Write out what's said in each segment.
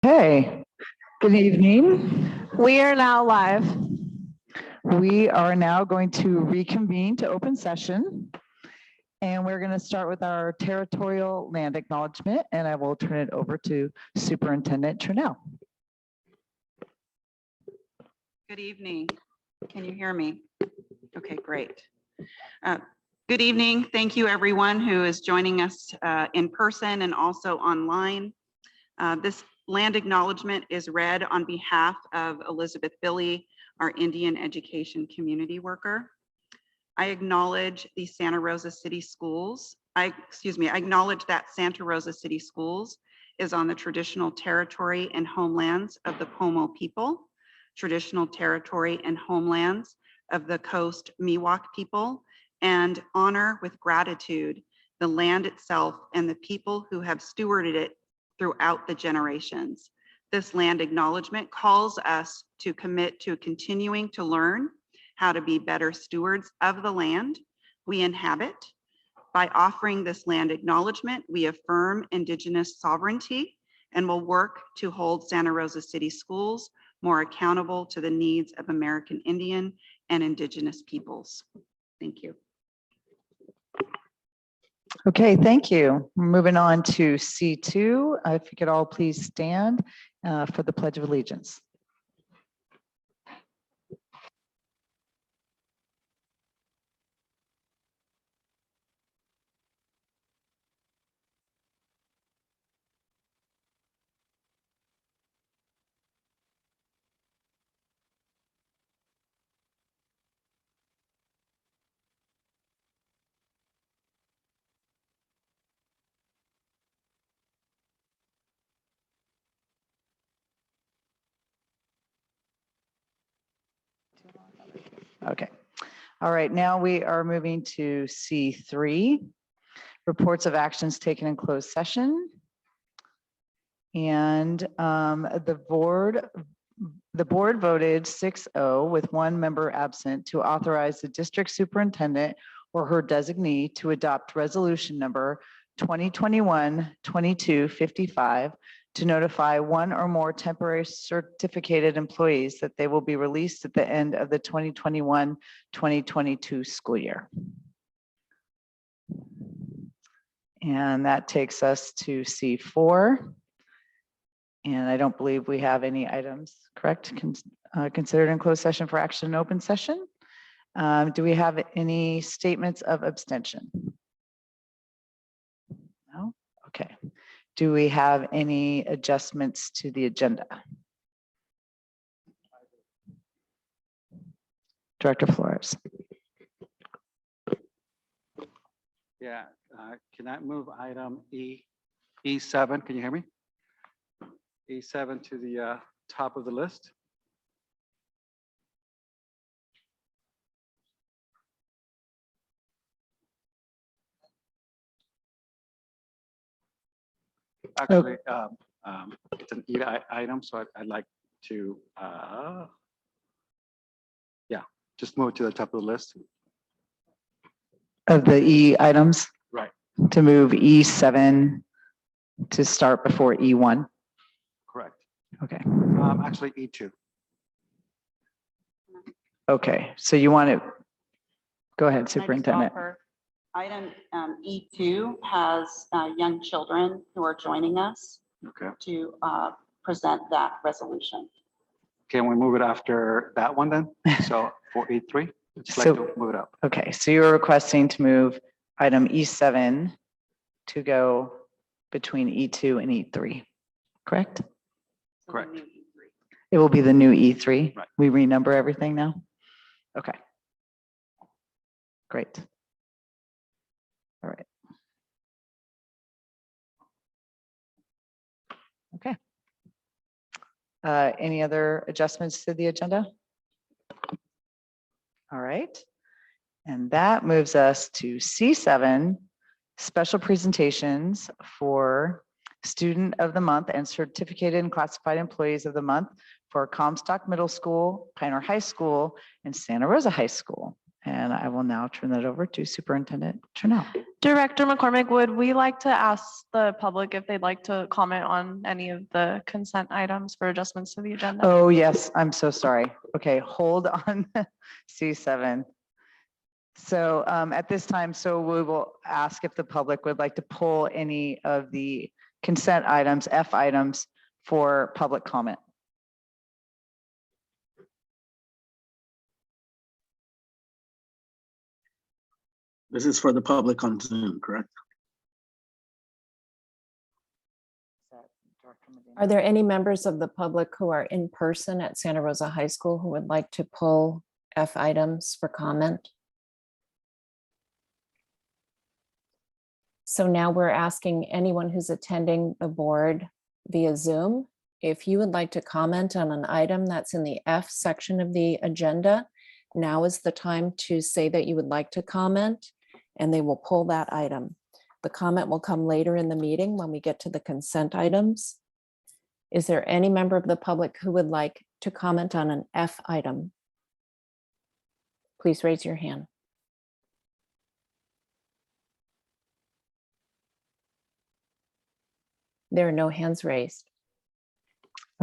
Hey, good evening. We are now live. We are now going to reconvene to open session. And we're going to start with our territorial land acknowledgement, and I will turn it over to Superintendent Report. Good evening. Can you hear me? Okay, great. Good evening. Thank you everyone who is joining us in person and also online. This land acknowledgement is read on behalf of Elizabeth Billy, our Indian education community worker. I acknowledge the Santa Rosa City Schools. I acknowledge that Santa Rosa City Schools is on the traditional territory and homelands of the Pomo people, traditional territory and homelands of the Coast Miwok people, and honor with gratitude the land itself and the people who have stewarded it throughout the generations. This land acknowledgement calls us to commit to continuing to learn how to be better stewards of the land we inhabit. By offering this land acknowledgement, we affirm Indigenous sovereignty and will work to hold Santa Rosa City Schools more accountable to the needs of American Indian and Indigenous peoples. Thank you. Okay, thank you. Moving on to C2. If you could all please stand for the Pledge of Allegiance. Okay. All right, now we are moving to C3, reports of actions taken in closed session. And the board voted 6-0 with one member absent to authorize the district superintendent or her designee to adopt resolution number 2021-2255 to notify one or more temporary certificated employees that they will be released at the end of the 2021-2022 school year. And that takes us to C4. And I don't believe we have any items, correct, considered in closed session for action in open session. Do we have any statements of abstention? No? Okay. Do we have any adjustments to the agenda? Director Flores. Yeah, can I move item E7? Can you hear me? E7 to the top of the list. Actually, it's an E item, so I'd like to, yeah, just move to the top of the list. Of the E items? Right. To move E7 to start before E1? Correct. Okay. Actually, E2. Okay, so you want to, go ahead, Superintendent. Item E2 has young children who are joining us to present that resolution. Can we move it after that one then? So for E3, just like to move it up. Okay, so you're requesting to move item E7 to go between E2 and E3, correct? Correct. It will be the new E3. Right. We renumber everything now? Okay. Great. All right. Okay. Any other adjustments to the agenda? All right. And that moves us to C7, special presentations for Student of the Month and Certificated and Classified Employees of the Month for Comstock Middle School, Pioneer High School, and Santa Rosa High School. And I will now turn that over to Superintendent Chanel. Director McCormick, would we like to ask the public if they'd like to comment on any of the consent items for adjustments to the agenda? Oh, yes, I'm so sorry. Okay, hold on C7. So at this time, so we will ask if the public would like to pull any of the consent items, F items, for public comment. This is for the public on Zoom, correct? Are there any members of the public who are in person at Santa Rosa High School who would like to pull F items for comment? So now we're asking anyone who's attending the board via Zoom, if you would like to comment on an item that's in the F section of the agenda, now is the time to say that you would like to comment, and they will pull that item. The comment will come later in the meeting when we get to the consent items. Is there any member of the public who would like to comment on an F item? Please raise your hand. There are no hands raised.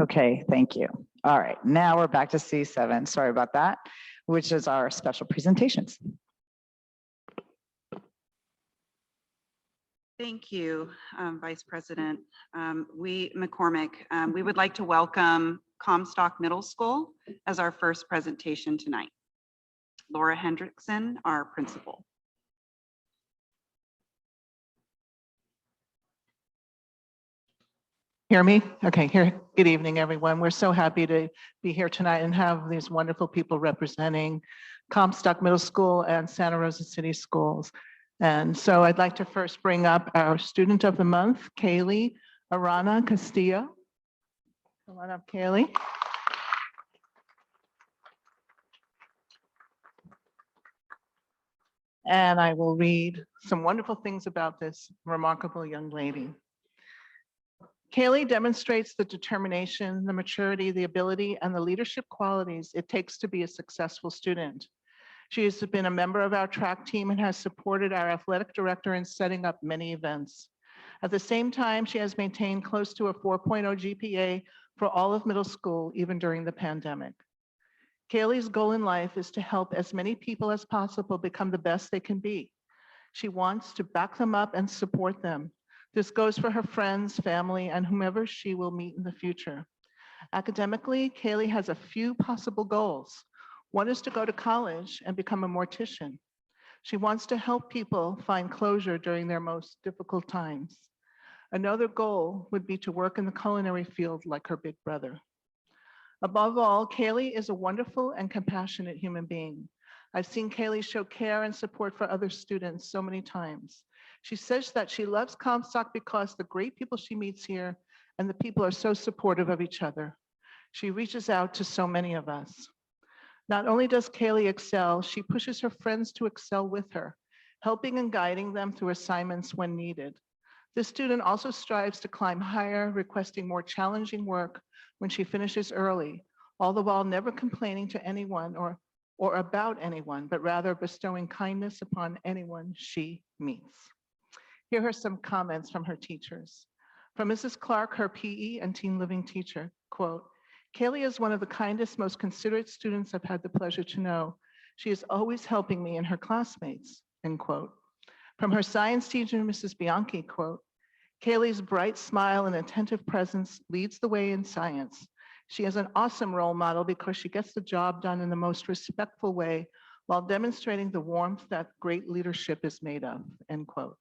Okay, thank you. All right, now we're back to C7. Sorry about that, which is our special presentations. Thank you, Vice President. McCormick, we would like to welcome Comstock Middle School as our first presentation tonight. Laura Hendrickson, our principal. Hear me? Okay, here. Good evening, everyone. We're so happy to be here tonight and have these wonderful people representing Comstock Middle School and Santa Rosa City Schools. And so I'd like to first bring up our student of the month, Kaylee Arana Castillo. Come on up, Kaylee. And I will read some wonderful things about this remarkable young lady. Kaylee demonstrates the determination, the maturity, the ability, and the leadership qualities it takes to be a successful student. She has been a member of our track team and has supported our athletic director in setting up many events. At the same time, she has maintained close to a 4.0 GPA for all of middle school, even during the pandemic. Kaylee's goal in life is to help as many people as possible become the best they can be. She wants to back them up and support them. This goes for her friends, family, and whomever she will meet in the future. Academically, Kaylee has a few possible goals. One is to go to college and become a mortician. She wants to help people find closure during their most difficult times. Another goal would be to work in the culinary field like her big brother. Above all, Kaylee is a wonderful and compassionate human being. I've seen Kaylee show care and support for other students so many times. She says that she loves Comstock because the great people she meets here and the people are so supportive of each other. She reaches out to so many of us. Not only does Kaylee excel, she pushes her friends to excel with her, helping and guiding them through assignments when needed. This student also strives to climb higher, requesting more challenging work when she finishes early, all the while never complaining to anyone or about anyone, but rather bestowing kindness upon anyone she meets. Here are some comments from her teachers. From Mrs. Clark, her PE and teen living teacher, quote, Kaylee is one of the kindest, most considerate students I've had the pleasure to know. She is always helping me and her classmates, end quote. From her science teacher, Mrs. Bianchi, quote, Kaylee's bright smile and attentive presence leads the way in science. She is an awesome role model because she gets the job done in the most respectful way while demonstrating the warmth that great leadership is made of, end quote.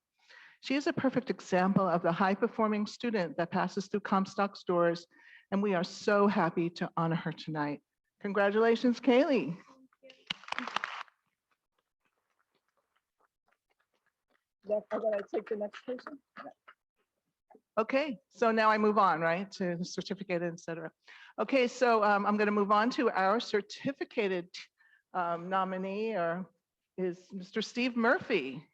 She is a perfect example of the high-performing student that passes through Comstock's doors, and we are so happy to honor her tonight. Congratulations, Kaylee. I gotta take the next person. Okay, so now I move on, right, to the certificate, et cetera. Okay, so I'm gonna move on to our certificated nominee is Mr. Steve Murphy,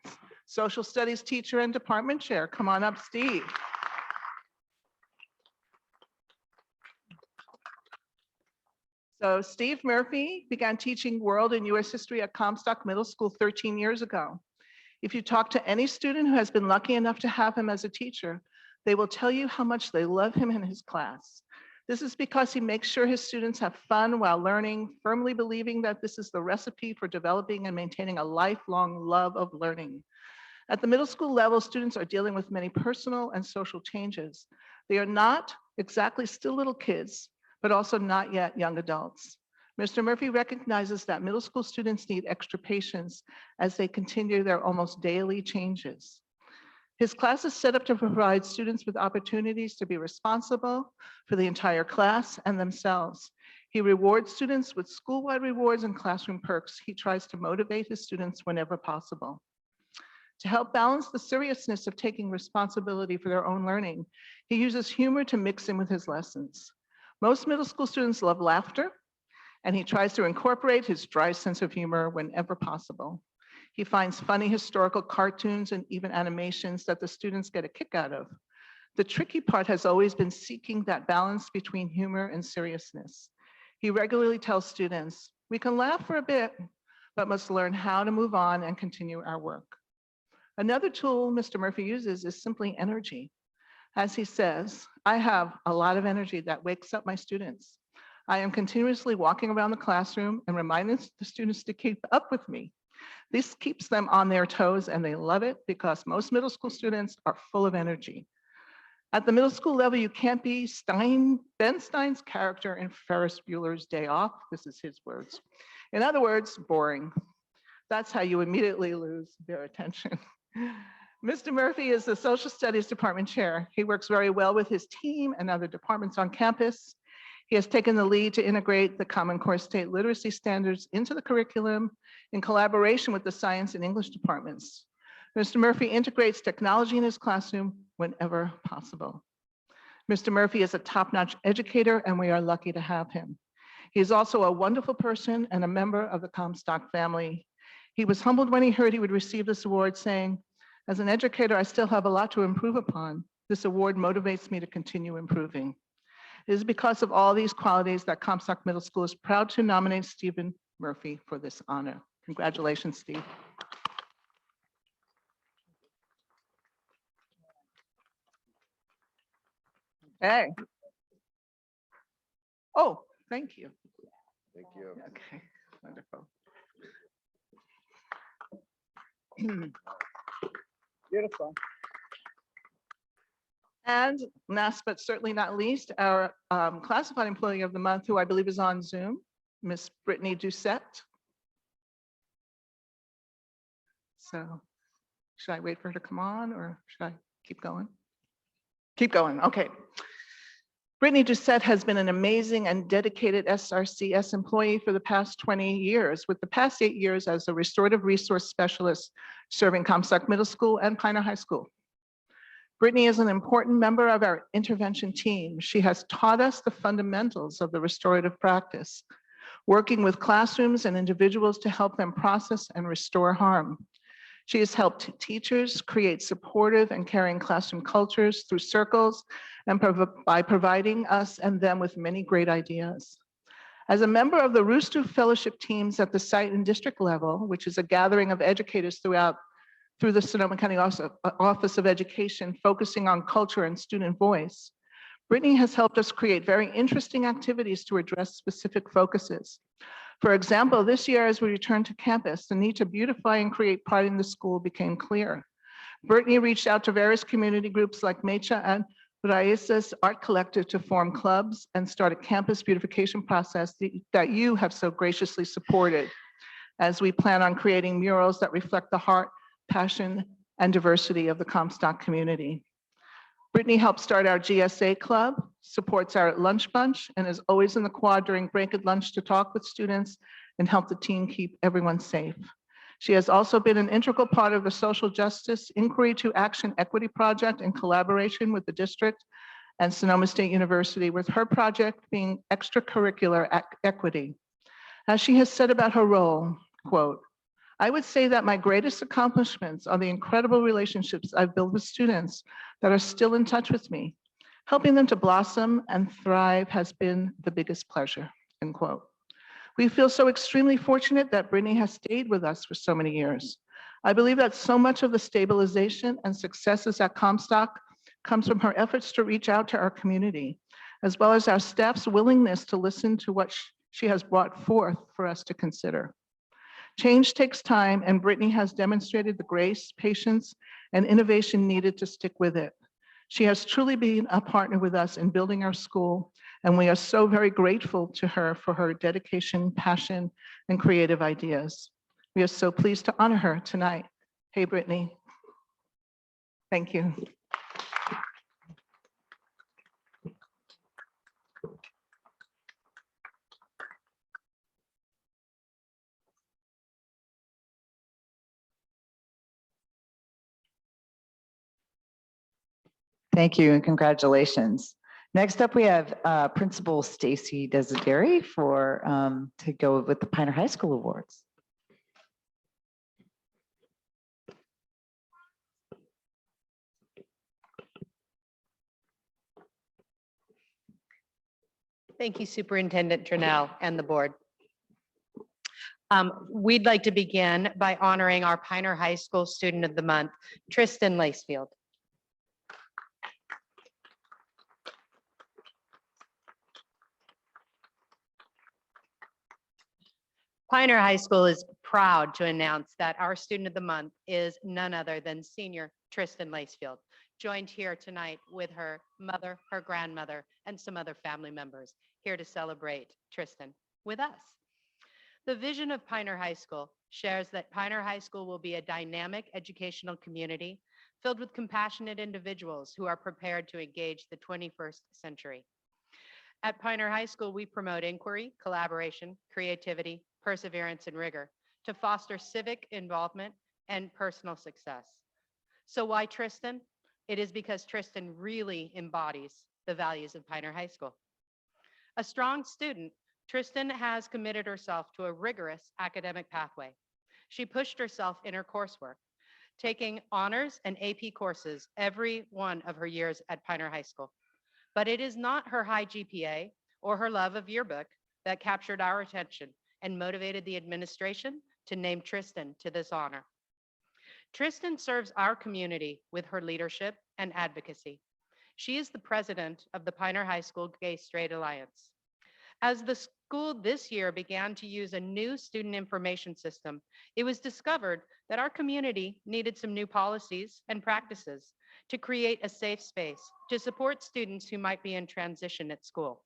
Social Studies teacher and department chair. Come on up, Steve. So Steve Murphy began teaching world and US history at Comstock Middle School 13 years ago. If you talk to any student who has been lucky enough to have him as a teacher, they will tell you how much they love him in his class. This is because he makes sure his students have fun while learning, firmly believing that this is the recipe for developing and maintaining a lifelong love of learning. At the middle school level, students are dealing with many personal and social changes. They are not exactly still little kids, but also not yet young adults. Mr. Murphy recognizes that middle school students need extra patience as they continue their almost daily changes. His class is set up to provide students with opportunities to be responsible for the entire class and themselves. He rewards students with school-wide rewards and classroom perks. He tries to motivate his students whenever possible. To help balance the seriousness of taking responsibility for their own learning, he uses humor to mix in with his lessons. Most middle school students love laughter, and he tries to incorporate his dry sense of humor whenever possible. He finds funny historical cartoons and even animations that the students get a kick out of. The tricky part has always been seeking that balance between humor and seriousness. He regularly tells students, we can laugh for a bit, but must learn how to move on and continue our work. Another tool Mr. Murphy uses is simply energy. As he says, I have a lot of energy that wakes up my students. I am continuously walking around the classroom and reminding the students to keep up with me. This keeps them on their toes and they love it because most middle school students are full of energy. At the middle school level, you can't be Ben Stein's character in Ferris Bueller's Day Off. This is his words. In other words, boring. That's how you immediately lose their attention. Mr. Murphy is the Social Studies Department Chair. He works very well with his team and other departments on campus. He has taken the lead to integrate the Common Core State Literacy Standards into the curriculum in collaboration with the Science and English departments. Mr. Murphy integrates technology in his classroom whenever possible. Mr. Murphy is a top-notch educator, and we are lucky to have him. He is also a wonderful person and a member of the Comstock family. He was humbled when he heard he would receive this award, saying, as an educator, I still have a lot to improve upon. This award motivates me to continue improving. It is because of all these qualities that Comstock Middle School is proud to nominate Stephen Murphy for this honor. Congratulations, Steve. Hey. Oh, thank you. Thank you. Okay, wonderful. Beautiful. And last but certainly not least, our classified employee of the month, who I believe is on Zoom, Miss Brittany Doucette. So should I wait for her to come on or should I keep going? Keep going, okay. Brittany Doucette has been an amazing and dedicated SRCS employee for the past 20 years, with the past 8 years as a restorative resource specialist serving Comstock Middle School and Piner High School. Brittany is an important member of our intervention team. She has taught us the fundamentals of the restorative practice, working with classrooms and individuals to help them process and restore harm. She has helped teachers create supportive and caring classroom cultures through circles and by providing us and them with many great ideas. As a member of the Rooster Fellowship teams at the site and district level, which is a gathering of educators through the Sonoma County Office of Education, focusing on culture and student voice, Brittany has helped us create very interesting activities to address specific focuses. For example, this year as we returned to campus, the need to beautify and create pride in the school became clear. Brittany reached out to various community groups like Mecha and Raisa's Art Collective to form clubs and start a campus beautification process that you have so graciously supported, as we plan on creating murals that reflect the heart, passion, and diversity of the Comstock community. Brittany helped start our GSA club, supports our lunch bunch, and is always in the quad during break at lunch to talk with students and help the team keep everyone safe. She has also been an integral part of the Social Justice Inquiry to Action Equity Project in collaboration with the district and Sonoma State University, with her project being extracurricular equity. As she has said about her role, quote, I would say that my greatest accomplishments are the incredible relationships I've built with students that are still in touch with me. Helping them to blossom and thrive has been the biggest pleasure, end quote. We feel so extremely fortunate that Brittany has stayed with us for so many years. I believe that so much of the stabilization and successes at Comstock comes from her efforts to reach out to our community, as well as our staff's willingness to listen to what she has brought forth for us to consider. Change takes time, and Brittany has demonstrated the grace, patience, and innovation needed to stick with it. She has truly been a partner with us in building our school, and we are so very grateful to her for her dedication, passion, and creative ideas. We are so pleased to honor her tonight. Hey, Brittany. Thank you. Thank you and congratulations. Next up, we have Principal Stacy Desideri to go with the Pioneer High School Awards. Thank you, Superintendent Trinnell and the board. We'd like to begin by honoring our Pioneer High School Student of the Month, Tristan Lacefield. Pioneer High School is proud to announce that our Student of the Month is none other than senior Tristan Lacefield, joined here tonight with her mother, her grandmother, and some other family members here to celebrate Tristan with us. The vision of Pioneer High School shares that Pioneer High School will be a dynamic educational community filled with compassionate individuals who are prepared to engage the 21st century. At Pioneer High School, we promote inquiry, collaboration, creativity, perseverance, and rigor to foster civic involvement and personal success. So why Tristan? It is because Tristan really embodies the values of Pioneer High School. A strong student, Tristan has committed herself to a rigorous academic pathway. She pushed herself in her coursework, taking honors and AP courses every one of her years at Pioneer High School. But it is not her high GPA or her love of yearbook that captured our attention and motivated the administration to name Tristan to this honor. Tristan serves our community with her leadership and advocacy. She is the president of the Pioneer High School Gay Straight Alliance. As the school this year began to use a new student information system, it was discovered that our community needed some new policies and practices to create a safe space to support students who might be in transition at school.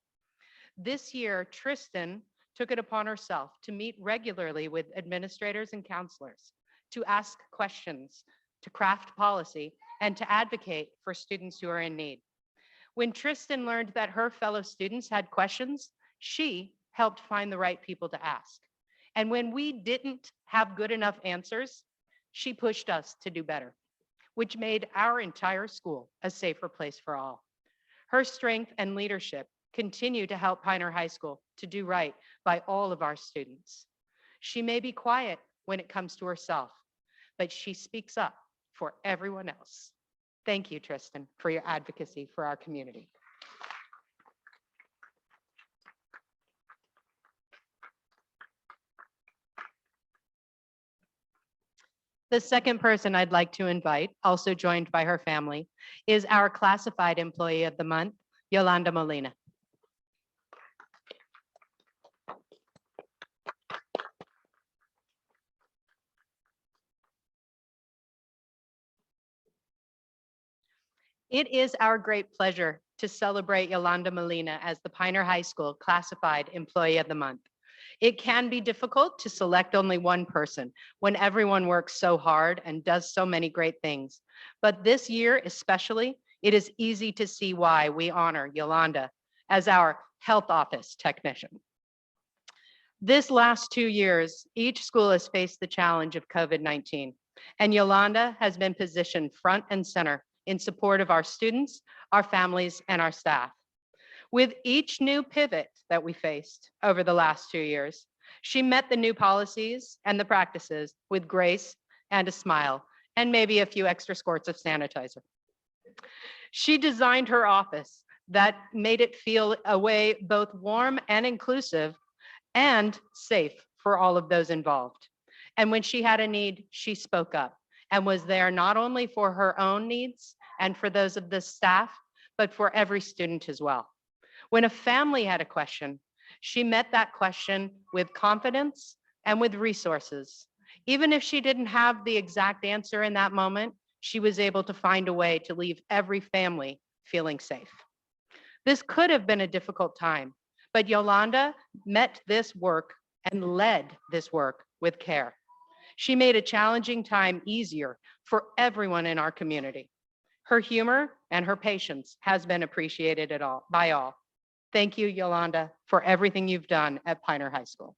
This year, Tristan took it upon herself to meet regularly with administrators and counselors, to ask questions, to craft policy, and to advocate for students who are in need. When Tristan learned that her fellow students had questions, she helped find the right people to ask. And when we didn't have good enough answers, she pushed us to do better, which made our entire school a safer place for all. Her strength and leadership continue to help Pioneer High School to do right by all of our students. She may be quiet when it comes to herself, but she speaks up for everyone else. Thank you, Tristan, for your advocacy for our community. The second person I'd like to invite, also joined by her family, is our classified employee of the month, Yolanda Molina. It is our great pleasure to celebrate Yolanda Molina as the Pioneer High School Classified Employee of the Month. It can be difficult to select only one person when everyone works so hard and does so many great things. But this year especially, it is easy to see why we honor Yolanda as our health office technician. This last 2 years, each school has faced the challenge of COVID-19, and Yolanda has been positioned front and center in support of our students, our families, and our staff. With each new pivot that we faced over the last 2 years, she met the new policies and the practices with grace and a smile, and maybe a few extra squirts of sanitizer. She designed her office that made it feel a way both warm and inclusive, and safe for all of those involved. And when she had a need, she spoke up and was there not only for her own needs and for those of the staff, but for every student as well. When a family had a question, she met that question with confidence and with resources. Even if she didn't have the exact answer in that moment, she was able to find a way to leave every family feeling safe. This could have been a difficult time, but Yolanda met this work and led this work with care. She made a challenging time easier for everyone in our community. Her humor and her patience has been appreciated by all. Thank you, Yolanda, for everything you've done at Pioneer High School.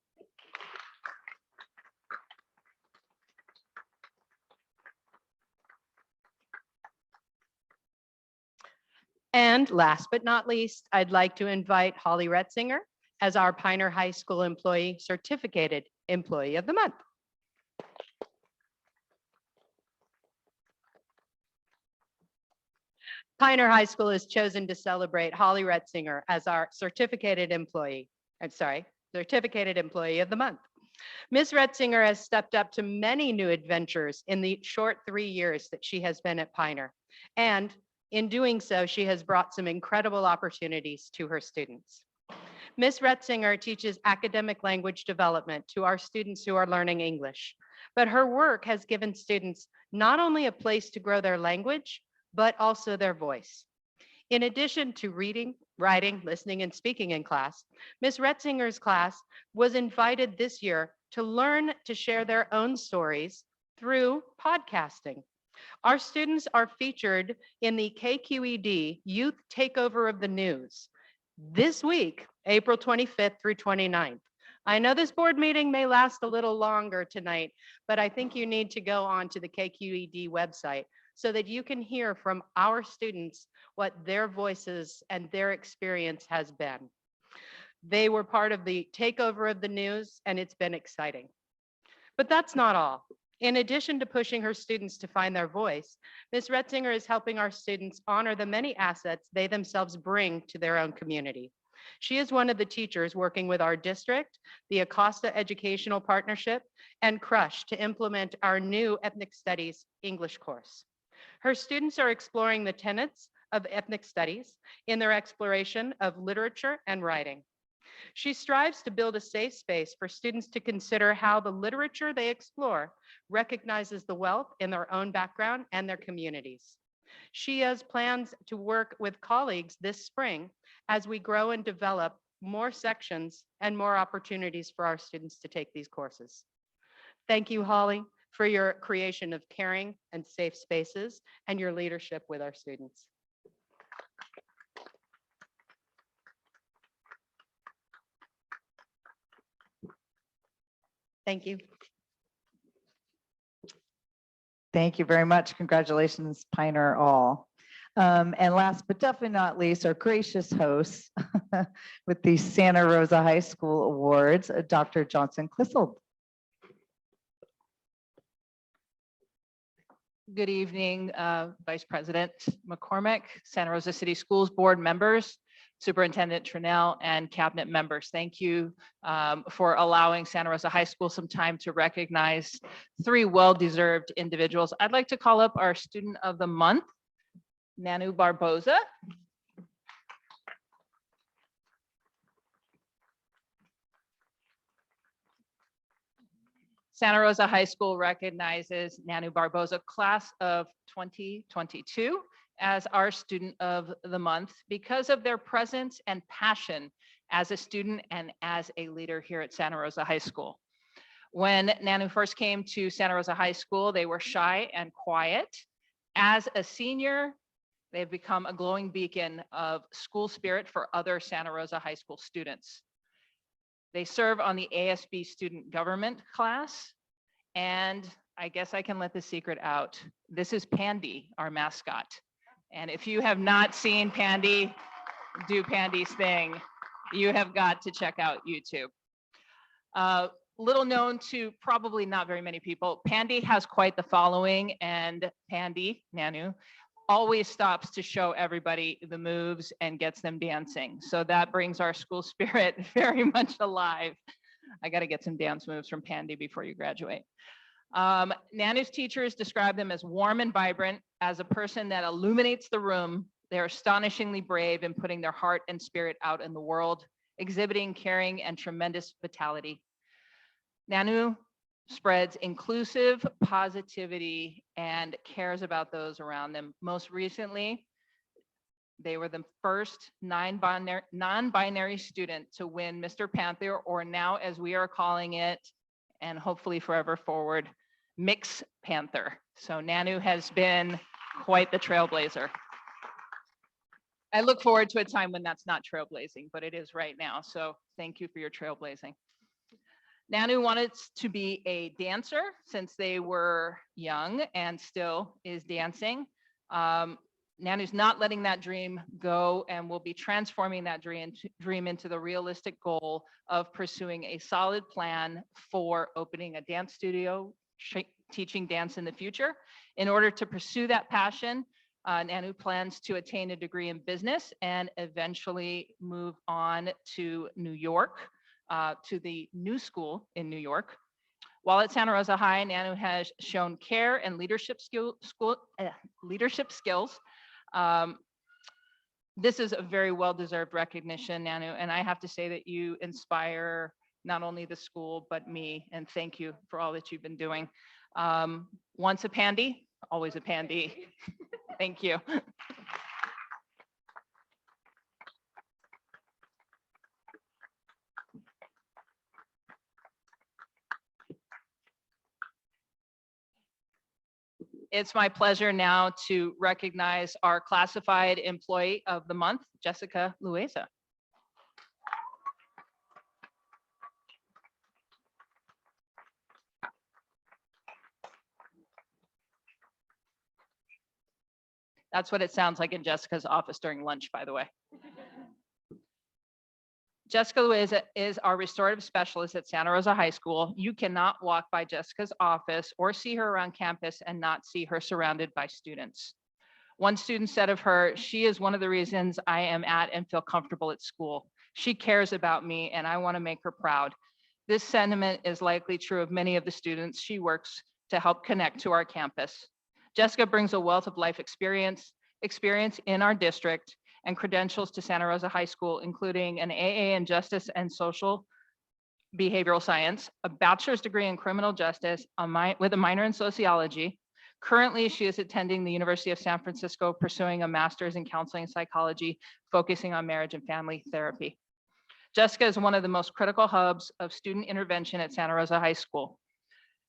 And last but not least, I'd like to invite Holly Retzinger as our Pioneer High School Employee Certificated Employee of the Month. Pioneer High School has chosen to celebrate Holly Retzinger as our Certificated Employee of the Month. Ms. Retzinger has stepped up to many new adventures in the short 3 years that she has been at Pioneer. And in doing so, she has brought some incredible opportunities to her students. Ms. Retzinger teaches academic language development to our students who are learning English, but her work has given students not only a place to grow their language, but also their voice. In addition to reading, writing, listening, and speaking in class, Ms. Retzinger's class was invited this year to learn to share their own stories through podcasting. Our students are featured in the KQED Youth Takeover of the News this week, April 25th through 29th. I know this board meeting may last a little longer tonight, but I think you need to go on to the KQED website so that you can hear from our students what their voices and their experience has been. They were part of the takeover of the news, and it's been exciting. But that's not all. In addition to pushing her students to find their voice, Ms. Retzinger is helping our students honor the many assets they themselves bring to their own community. She is one of the teachers working with our district, the Acosta Educational Partnership, and Crush to implement our new Ethnic Studies English course. Her students are exploring the tenets of ethnic studies in their exploration of literature and writing. She strives to build a safe space for students to consider how the literature they explore recognizes the wealth in their own background and their communities. She has plans to work with colleagues this spring as we grow and develop more sections and more opportunities for our students to take these courses. Thank you, Holly, for your creation of caring and safe spaces and your leadership with our students. Thank you. Thank you very much. Congratulations, Pioneer all. And last but definitely not least, our gracious hosts with the Santa Rosa High School Awards, Dr. Johnson Clissold. Good evening, Vice President McCormick, Santa Rosa City Schools Board members, Superintendent Trinnell, and cabinet members. Thank you for allowing Santa Rosa High School some time to recognize 3 well-deserved individuals. I'd like to call up our Student of the Month, Nanu Barboza. Santa Rosa High School recognizes Nanu Barboza, class of 2022, as our Student of the Month because of their presence and passion as a student and as a leader here at Santa Rosa High School. When Nanu first came to Santa Rosa High School, they were shy and quiet. As a senior, they've become a glowing beacon of school spirit for other Santa Rosa High School students. They serve on the ASB student government class. And I guess I can let the secret out. This is Pandy, our mascot. And if you have not seen Pandy do Pandy's thing, you have got to check out YouTube. Little known to probably not very many people, Pandy has quite the following, and Pandy, Nanu, always stops to show everybody the moves and gets them dancing. So that brings our school spirit very much alive. I got to get some dance moves from Pandy before you graduate. Nanu's teachers describe them as warm and vibrant, as a person that illuminates the room. They're astonishingly brave in putting their heart and spirit out in the world, exhibiting caring and tremendous vitality. Nanu spreads inclusive positivity and cares about those around them. Most recently, they were the first non-binary student to win Mr. Panther, or now as we are calling it, and hopefully forever forward, Mix Panther. So Nanu has been quite the trailblazer. I look forward to a time when that's not trailblazing, but it is right now. So thank you for your trailblazing. Nanu wanted to be a dancer since they were young and still is dancing. Nanu's not letting that dream go and will be transforming that dream into the realistic goal of pursuing a solid plan for opening a dance studio, teaching dance in the future. In order to pursue that passion, Nanu plans to attain a degree in business and eventually move on to New York, to the new school in New York. While at Santa Rosa High, Nanu has shown care and leadership skills. This is a very well-deserved recognition, Nanu, and I have to say that you inspire not only the school, but me, and thank you for all that you've been doing. Once a Pandy, always a Pandy. Thank you. It's my pleasure now to recognize our classified employee of the month, Jessica Luesa. That's what it sounds like in Jessica's office during lunch, by the way. Jessica Luesa is our restorative specialist at Santa Rosa High School. You cannot walk by Jessica's office or see her around campus and not see her surrounded by students. One student said of her, "She is one of the reasons I am at and feel comfortable at school. She cares about me and I want to make her proud." This sentiment is likely true of many of the students she works to help connect to our campus. Jessica brings a wealth of life experience in our district, and credentials to Santa Rosa High School, including an AA in Justice and Social Behavioral Science, a bachelor's degree in Criminal Justice with a minor in Sociology. Currently, she is attending the University of San Francisco, pursuing a master's in Counseling and Psychology, focusing on marriage and family therapy. Jessica is one of the most critical hubs of student intervention at Santa Rosa High School.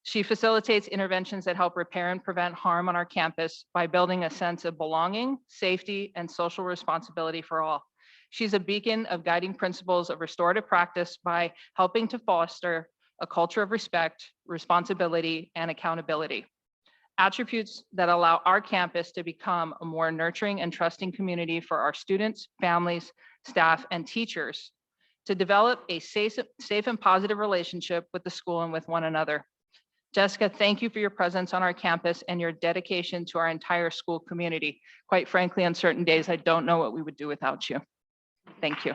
She facilitates interventions that help repair and prevent harm on our campus by building a sense of belonging, safety, and social responsibility for all. She's a beacon of guiding principles of restorative practice by helping to foster a culture of respect, responsibility, and accountability. Attributes that allow our campus to become a more nurturing and trusting community for our students, families, staff, and teachers to develop a safe and positive relationship with the school and with one another. Jessica, thank you for your presence on our campus and your dedication to our entire school community. Quite frankly, on certain days, I don't know what we would do without you. Thank you.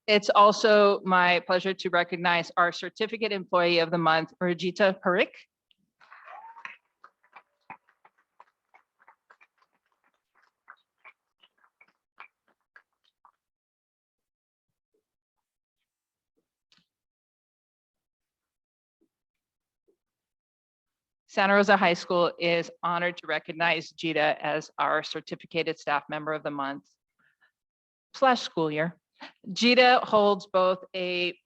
It's also my pleasure to recognize our certificate employee of the month, Rajita Parikh. Santa Rosa High School is honored to recognize Csba as our certificated staff member of the month / school year. Csba holds both a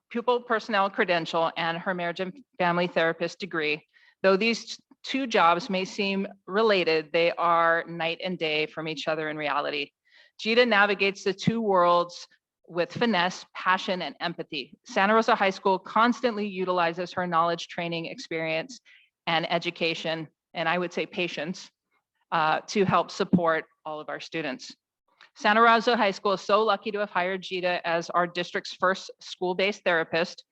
pupil personnel credential and her marriage and family therapist degree. Though these two jobs may seem related, they are night and day from each other in reality. Csba navigates the two worlds with finesse, passion, and empathy. Santa Rosa High School constantly utilizes her knowledge, training, experience, and education, and I would say patience, to help support all of our students. Santa Rosa High School is so lucky to have hired Csba as our district's first school-based therapist.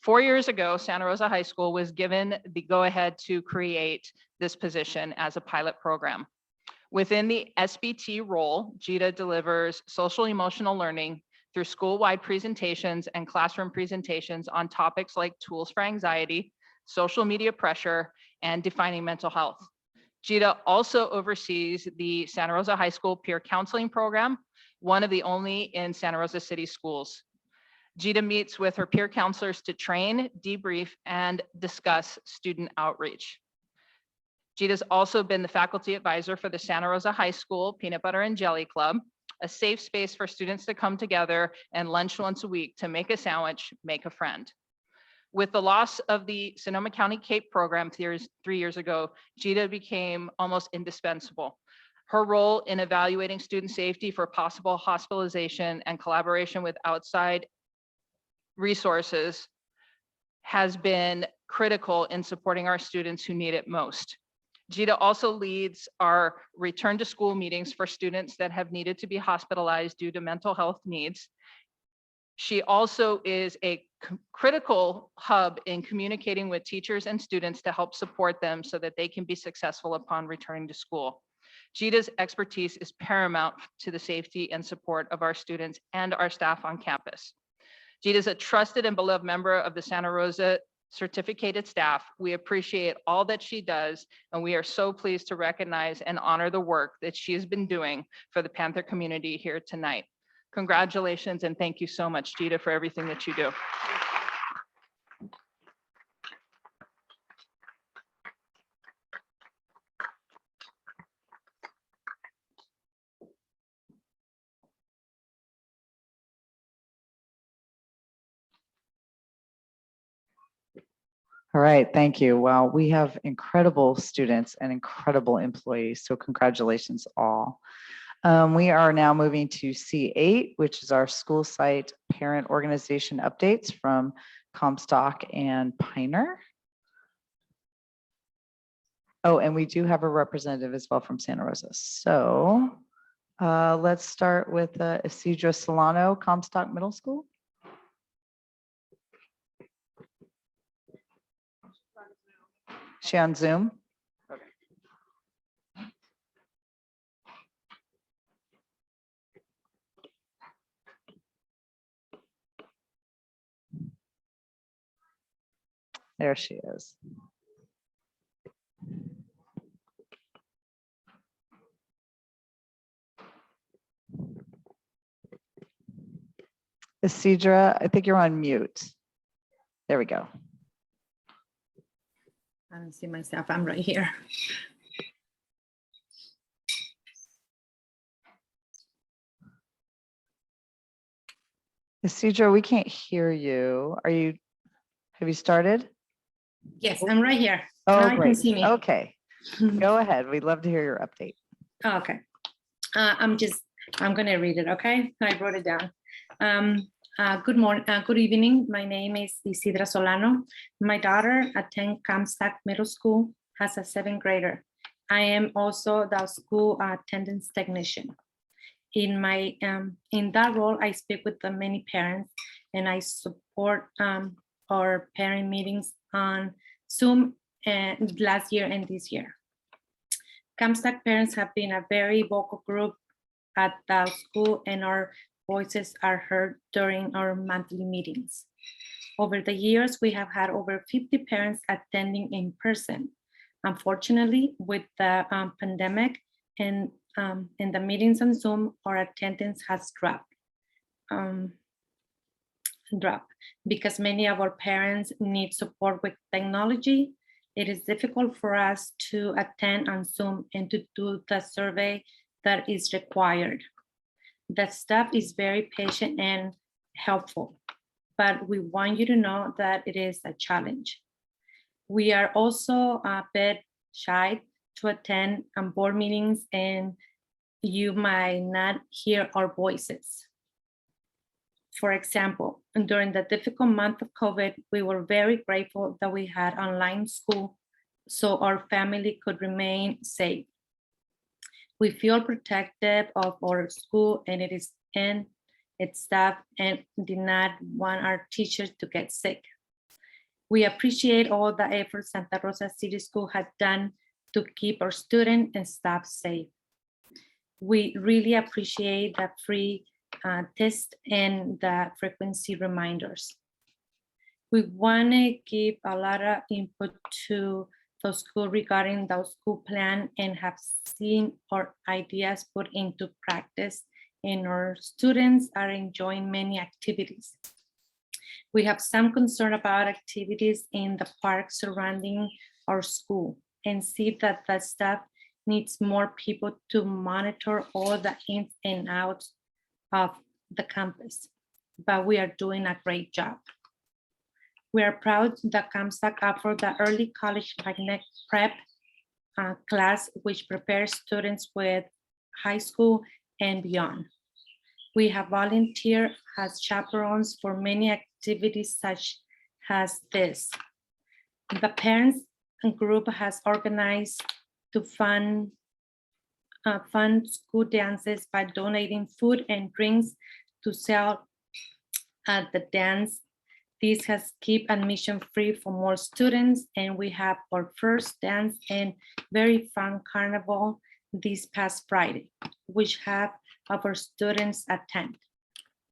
4 years ago, Santa Rosa High School was given the go-ahead to create this position as a pilot program. Within the SBT role, Csba delivers social emotional learning through school-wide presentations and classroom presentations on topics like tools for anxiety, social media pressure, and defining mental health. Csba also oversees the Santa Rosa High School Peer Counseling Program, one of the only in Santa Rosa City schools. Csba meets with her peer counselors to train, debrief, and discuss student outreach. Csba's also been the faculty advisor for the Santa Rosa High School Peanut Butter and Jelly Club, a safe space for students to come together and lunch once a week to make a sandwich, make a friend. With the loss of the Sonoma County CAPE program 3 years ago, Csba became almost indispensable. Her role in evaluating student safety for possible hospitalization and collaboration with outside resources has been critical in supporting our students who need it most. Csba also leads our return to school meetings for students that have needed to be hospitalized due to mental health needs. She also is a critical hub in communicating with teachers and students to help support them so that they can be successful upon returning to school. Csba's expertise is paramount to the safety and support of our students and our staff on campus. Csba is a trusted and beloved member of the Santa Rosa certificated staff. We appreciate all that she does, and we are so pleased to recognize and honor the work that she has been doing for the Panther community here tonight. Congratulations, and thank you so much, Csba, for everything that you do. All right, thank you. Well, we have incredible students and incredible employees, so congratulations all. We are now moving to C8, which is our school site parent organization updates from Comstock and Pioneer. Oh, and we do have a representative as well from Santa Rosa. So let's start with Isidro Solano, Comstock Middle School. She on Zoom? Okay. There she is. Isidra, I think you're on mute. There we go. I don't see myself. I'm right here. Isidro, we can't hear you. Have you started? Yes, I'm right here. Oh, Now you can great. see me. Okay, go ahead. We'd love to hear your update. Oh, okay. I'm going to read it. Okay. I wrote it down. Good morning. Good evening. My name is Isidra Solano. My daughter attends Comstock Middle School as a 7th grader. I am also the school attendance technician. In that role, I speak with the many parents and I support our parent meetings on Zoom last year and this year. Comstock parents have been a very vocal group at the school, and our voices are heard during our monthly meetings. Over the years, we have had over 50 parents attending in person. Unfortunately, with the pandemic and the meetings on Zoom, our attendance has dropped because many of our parents need support with technology. It is difficult for us to attend on Zoom and to do the survey that is required. The staff is very patient and helpful, but we want you to know that it is a challenge. We are also a bit shy to attend board meetings, and you might not hear our voices. For example, during the difficult month of COVID, we were very grateful that we had online school so our family could remain safe. We feel protective of our school and its staff, and did not want our teachers to get sick. We appreciate all the efforts Santa Rosa City School had done to keep our students and staff safe. We really appreciate the free test and the frequency reminders. We want to give a lot of input to the school regarding the school plan and have seen our ideas put into practice, and our students are enjoying many activities. We have some concern about activities in the park surrounding our school and see that the staff needs more people to monitor all the ins and outs of the campus, but we are doing a great job. We are proud that Comstock offered the early college magnet prep class, which prepares students with high school and beyond. We have volunteered as chaperones for many activities such as this. The parents group has organized to fund school dances by donating food and drinks to sell at the dance. This has kept admission free for more students, and we have our first dance and very fun carnival this past Friday, which have our students attend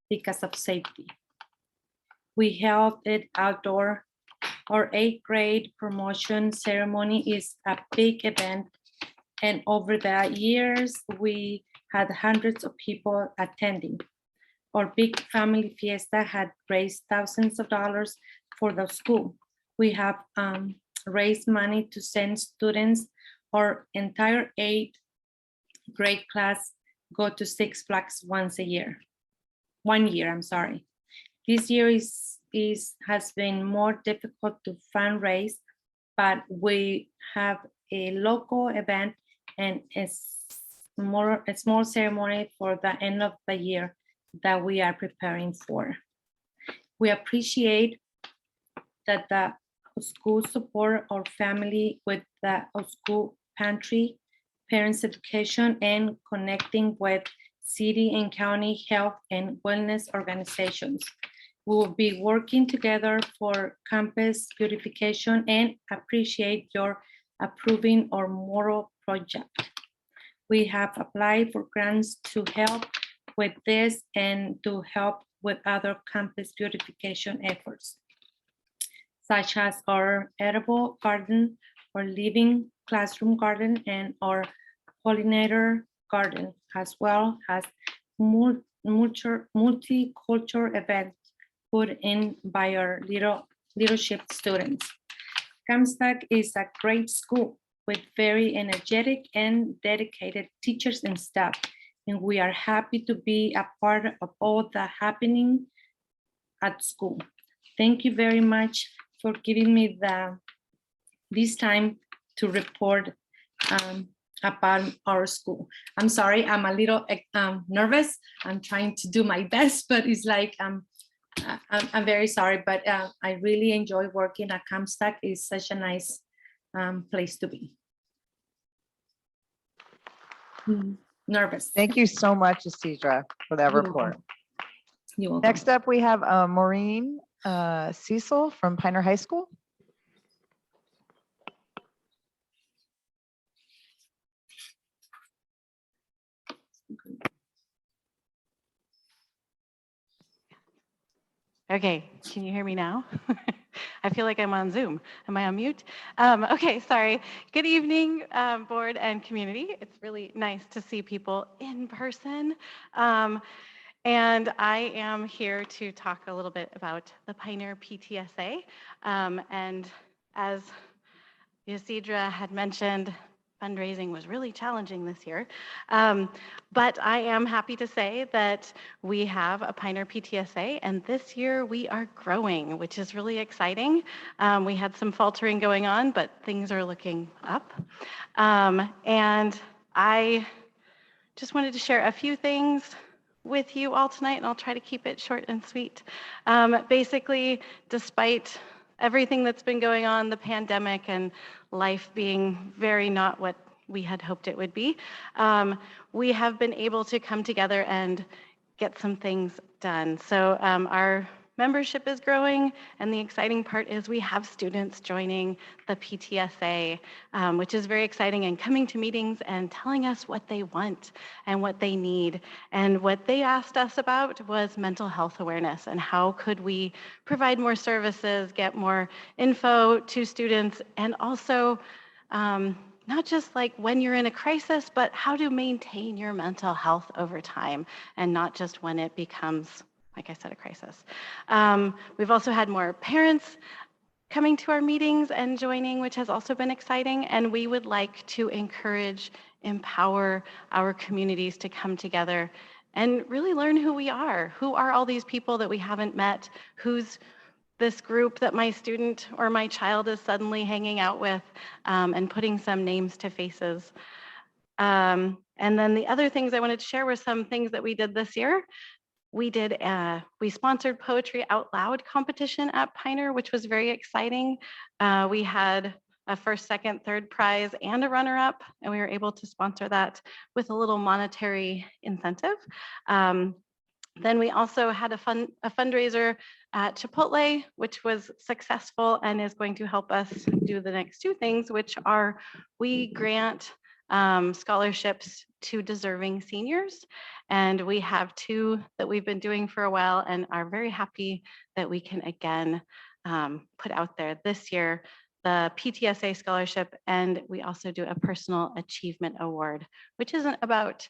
because of safety. We held it outdoor. Our 8th grade promotion ceremony is a big event, and over the years, we had hundreds of people attending. Our big family fiesta had raised thousands of dollars for the school. We have raised money to send students. Our entire 8th grade class go to Six Flags once a year. 1 year, I'm sorry. This year has been more difficult to fundraise, but we have a local event and a small ceremony for the end of the year that we are preparing for. We appreciate that the school support our family with the school pantry, parents education, and connecting with city and county health and wellness organizations. We will be working together for campus beautification and appreciate your approving our moral project. We have applied for grants to help with this and to help with other campus beautification efforts, such as our edible garden, our living classroom garden, and our pollinator garden, as well as multicultural events put in by our leadership students. Comstock is a great school with very energetic and dedicated teachers and staff, and we are happy to be a part of all the happening at school. Thank you very much for giving me this time to report about our school. I'm sorry, I'm a little nervous. I'm trying to do my best, but it's like, I'm very sorry, but I really enjoy working at Comstock. It's such a nice place to be. Nervous. Thank you so much, Csba, for that You're report. You're welcome. Next up, we have Maureen Cecil from Pioneer High School. Okay, can you hear me now? I feel like I'm on Zoom. Am I on mute? Okay, sorry. Good evening, board and community. It's really nice to see people in person. And I am here to talk a little bit about the Pioneer PTSA. And as Csba had mentioned, fundraising was really challenging this year. But I am happy to say that we have a Pioneer PTSA, and this year we are growing, which is really exciting. We had some faltering going on, but things are looking up. And I just wanted to share a few things with you all tonight, and I'll try to keep it short and sweet. Basically, despite everything that's been going on, the pandemic and life being very not what we had hoped it would be, we have been able to come together and get some things done. So our membership is growing, and the exciting part is we have students joining the PTSA, which is very exciting, and coming to meetings and telling us what they want and what they need. And what they asked us about was mental health awareness and how could we provide more services, get more info to students, and also not just like when you're in a crisis, but how to maintain your mental health over time and not just when it becomes, like I said, a crisis. We've also had more parents coming to our meetings and joining, which has also been exciting. And we would like to encourage, empower our communities to come together and really learn who we are. Who are all these people that we haven't met? Who's this group that my student or my child is suddenly hanging out with, and putting some names to faces. And then the other things I wanted to share were some things that we did this year. We sponsored Poetry Out Loud competition at Piner, which was very exciting. We had a first, second, third prize and a runner-up, and we were able to sponsor that with a little monetary incentive. Then we also had a fundraiser at Chipotle, which was successful and is going to help us do the next two things, which are we grant scholarships to deserving seniors. And we have two that we've been doing for a while and are very happy that we can again put out there this year the PTSA scholarship, and we also do a personal achievement award, which isn't about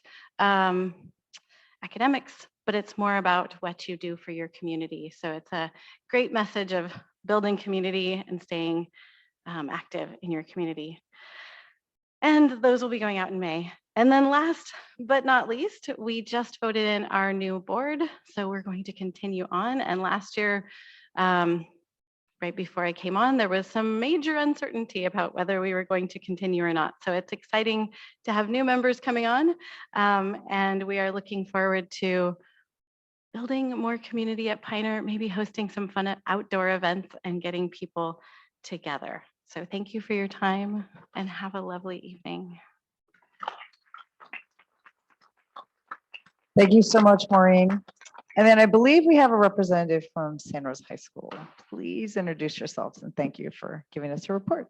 academics, but it's more about what you do for your community. So it's a great message of building community and staying active in your community. And those will be going out in May. And then last but not least, we just voted in our new board. So we're going to continue on. And last year, right before I came on, there was some major uncertainty about whether we were going to continue or not. So it's exciting to have new members coming on. And we are looking forward to building more community at Piner, maybe hosting some fun outdoor events and getting people together. So thank you for your time and have a lovely evening. Thank you so much, Maureen. And then I believe we have a representative from San Rosa High School. Please introduce yourselves and thank you for giving us your report.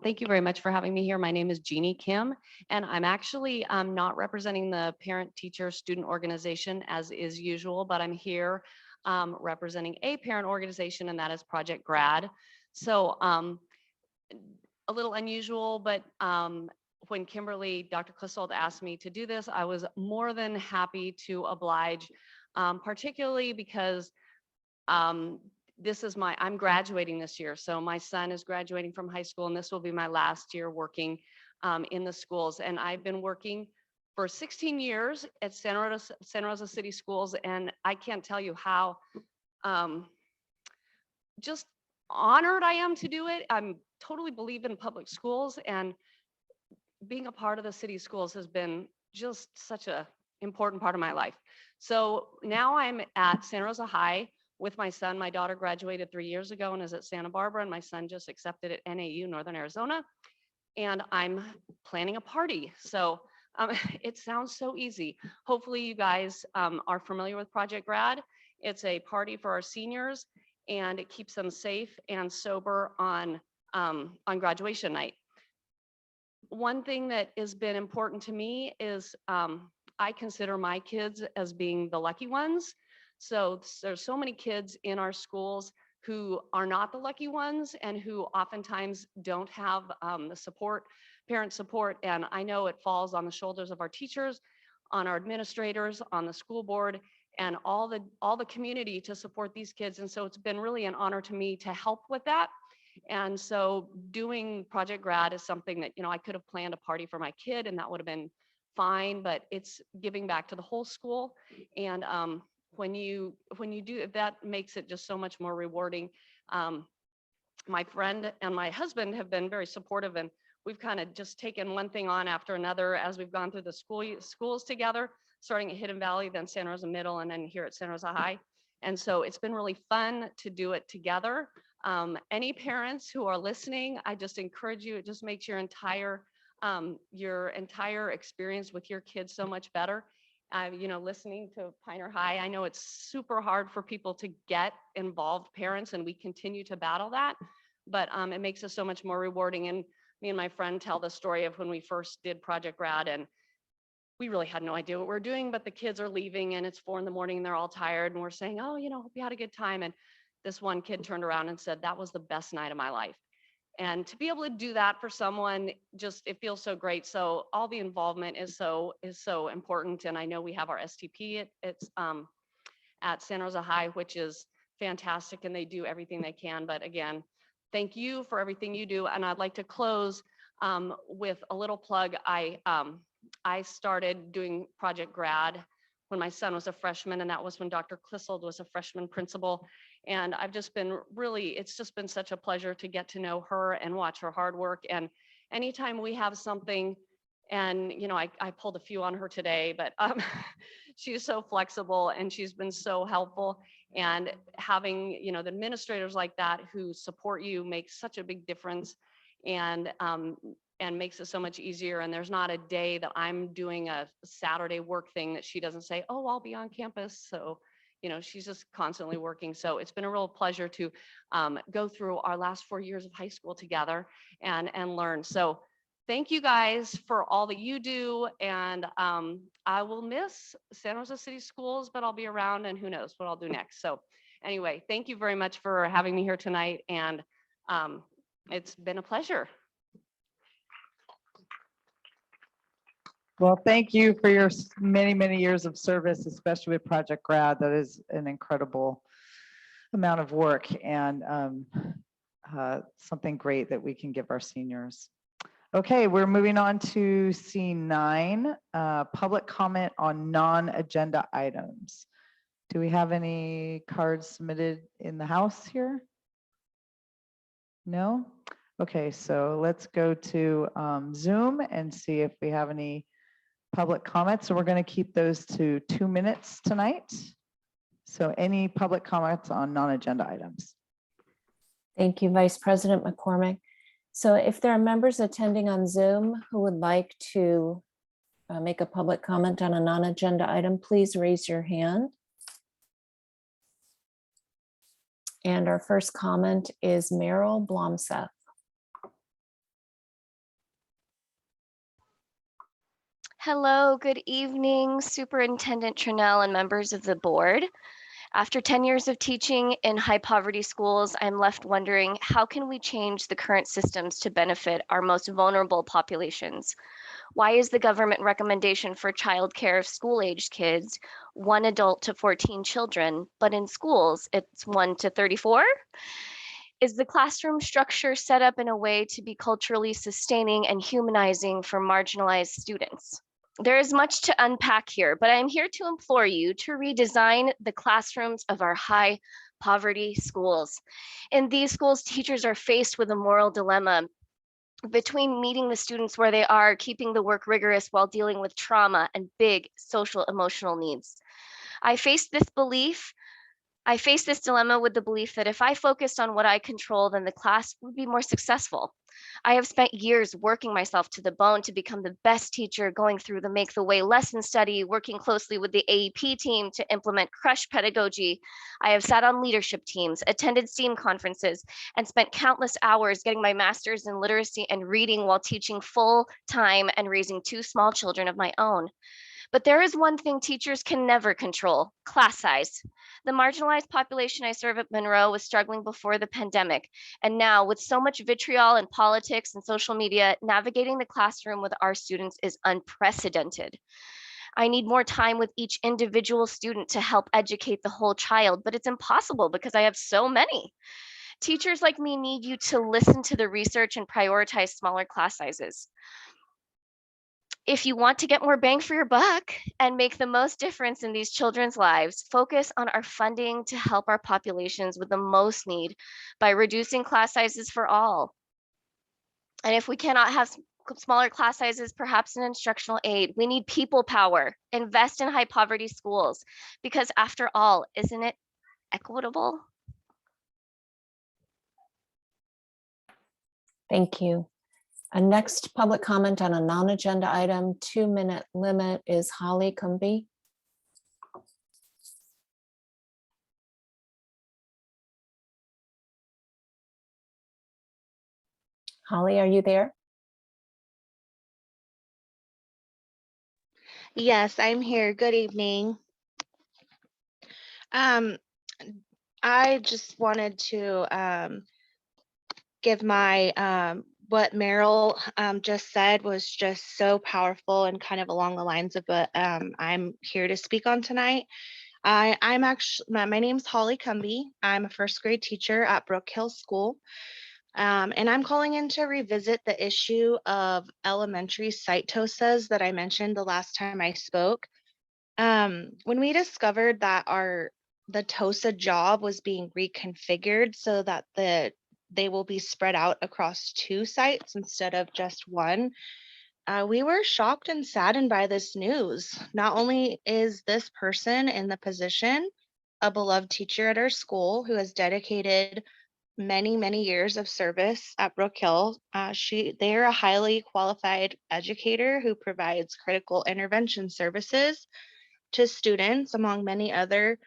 Thank you very much for having me here. My name is Jeannie Kim, and I'm actually not representing the parent teacher student organization as is usual, but I'm here representing a parent organization, and that is Project Grad. So a little unusual, but when Kimberly, Dr. Clissold asked me to do this, I was more than happy to oblige, particularly because I'm graduating this year. So my son is graduating from high school, and this will be my last year working in the schools. And I've been working for 16 years at San Rosa City Schools, and I can't tell you how just honored I am to do it. I'm totally believe in public schools, and being a part of the city schools has been just such an important part of my life. So now I'm at Santa Rosa High with my son. My daughter graduated 3 years ago and is at Santa Barbara, and my son just accepted at NAU, Northern Arizona. And I'm planning a party. So it sounds so easy. Hopefully you guys are familiar with Project Grad. It's a party for our seniors, and it keeps them safe and sober on graduation night. One thing that has been important to me is I consider my kids as being the lucky ones. So there's so many kids in our schools who are not the lucky ones and who oftentimes don't have the support, parent support. And I know it falls on the shoulders of our teachers, on our administrators, on the school board, and all the community to support these kids. And so it's been really an honor to me to help with that. And so doing Project Grad is something that, I could have planned a party for my kid and that would have been fine, but it's giving back to the whole school. And when you do, that makes it just so much more rewarding. My friend and my husband have been very supportive, and we've kind of just taken one thing on after another as we've gone through the schools together, starting at Hidden Valley, then Santa Rosa Middle, and then here at Santa Rosa High. And so it's been really fun to do it together. Any parents who are listening, I just encourage you, it just makes your entire experience with your kids so much better. Listening to Pioneer High, I know it's super hard for people to get involved, parents, and we continue to battle that, but it makes us so much more rewarding. And me and my friend tell the story of when we first did Project Grad, and we really had no idea what we're doing, but the kids are leaving and it's 4 a.m. and they're all tired, and we're saying, oh, hope you had a good time. And this one kid turned around and said, that was the best night of my life. And to be able to do that for someone, it feels so great. So all the involvement is so important. And I know we have our STP at Santa Rosa High, which is fantastic, and they do everything they can. But again, thank you for everything you do. And I'd like to close with a little plug. I started doing Project Grad when my son was a freshman, and that was when Dr. Clissold was a freshman principal. And I've just been it's just been such a pleasure to get to know her and watch her hard work. And anytime we have something, and I pulled a few on her today, but she's so flexible and she's been so helpful. And having, the administrators like that who support you makes such a big difference, and makes it so much easier. And there's not a day that I'm doing a Saturday work thing that she doesn't say, oh, I'll be on campus. So, she's just constantly working. So it's been a real pleasure to go through our last 4 years of high school together and learn. So thank you guys for all that you do. And I will miss San Jose City Schools, but I'll be around, and who knows what I'll do next. So anyway, thank you very much for having me here tonight. And it's been a pleasure. Well, thank you for your many, many years of service, especially with Project Grad. That is an incredible amount of work, and something great that we can give our seniors. Okay, we're moving on to C9, public comment on non-agenda items. Do we have any cards submitted in the house here? No? Okay, so let's go to Zoom and see if we have any public comments. So we're going to keep those to 2 minutes tonight. So any public comments on non-agenda items? Thank you, Vice President McCormick. So if there are members attending on Zoom who would like to make a public comment on a non-agenda item, please raise your hand. And our first comment is Meryl Blomseth. Hello, good evening, Superintendent Trinnell and members of the board. After 10 years of teaching in high poverty schools, I'm left wondering, how can we change the current systems to benefit our most vulnerable populations? Why is the government recommendation for childcare of school-aged kids 1 adult to 14 children, but in schools it's 1 to 34? Is the classroom structure set up in a way to be culturally sustaining and humanizing for marginalized students? There is much to unpack here, but I'm here to implore you to redesign the classrooms of our high poverty schools. In these schools, teachers are faced with a moral dilemma between meeting the students where they are, keeping the work rigorous while dealing with trauma and big social emotional needs. I face this dilemma with the belief that if I focused on what I control, then the class would be more successful. I have spent years working myself to the bone to become the best teacher, going through the Make the Way lesson study, working closely with the AEP team to implement crush pedagogy. I have sat on leadership teams, attended STEAM conferences, and spent countless hours getting my master's in literacy and reading while teaching full time and raising 2 small children of my own. But there is one thing teachers can never control: class size. The marginalized population I serve at Monroe was struggling before the pandemic. And now, with so much vitriol in politics and social media, navigating the classroom with our students is unprecedented. I need more time with each individual student to help educate the whole child, but it's impossible because I have so many. Teachers like me need you to listen to the research and prioritize smaller class sizes. If you want to get more bang for your buck and make the most difference in these children's lives, focus on our funding to help our populations with the most need by reducing class sizes for all. And if we cannot have smaller class sizes, perhaps an instructional aid. We need people power. Invest in high poverty schools, because after all, isn't it equitable? Thank you. A next public comment on a non-agenda item, 2-minute limit, is Holly Cumbie. Holly, are you there? Yes, I'm here. Good evening. I just wanted to give my what Meryl just said was just so powerful and kind of along the lines of what I'm here to speak on tonight. I'm actually my name's Holly Cumby. I'm a first grade teacher at Brook Hill School. And I'm calling in to revisit the issue of elementary site TOSAs that I mentioned the last time I spoke. When we discovered that the TOSA job was being reconfigured so that they will be spread out across 2 sites instead of just one, we were shocked and saddened by this news. Not only is this person in the position a beloved teacher at our school who has dedicated many years of service at Brook Hill, they're a highly qualified educator who provides critical intervention services to students, among many other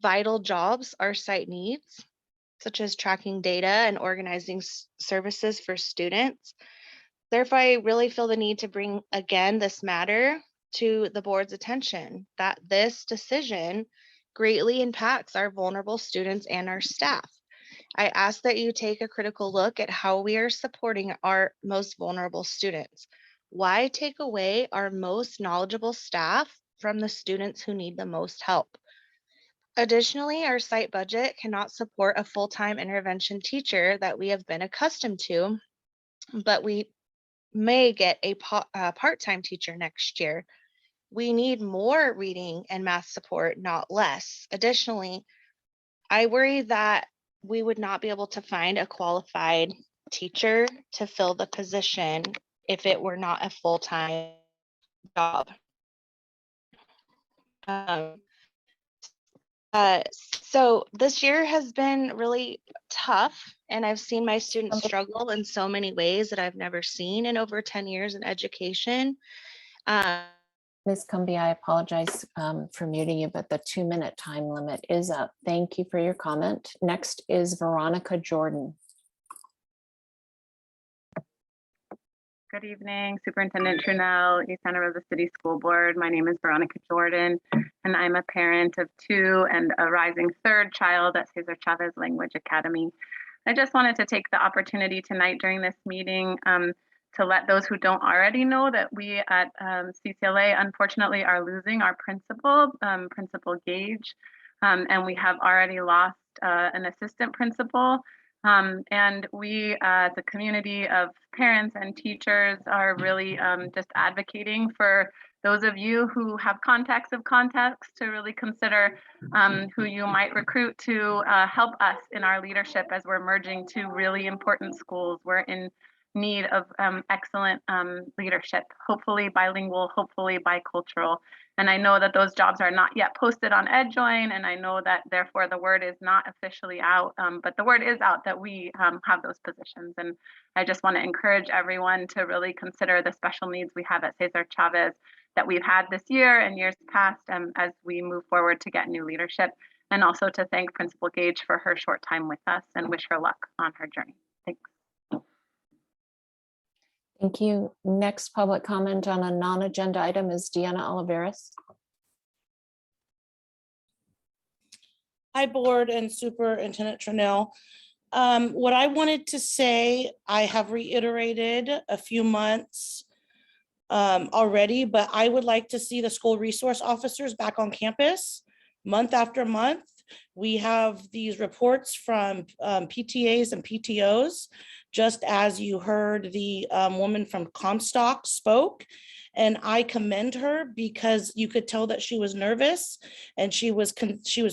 vital jobs our site needs, such as tracking data and organizing services for students. Therefore, I really feel the need to bring again this matter to the board's attention, that this decision greatly impacts our vulnerable students and our staff. I ask that you take a critical look at how we are supporting our most vulnerable students. Why take away our most knowledgeable staff from the students who need the most help? Additionally, our site budget cannot support a full-time intervention teacher that we have been accustomed to, but we may get a part-time teacher next year. We need more reading and math support, not less. Additionally, I worry that we would not be able to find a qualified teacher to fill the position if it were not a full-time job. So this year has been really tough, and I've seen my students struggle in so many ways that I've never seen in over 10 years in education. Ms. Cumby, I apologize for muting you, but the 2-minute time limit is up. Thank you for your comment. Next is Veronica Jordan. Good evening, Superintendent Trunell, East Santa Rosa City School Board. My name is Veronica Jordan, and I'm a parent of 2 and a rising 3rd child at Cesar Chavez Language Academy. I just wanted to take the opportunity tonight during this meeting to let those who don't already know that we at CCLA unfortunately are losing our principal, Principal Gage, and we have already lost an assistant principal. And we as a community of parents and teachers are really just advocating for those of you who have contacts to really consider who you might recruit to help us in our leadership as we're merging 2 really important schools. We're in need of excellent leadership, hopefully bilingual, hopefully bicultural. And I know that those jobs are not yet posted on EdJoin, and I know that therefore the word is not officially out, but the word is out that we have those positions. And I just want to encourage everyone to really consider the special needs we have at Cesar Chavez that we've had this year and years past as we move forward to get new leadership, and also to thank Principal Gage for her short time with us and wish her luck on her journey. Thanks. Thank you. Next public comment on a non-agenda item is Deanna Oliveras. Hi, Board and Superintendent Trunell. What I wanted to say, I have reiterated a few months already, but I would like to see the school resource officers back on campus month after month. We have these reports from PTAs and PTOs, just as you heard the woman from Comstock spoke. And I commend her because you could tell that she was nervous and she was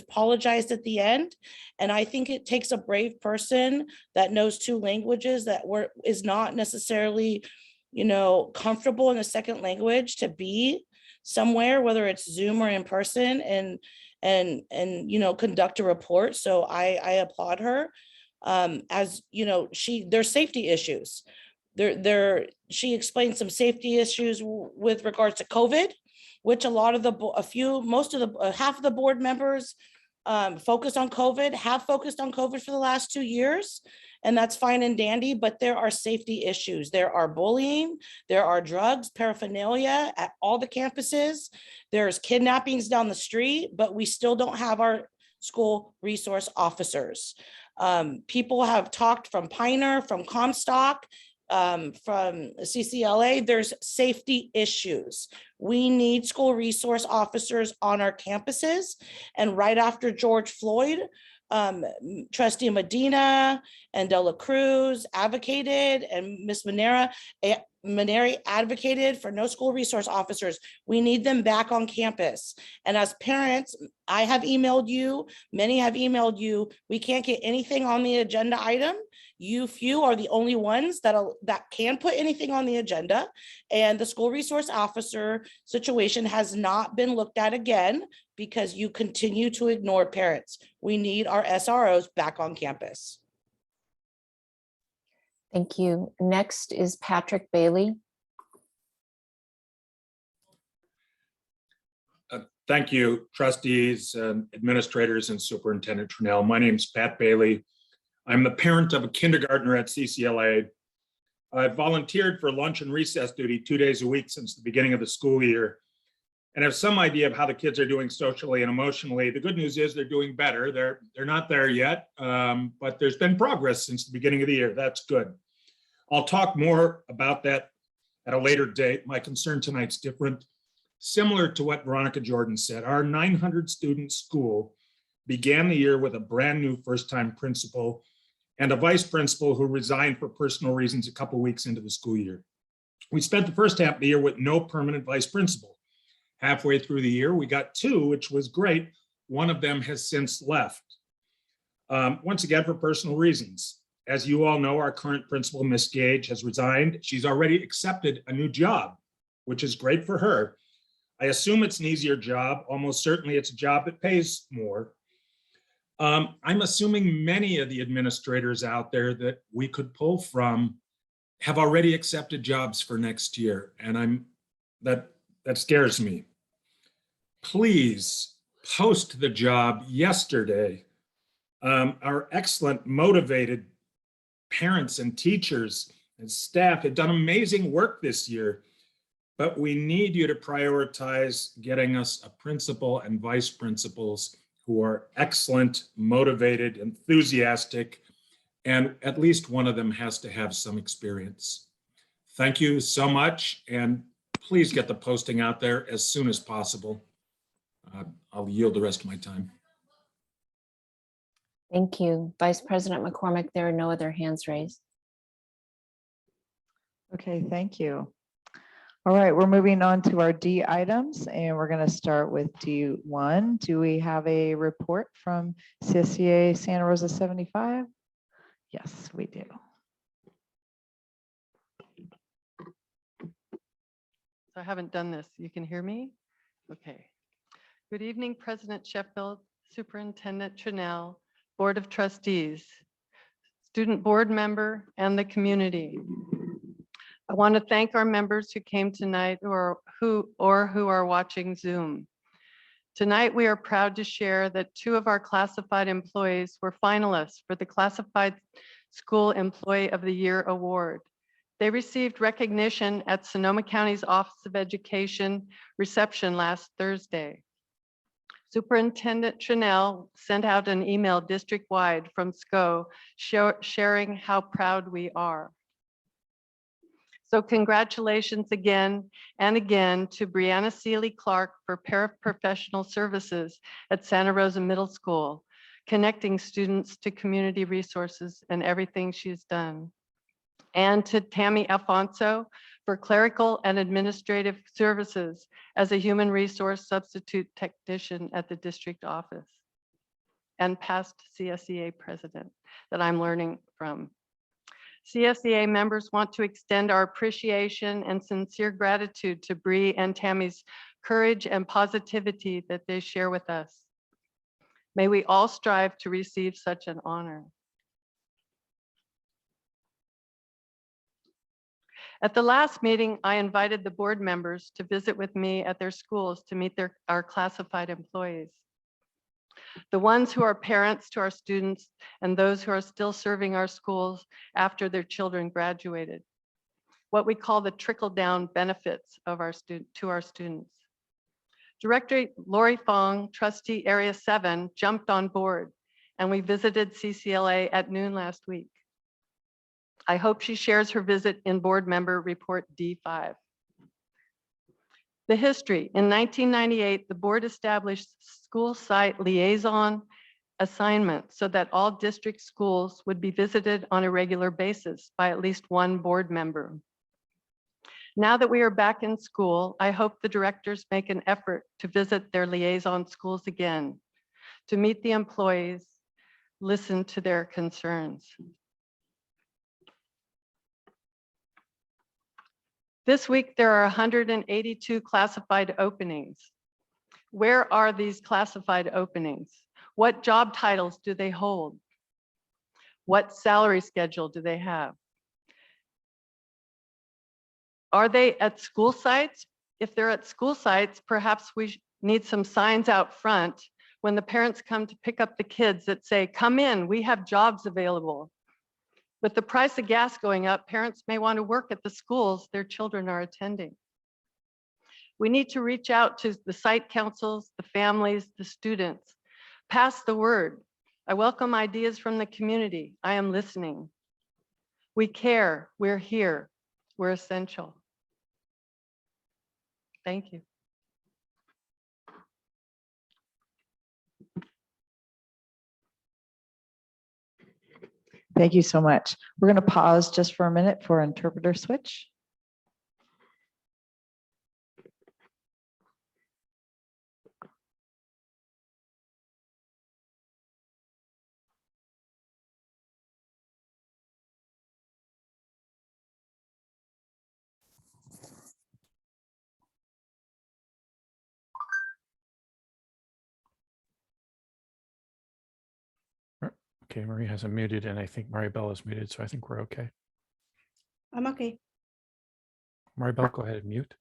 apologized at the end. And I think it takes a brave person that knows 2 languages that is not necessarily, comfortable in a second language to be somewhere, whether it's Zoom or in person, and conduct a report. So I applaud her. As you know, there's safety issues. She explained some safety issues with regards to COVID, which half of the board members focused on COVID, have focused on COVID for the last 2 years. and that's fine and dandy, but there are safety issues. There are bullying, there are drugs, paraphernalia at all the campuses. There's kidnappings down the street, but we still don't have our school resource officers. People have talked from Pioneer, from Comstock, from CCLA, there's safety issues. We need school resource officers on our campuses. And right after George Floyd, Trustee Medina and De La Cruz advocated, and Ms. Maneri advocated for no school resource officers. We need them back on campus. And as parents, I have emailed you, many have emailed you, we can't get anything on the agenda item. You few are the only ones that can put anything on the agenda. And the school resource officer situation has not been looked at again because you continue to ignore parents. We need our SROs back on campus. Thank you. Next is Patrick Bailey. Thank you, trustees and administrators and Superintendent Trinnell. My name is Pat Bailey. I'm the parent of a kindergartner at CCLA. I've volunteered for lunch and recess duty 2 days a week since the beginning of the school year and have some idea of how the kids are doing socially and emotionally. The good news is they're doing better. They're not there yet, but there's been progress since the beginning of the year. That's good. I'll talk more about that at a later date. My concern tonight's different. Similar to what Veronica Jordan said, our 900 student school began the year with a brand new first-time principal and a vice principal who resigned for personal reasons a couple weeks into the school year. We spent the first half of the year with no permanent vice principal. Halfway through the year, we got two, which was great. One of them has since left. Once again, for personal reasons. As you all know, our current principal, Miss Gage, has resigned. She's already accepted a new job, which is great for her. I assume it's an easier job. Almost certainly it's a job that pays more. I'm assuming many of the administrators out there that we could pull from have already accepted jobs for next year, and that scares me. Please post the job yesterday. Our excellent, motivated parents and teachers and staff have done amazing work this year, but we need you to prioritize getting us a principal and vice principals who are excellent, motivated, enthusiastic, and at least one of them has to have some experience. Thank you so much, and please get the posting out there as soon as possible. I'll yield the rest of my time. Thank you. Vice President McCormick, there are no other hands raised. Okay, thank you. All right, we're moving on to our D items, and we're going to start with D1. Do we have a report from CSEA Santa Rosa 75? Yes, we do. So I haven't done this. You can hear me? Okay. Good evening, President Sheffield, Superintendent Trinnell, Board of Trustees, student board member, and the community. I want to thank our members who came tonight or who are watching Zoom. Tonight, we are proud to share that 2 of our classified employees were finalists for the Classified School Employee of the Year Award. They received recognition at Sonoma County's Office of Education reception last Thursday. Superintendent Trinnell sent out an email district-wide from SCO sharing how proud we are. So congratulations again and again to Brianna Seeley-Clark for paraprofessional services at Santa Rosa Middle School, connecting students to community resources and everything she's done. And to Tammy Alfonso for clerical and administrative services as a human resource substitute technician at the district office and past CSEA president that I'm learning from. CSEA members want to extend our appreciation and sincere gratitude to Bree and Tammy's courage and positivity that they share with us. May we all strive to receive such an honor. At the last meeting, I invited the board members to visit with me at their schools to meet our classified employees. the ones who are parents to our students and those who are still serving our schools after their children graduated. What we call the trickle-down benefits of to our students. Director Lori Fong, trustee Area 7, jumped on board, and we visited CCLA at noon last week. I hope she shares her visit in board member report D5. The history: in 1998, the board established school site liaison assignment so that all district schools would be visited on a regular basis by at least one board member. Now that we are back in school, I hope the directors make an effort to visit their liaison schools again, to meet the employees, listen to their concerns. This week, there are 182 classified openings. Where are these classified openings? What job titles do they hold? What salary schedule do they have? Are they at school sites? If they're at school sites, perhaps we need some signs out front when the parents come to pick up the kids that say, "Come in, we have jobs available." With the price of gas going up, parents may want to work at the schools their children are attending. We need to reach out to the site councils, the families, the students. Pass the word. I welcome ideas from the community. I am listening. We care. We're here. We're essential. Thank you. Thank you so much. We're going to pause just for a minute for interpreter switch. Okay, Marie has unmuted, and I think Maribel is muted, so I think we're okay. I'm okay. Maribel, go ahead and mute.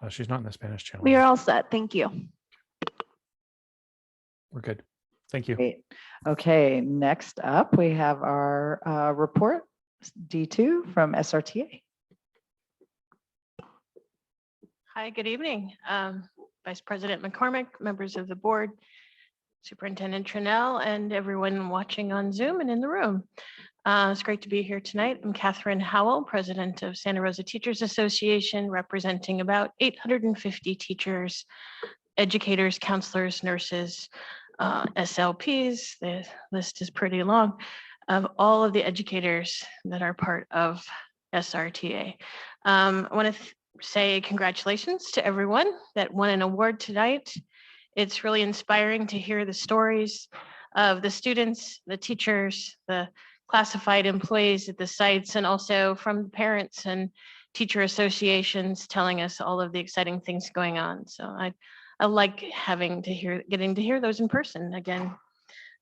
She's not in the Spanish channel. We are all set. Thank you. We're good. Thank you. Great. Okay, next up, we have our report, D2 from SRTA. Hi, good evening. Vice President McCormick, members of the board, Superintendent Trinnell, and everyone watching on Zoom and in the room. It's great to be here tonight. I'm Catherine Howell, President of Santa Rosa Teachers Association, representing about 850 teachers, educators, counselors, nurses, SLPs. The list is pretty long, of all of the educators that are part of SRTA. I want to say congratulations to everyone that won an award tonight. It's really inspiring to hear the stories of the students, the teachers, the classified employees at the sites, and also from the parents and teacher associations telling us all of the exciting things going on. So I like getting to hear those in person again.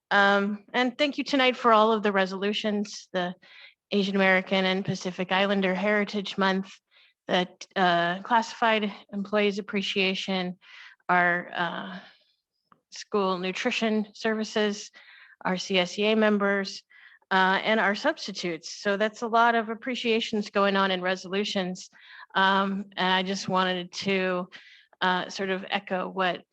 And thank you tonight for all of the resolutions, the Asian American and Pacific Islander Heritage Month, the classified employees appreciation, our school nutrition services, our CSEA members, and our substitutes. So that's a lot of appreciations going on in resolutions. And I just wanted to sort of echo what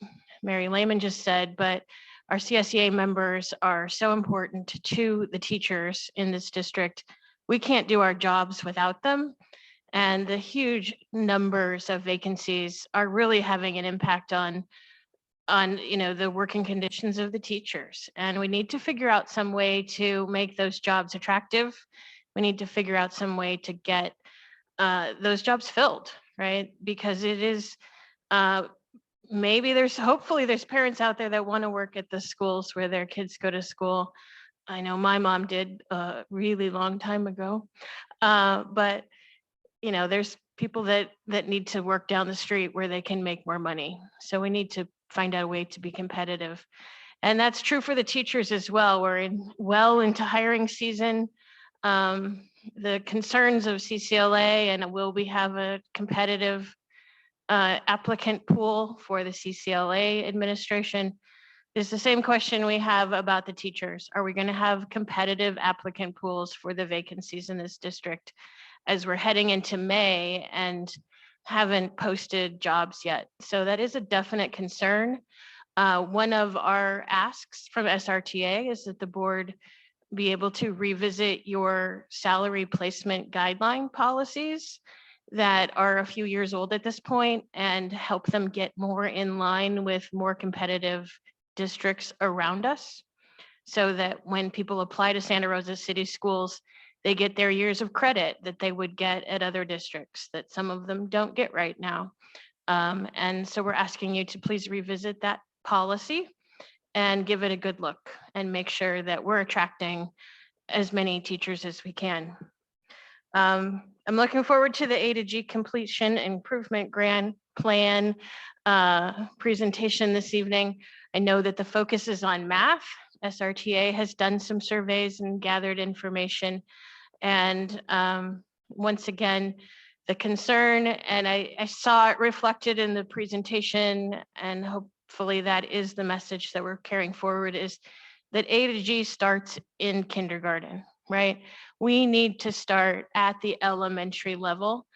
Mary Lehman just said, but our CSEA members are so important to the teachers in this district. We can't do our jobs without them. And the huge numbers of vacancies are really having an impact on the working conditions of the teachers. And we need to figure out some way to make those jobs attractive. We need to figure out some way to get those jobs filled, right? Because it is, hopefully there's parents out there that want to work at the schools where their kids go to school. I know my mom did a really long time ago, but there's people that need to work down the street where they can make more money. So we need to find out a way to be competitive. And that's true for the teachers as well. We're well into hiring season. The concerns of CCLA and will we have a competitive applicant pool for the CCLA administration is the same question we have about the teachers. Are we going to have competitive applicant pools for the vacancies in this district as we're heading into May and haven't posted jobs yet? So that is a definite concern. One of our asks from SRTA is that the board be able to revisit your salary placement guideline policies that are a few years old at this point and help them get more in line with more competitive districts around us, so that when people apply to Santa Rosa City Schools, they get their years of credit that they would get at other districts that some of them don't get right now. And so we're asking you to please revisit that policy and give it a good look and make sure that we're attracting as many teachers as we can. I'm looking forward to the A2g Completion Improvement Grant Plan presentation this evening. I know that the focus is on math. SRTA has done some surveys and gathered information. And once again, the concern, and I saw it reflected in the presentation, and hopefully that is the message that we're carrying forward, is that A2g starts in kindergarten, right? We need to start at the elementary level.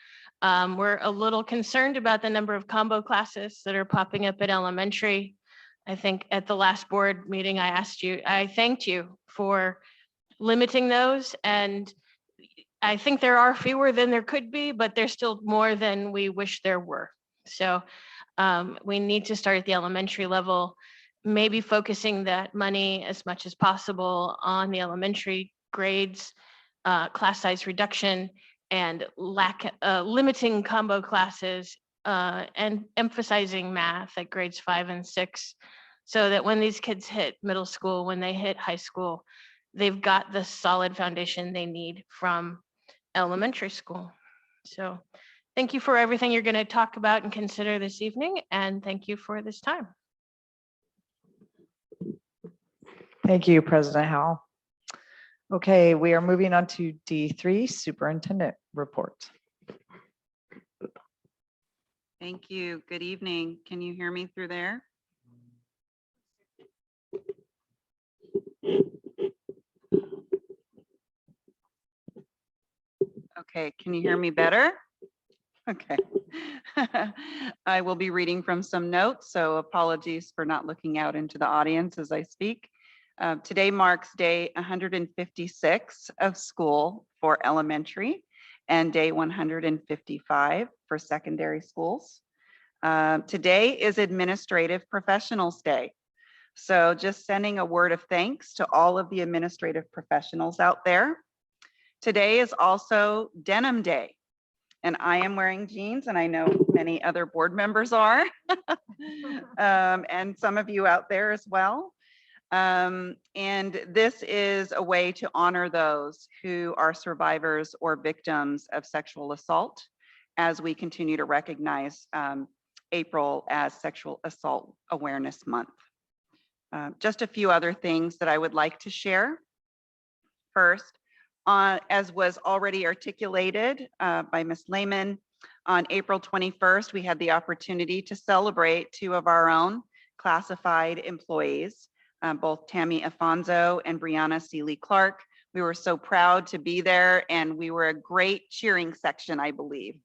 We're a little concerned about the number of combo classes that are popping up at elementary. I think at the last board meeting, I thanked you for limiting those. And I think there are fewer than there could be, but there's still more than we wish there were. So we need to start at the elementary level, maybe focusing that money as much as possible on the elementary grades, class size reduction, and limiting combo classes and emphasizing math at grades 5 and 6, so that when these kids hit middle school, when they hit high school, they've got the solid foundation they need from elementary school. So thank you for everything you're going to talk about and consider this evening, and thank you for this time. Thank you, President Howell. Okay, we are moving on to D3, Superintendent Report. Thank you. Good evening. Can you hear me through there? Okay, can you hear me better? Okay. I will be reading from some notes, so apologies for not looking out into the audience as I speak. Today marks day 156 of school for elementary and day 155 for secondary schools. Today is Administrative Professionals Day. So just sending a word of thanks to all of the administrative professionals out there. Today is also Denim Day, and I am wearing jeans, and I know many other board members are, and some of you out there as well. And this is a way to honor those who are survivors or victims of sexual assault, as we continue to recognize April as Sexual Assault Awareness Month. Just a few other things that I would like to share. First, as was already articulated by Ms. Lehman, on April 21st, we had the opportunity to celebrate 2 of our own classified employees, both Tammy Afonso and Brianna Seeley Clark. We were so proud to be there, and we were a great cheering section, I believe,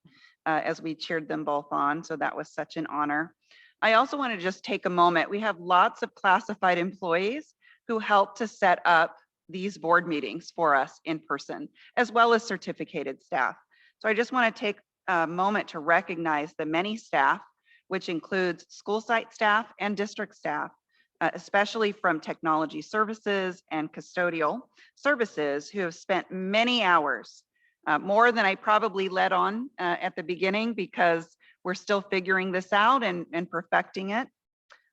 as we cheered them both on. So that was such an honor. I also want to just take a moment. We have lots of classified employees who help to set up these board meetings for us in person, as well as certificated staff. So I just want to take a moment to recognize the many staff, which includes school site staff and district staff, especially from technology services and custodial services, who have spent many hours, more than I probably let on at the beginning, because we're still figuring this out and perfecting it,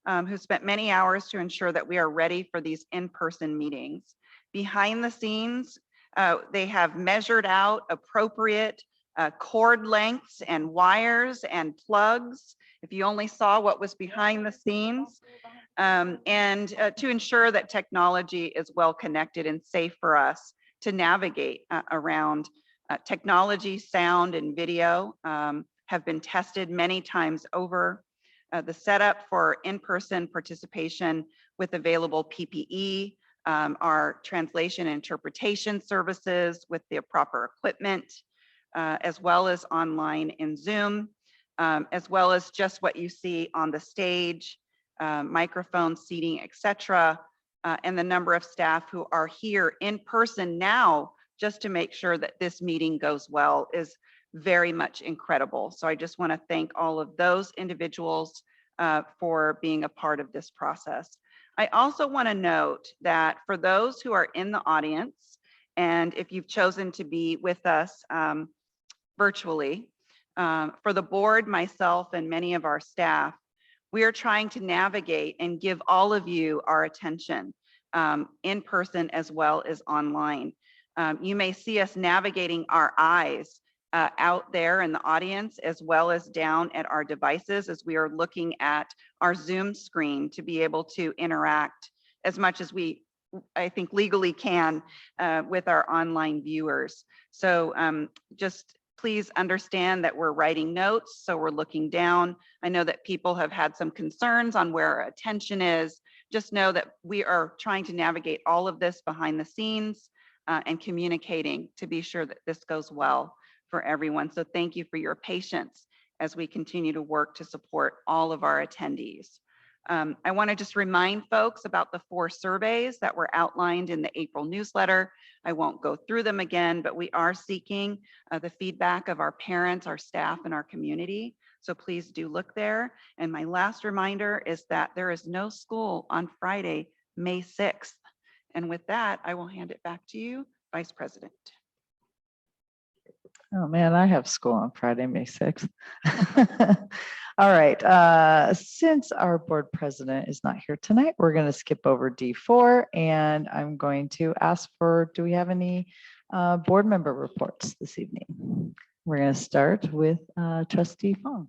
who spent many hours to ensure that we are ready for these in-person meetings. Behind the scenes, they have measured out appropriate cord lengths and wires and plugs. If you only saw what was behind the scenes, and to ensure that technology is well connected and safe for us to navigate around technology, sound, and video. have been tested many times over. The setup for in-person participation with available PPE, our translation and interpretation services with the proper equipment, as well as online in Zoom, as well as just what you see on the stage, microphones, seating, etc., and the number of staff who are here in person now just to make sure that this meeting goes well is very much incredible. So I just want to thank all of those individuals for being a part of this process. I also want to note that for those who are in the audience, and if you've chosen to be with us virtually, for the board, myself, and many of our staff, we are trying to navigate and give all of you our attention in person as well as online. You may see us navigating our eyes out there in the audience as well as down at our devices as we are looking at our Zoom screen to be able to interact as much as we, I think, legally can with our online viewers. So just please understand that we're writing notes, so we're looking down. I know that people have had some concerns on where our attention is. Just know that we are trying to navigate all of this behind the scenes and communicating to be sure that this goes well for everyone. So thank you for your patience as we continue to work to support all of our attendees. I want to just remind folks about the 4 surveys that were outlined in the April newsletter. I won't go through them again, but we are seeking the feedback of our parents, our staff, and our community. So please do look there. And my last reminder is that there is no school on Friday, May 6th. And with that, I will hand it back to you, Vice President. Oh man, I have school on Friday, May 6th. All right, since our board president is not here tonight, we're going to skip over D4 and I'm going to ask for, do we have any board member reports this evening? We're going to start with Trustee Fong.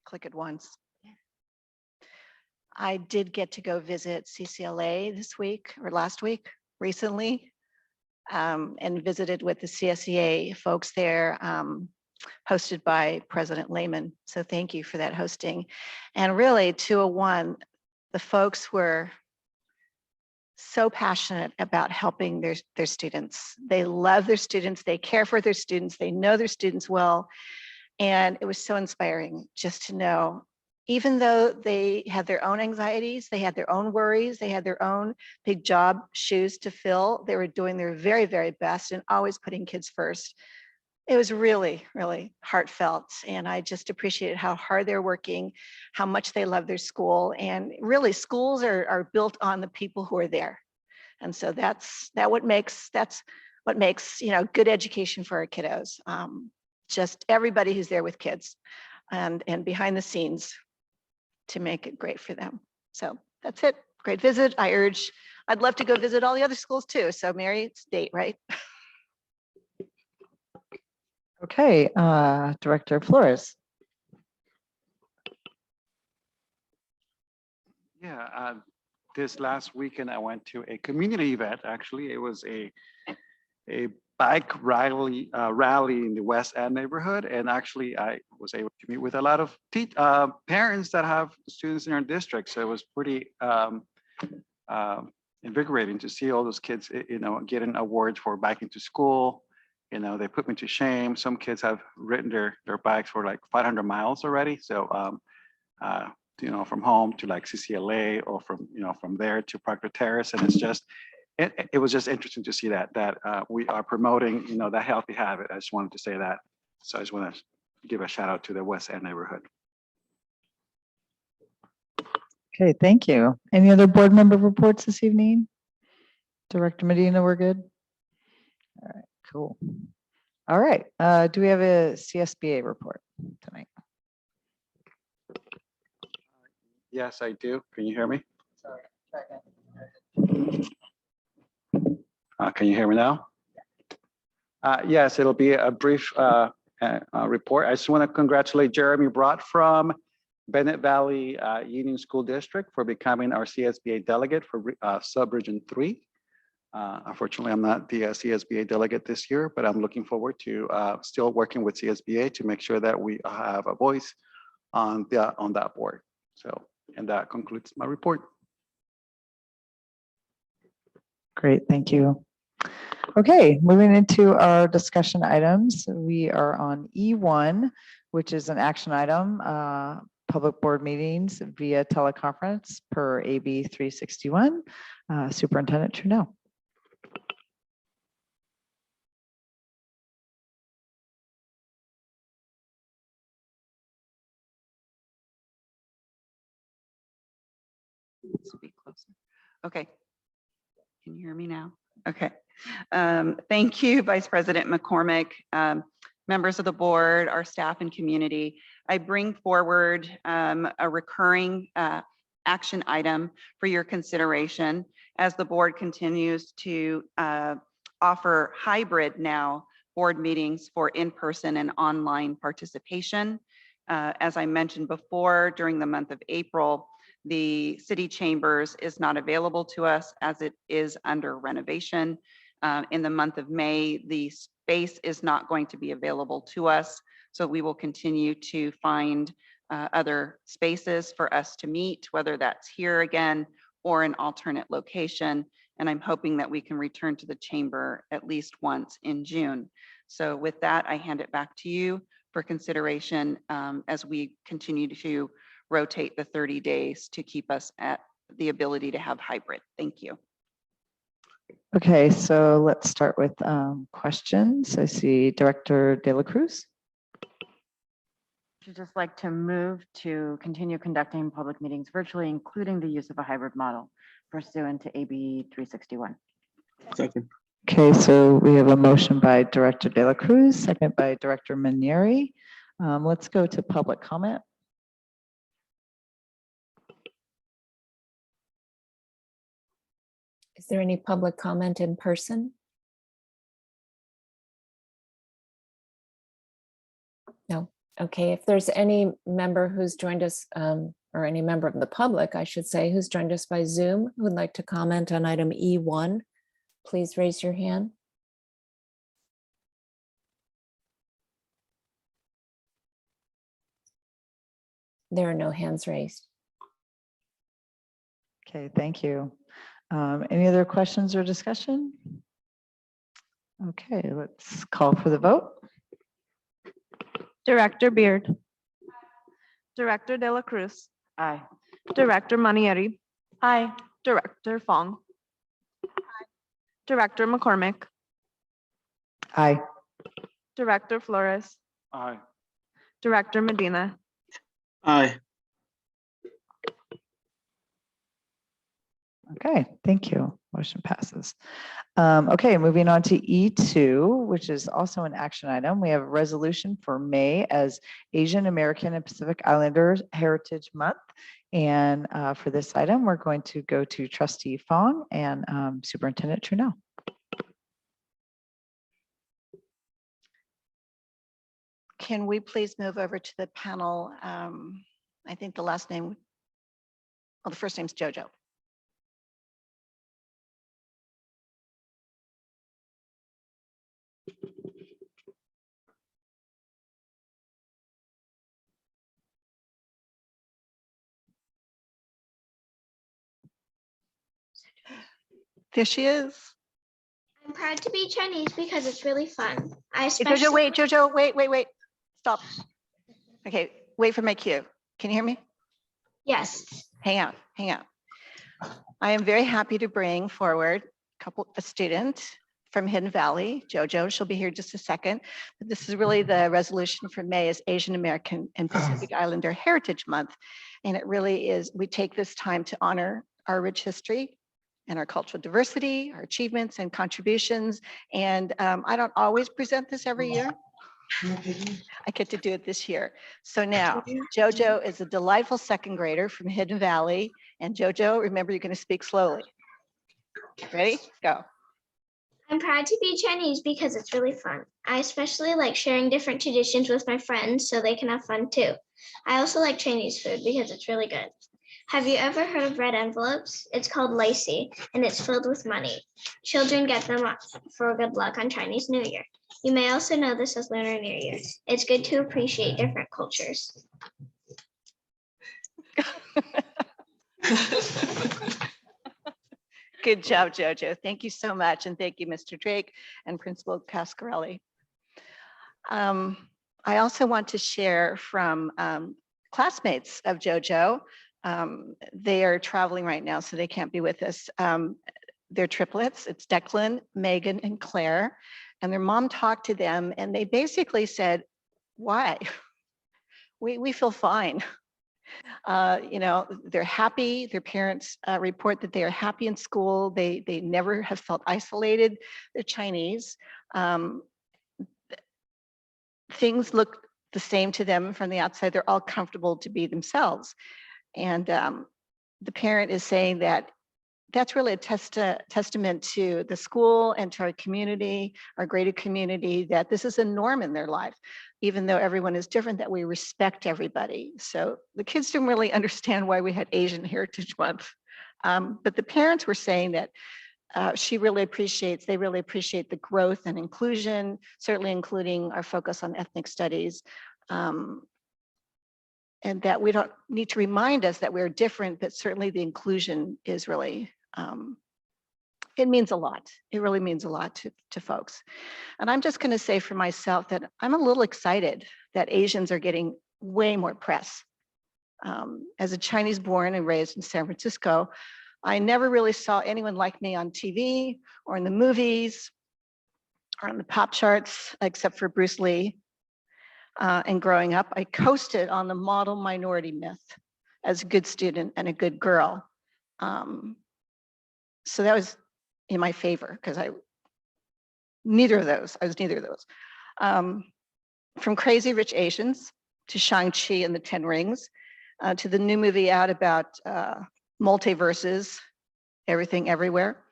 Click it once. I did get to go visit CCLA this week or last week recently and visited with the CSEA folks there, hosted by President Lehman. So thank you for that hosting. And really 201, the folks were so passionate about helping their students. They love their students, they care for their students, they know their students well. And it was so inspiring just to know, even though they had their own anxieties, they had their own worries, they had their own big job shoes to fill, they were doing their very, very best and always putting kids first. It was really, really heartfelt. And I just appreciated how hard they're working, how much they love their school. And really schools are built on the people who are there. And so that's what makes good education for our kiddos. Just everybody who's there with kids and behind the scenes to make it great for them. So that's it. Great visit. I'd love to go visit all the other schools too. So Mary, it's a date, right? Okay, Director Flores. Yeah, this last weekend I went to a community event. Actually, it was a bike rally in the West End neighborhood, and actually I was able to meet with a lot of parents that have students in our district. So it was pretty invigorating to see all those kids, getting awards for biking to school. They put me to shame. Some kids have ridden their bikes for like 500 miles already. So from home to like CCLA, or from there to Proctor Terrace, and it's just. It was just interesting to see that we are promoting, that healthy habit. I just wanted to say that. So I just want to give a shout out to the West End neighborhood. Okay, thank you. Any other board member reports this evening? Director Medina, we're good? All right, cool. All right, do we have a CSBA report tonight? Yes, I do. Can you hear me? Can you hear me now? Yes, it'll be a brief report. I just want to congratulate Jeremy Brott from Bennett Valley Union School District for becoming our CSBA delegate for Subregion 3. Unfortunately, I'm not the CSBA delegate this year, but I'm looking forward to still working with CSBA to make sure that we have a voice on that board. So, and that concludes my report. Great, thank you. Okay, moving into our discussion items. We are on E1, which is an action item, public board meetings via teleconference per AB 361. Superintendent Trunell. Speak closer. Okay. Can you hear me now? Okay. Thank you, Vice President McCormick, members of the board, our staff and community. I bring forward a recurring action item for your consideration as the board continues to offer hybrid now board meetings for in-person and online participation. As I mentioned before, during the month of April, the city chambers is not available to us as it is under renovation. In the month of May, the space is not going to be available to us. So we will continue to find other spaces for us to meet, whether that's here again or an alternate location. And I'm hoping that we can return to the chamber at least once in June. So with that, I hand it back to you for consideration as we continue to rotate the 30 days to keep us at the ability to have hybrid. Thank you. Okay, so let's start with questions. I see Director De La Cruz. I'd just like to move to continue conducting public meetings virtually, including the use of a hybrid model pursuant to AB 361. Second. Okay, so we have a motion by Director De La Cruz, second by Director Manieri. Let's go to public comment. Is there any public comment in person? No. Okay, if there's any member who's joined us, or any member of the public, I should say, who's joined us by Zoom, who would like to comment on item E1, please raise your hand. There are no hands raised. Okay, thank you. Any other questions or discussion? Okay, let's call for the vote. Director Beard. Director De La Cruz. Aye. Director Manieri. Aye. Director Fong. Aye. Director McCormick. Aye. Director Flores. Aye. Director Medina. Aye. Okay, thank you. Motion passes. Okay, moving on to E2, which is also an action item. We have a resolution for May as Asian American and Pacific Islanders Heritage Month. And for this item, we're going to go to Trustee Fong and Superintendent Trunell. Can we please move over to the panel? I think the last name, well, the first name's JoJo. There she is. I'm proud to be Chinese because it's really fun. I Hey, especially Jojo, wait. Stop. Okay, wait for my cue. Can you hear me? Yes. Hang on. I am very happy to bring forward a student from Hidden Valley, JoJo. She'll be here just a second. But this is really the resolution for May is Asian American and Pacific Islander Heritage Month. And it really is, we take this time to honor our rich history and our cultural diversity, our achievements and contributions. And I don't always present this every year. I get to do it this year. So now, JoJo is a delightful second grader from Hidden Valley. And JoJo, remember, you're going to speak slowly. Ready? Go. I'm proud to be Chinese because it's really fun. I especially like sharing different traditions with my friends so they can have fun too. I also like Chinese food because it's really good. Have you ever heard of red envelopes? It's called lacy and it's filled with money. Children get them for good luck on Chinese New Year. You may also know this as Lunar New Year. It's good to appreciate different cultures. Good job, Jojo. Thank you so much. And thank you, Mr. Drake and Principal Cascarelli. I also want to share from classmates of Jojo. They are traveling right now, so they can't be with us. They're triplets. It's Declan, Megan, and Claire. And their mom talked to them and they basically said, why? We feel fine. They're happy. Their parents report that they are happy in school. They never have felt isolated. They're Chinese. Things look the same to them from the outside. They're all comfortable to be themselves. And the parent is saying that that's really a testament to the school and to our community, our greater community, that this is a norm in their life, even though everyone is different, that we respect everybody. So the kids didn't really understand why we had Asian Heritage Month. But the parents were saying that they really appreciate the growth and inclusion, certainly including our focus on ethnic studies. And that we don't need to remind us that we're different, but certainly the inclusion is really, it means a lot. It really means a lot to folks. And I'm just gonna say for myself that I'm a little excited that Asians are getting way more press. As a Chinese born and raised in San Francisco, I never really saw anyone like me on TV or in the movies or on the pop charts, except for Bruce Lee. And growing up, I coasted on the model minority myth as a good student and a good girl. So that was in my favor because I was neither of those. From Crazy Rich Asians to Shang-Chi and the 10 Rings, to the new movie out about multiverses, everything everywhere,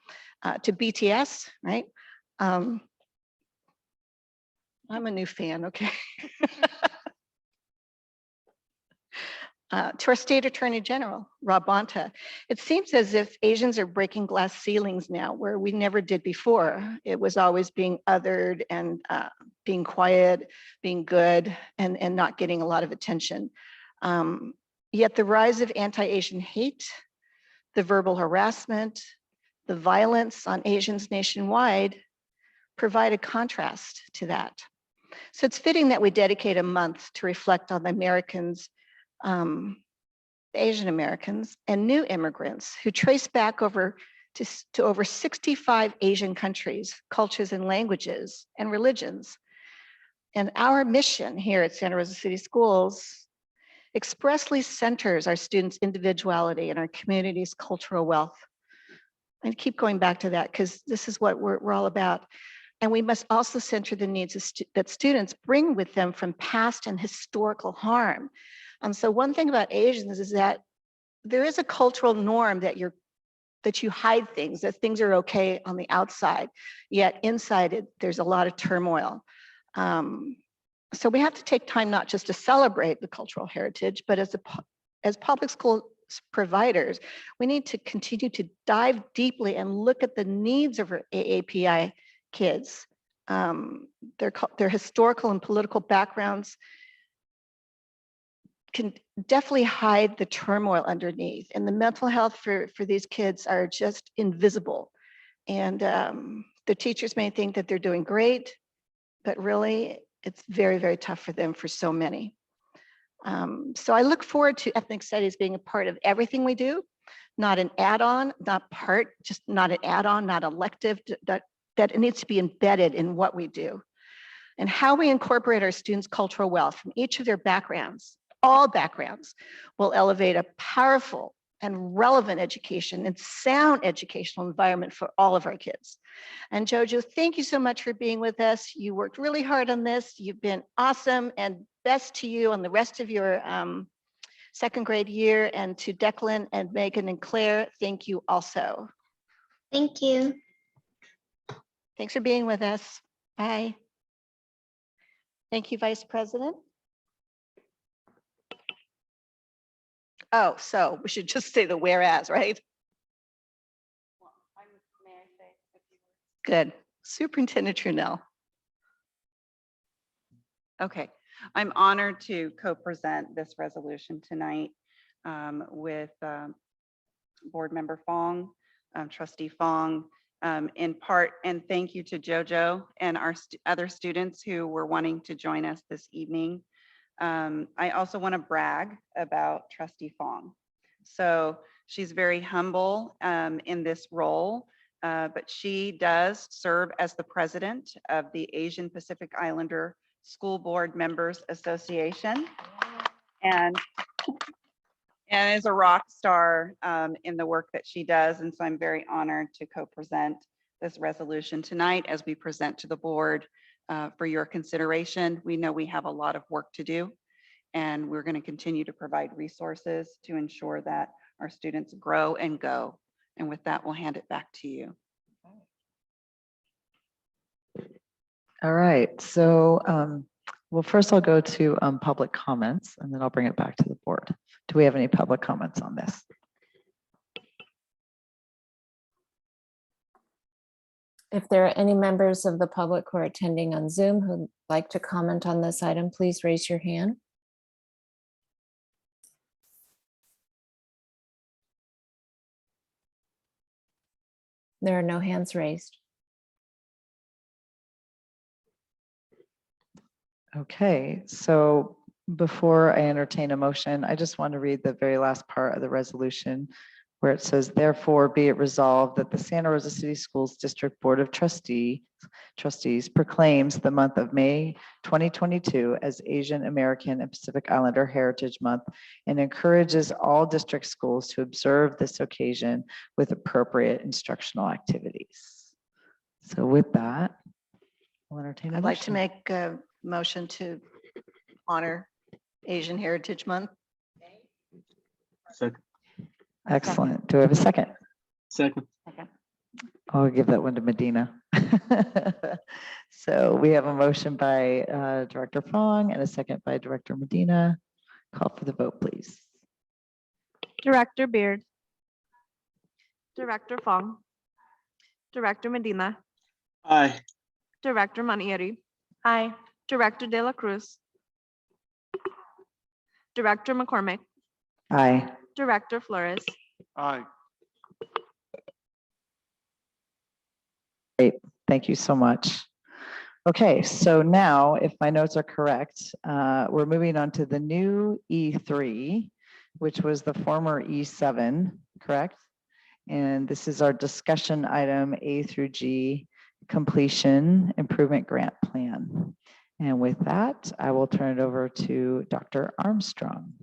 to BTS, right? I'm a new fan, okay? To our state attorney general, Rob Bonta. It seems as if Asians are breaking glass ceilings now where we never did before. It was always being othered and being quiet, being good, and not getting a lot of attention. Yet the rise of anti-Asian hate, the verbal harassment, the violence on Asians nationwide provide a contrast to that. So it's fitting that we dedicate a month to reflect on the Americans, Asian Americans, and new immigrants who trace back to over 65 Asian countries, cultures, and languages, and religions. And our mission here at Santa Rosa City Schools expressly centers our students' individuality and our community's cultural wealth. And keep going back to that because this is what we're all about. And we must also center the needs that students bring with them from past and historical harm. So one thing about Asians is that there is a cultural norm that you hide things, that things are okay on the outside, yet inside it, there's a lot of turmoil. So we have to take time not just to celebrate the cultural heritage, but as public school providers, we need to continue to dive deeply and look at the needs of our AAPI kids, their historical and political backgrounds can definitely hide the turmoil underneath, and the mental health for these kids are just invisible. And the teachers may think that they're doing great, but really it's very, very tough for them for so many. So I look forward to ethnic studies being a part of everything we do, not an add-on, not an add-on, not elective, that it needs to be embedded in what we do. And how we incorporate our students' cultural wealth from each of their backgrounds, all backgrounds, will elevate a powerful and relevant education and sound educational environment for all of our kids. And Jojo, thank you so much for being with us. You worked really hard on this. You've been awesome, and best to you on the rest of your second grade year. And to Declan and Megan and Claire, thank you also. Thank you. Thanks for being with us. Bye. Thank you, Vice President. Oh, so we should just say the whereas, right? Good. Superintendent Trunell. Okay, I'm honored to co-present this resolution tonight with Board Member Fong, Trustee Fong, in part, and thank you to JoJo and our other students who were wanting to join us this evening. I also want to brag about Trustee Fong. So she's very humble in this role, but she does serve as the president of the Asian Pacific Islander School Board Members Association, and is a rock star in the work that she does. And so I'm very honored to co-present this resolution tonight as we present to the board for your consideration. We know we have a lot of work to do, and we're going to continue to provide resources to ensure that our students grow and go. And with that, we'll hand it back to you. All right, so, well, first I'll go to public comments and then I'll bring it back to the board. Do we have any public comments on this? If there are any members of the public who are attending on Zoom who'd like to comment on this item, please raise your hand. There are no hands raised. Okay, so before I entertain a motion, I just want to read the very last part of the resolution where it says, therefore be it resolved that the Santa Rosa City Schools District Board of Trustees proclaims the month of May 2022 as Asian American and Pacific Islander Heritage Month and encourages all district schools to observe this occasion with appropriate instructional activities. So with that, I'll entertain a I'd like to motion. make a motion to honor Asian Heritage Month. Second. Excellent. Do I have a second? Second. I'll give that one to Medina. So we have a motion by Director Fong and a second by Director Medina. Call for the vote, please. Director Beard. Director Fong. Director Medina. Aye. Director Manieri. Aye. Director De La Cruz. Director McCormick. Aye. Director Flores. Aye. Great. Thank you so much. Okay, so now if my notes are correct, we're moving on to the new E3, which was the former E7, correct? And this is our discussion item A through G completion improvement grant plan. And with that, I will turn it over to Dr. Armstrong.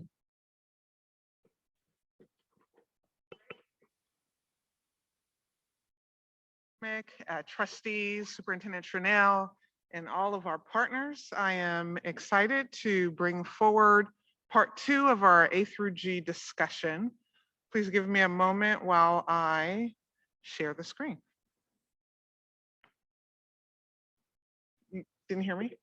Trustees, Superintendent Trunell, and all of our partners, I am excited to bring forward part 2 of our A through G discussion. Please give me a moment while I share the screen. You didn't hear me?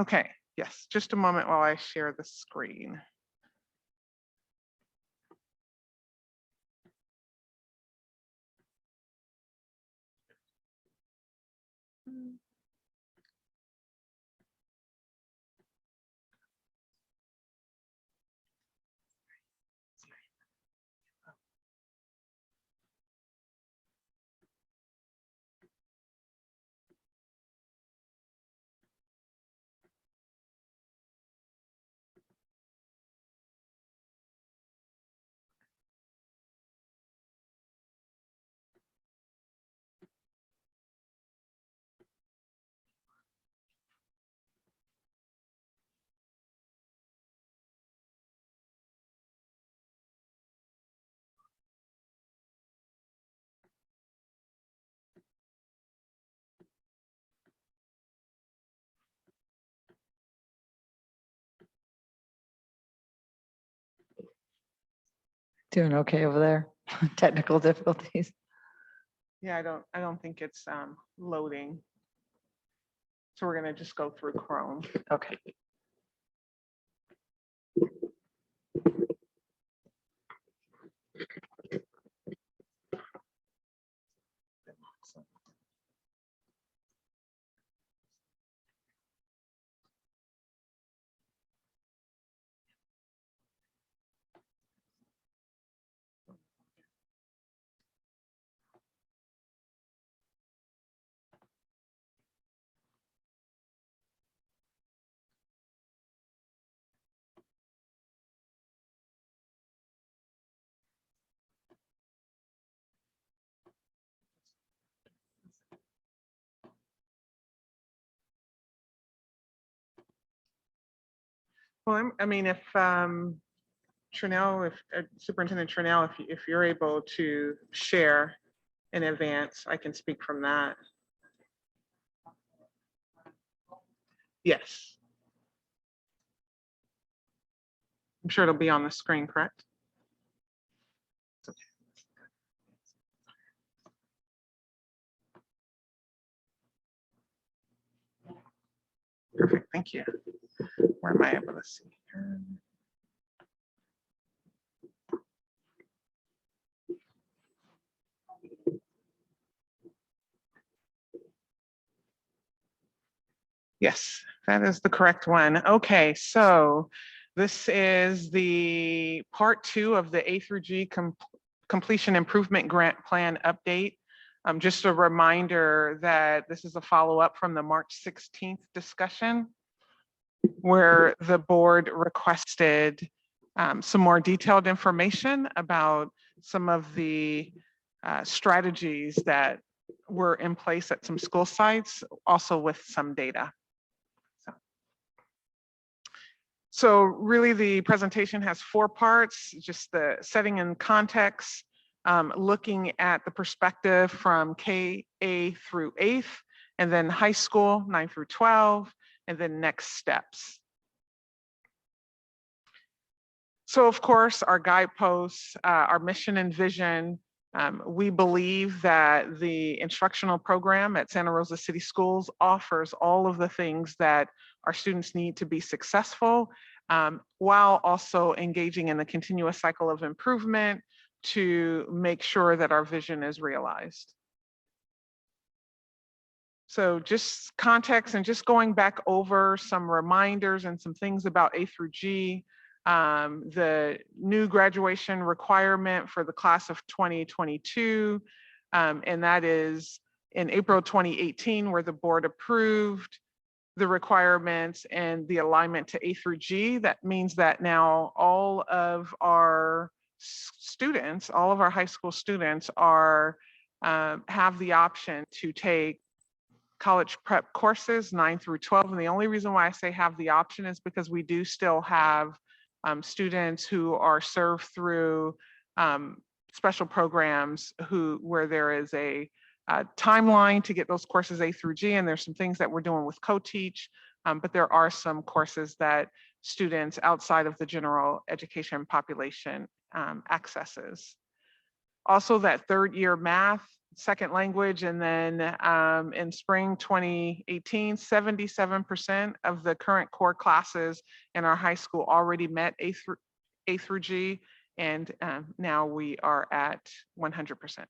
Okay, yes, just a moment while I share the screen. Doing okay over there? Technical difficulties. Yeah, I don't think it's loading. So we're gonna just go through Chrome. Okay. Well, I mean, if Trinell, if Superintendent Trinell, if you're able to share in advance, I can speak from that. Yes. I'm sure it'll be on the screen, correct? Perfect, thank you. Where am I able to see? Yes, that is the correct one. Okay, so this is the part 2 of the A through G Completion Improvement Grant Plan update. Just a reminder that this is a follow-up from the March 16th discussion where the board requested some more detailed information about some of the strategies that were in place at some school sites, also with some data. So really the presentation has 4 parts, just the setting in context, looking at the perspective from KA through 8th, and then high school 9 through 12, and then next steps. So of course, our guideposts, our mission and vision, we believe that the instructional program at Santa Rosa City Schools offers all of the things that our students need to be successful, while also engaging in the continuous cycle of improvement to make sure that our vision is realized. So just context and just going back over some reminders and some things about A through G. The new graduation requirement for the class of 2022, and that is in April 2018, where the board approved the requirements and the alignment to A through G. That means that now all of our students, all of our high school students are have the option to take college prep courses 9 through 12. And the only reason why I say have the option is because we do still have students who are served through special programs where there is a timeline to get those courses A through G, and there's some things that we're doing with co-teach, but there are some courses that students outside of the general education population accesses. Also that 3rd year math, second language, and then in spring 2018, 77% of the current core classes in our high school already met A through G, and now we are at 100%.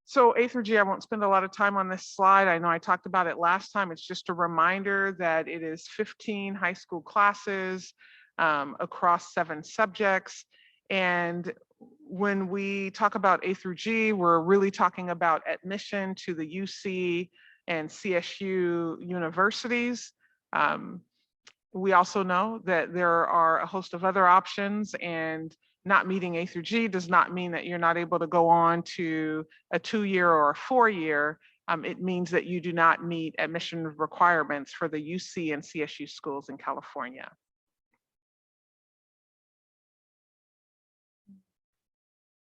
So A through G, I won't spend a lot of time on this slide. I know I talked about it last time. It's just a reminder that it is 15 high school classes across 7 subjects. And when we talk about A through G, we're really talking about admission to the UC and CSU universities. We also know that there are a host of other options, and not meeting A through G does not mean that you're not able to go on to a 2-year or a 4-year. It means that you do not meet admission requirements for the UC and CSU schools in California.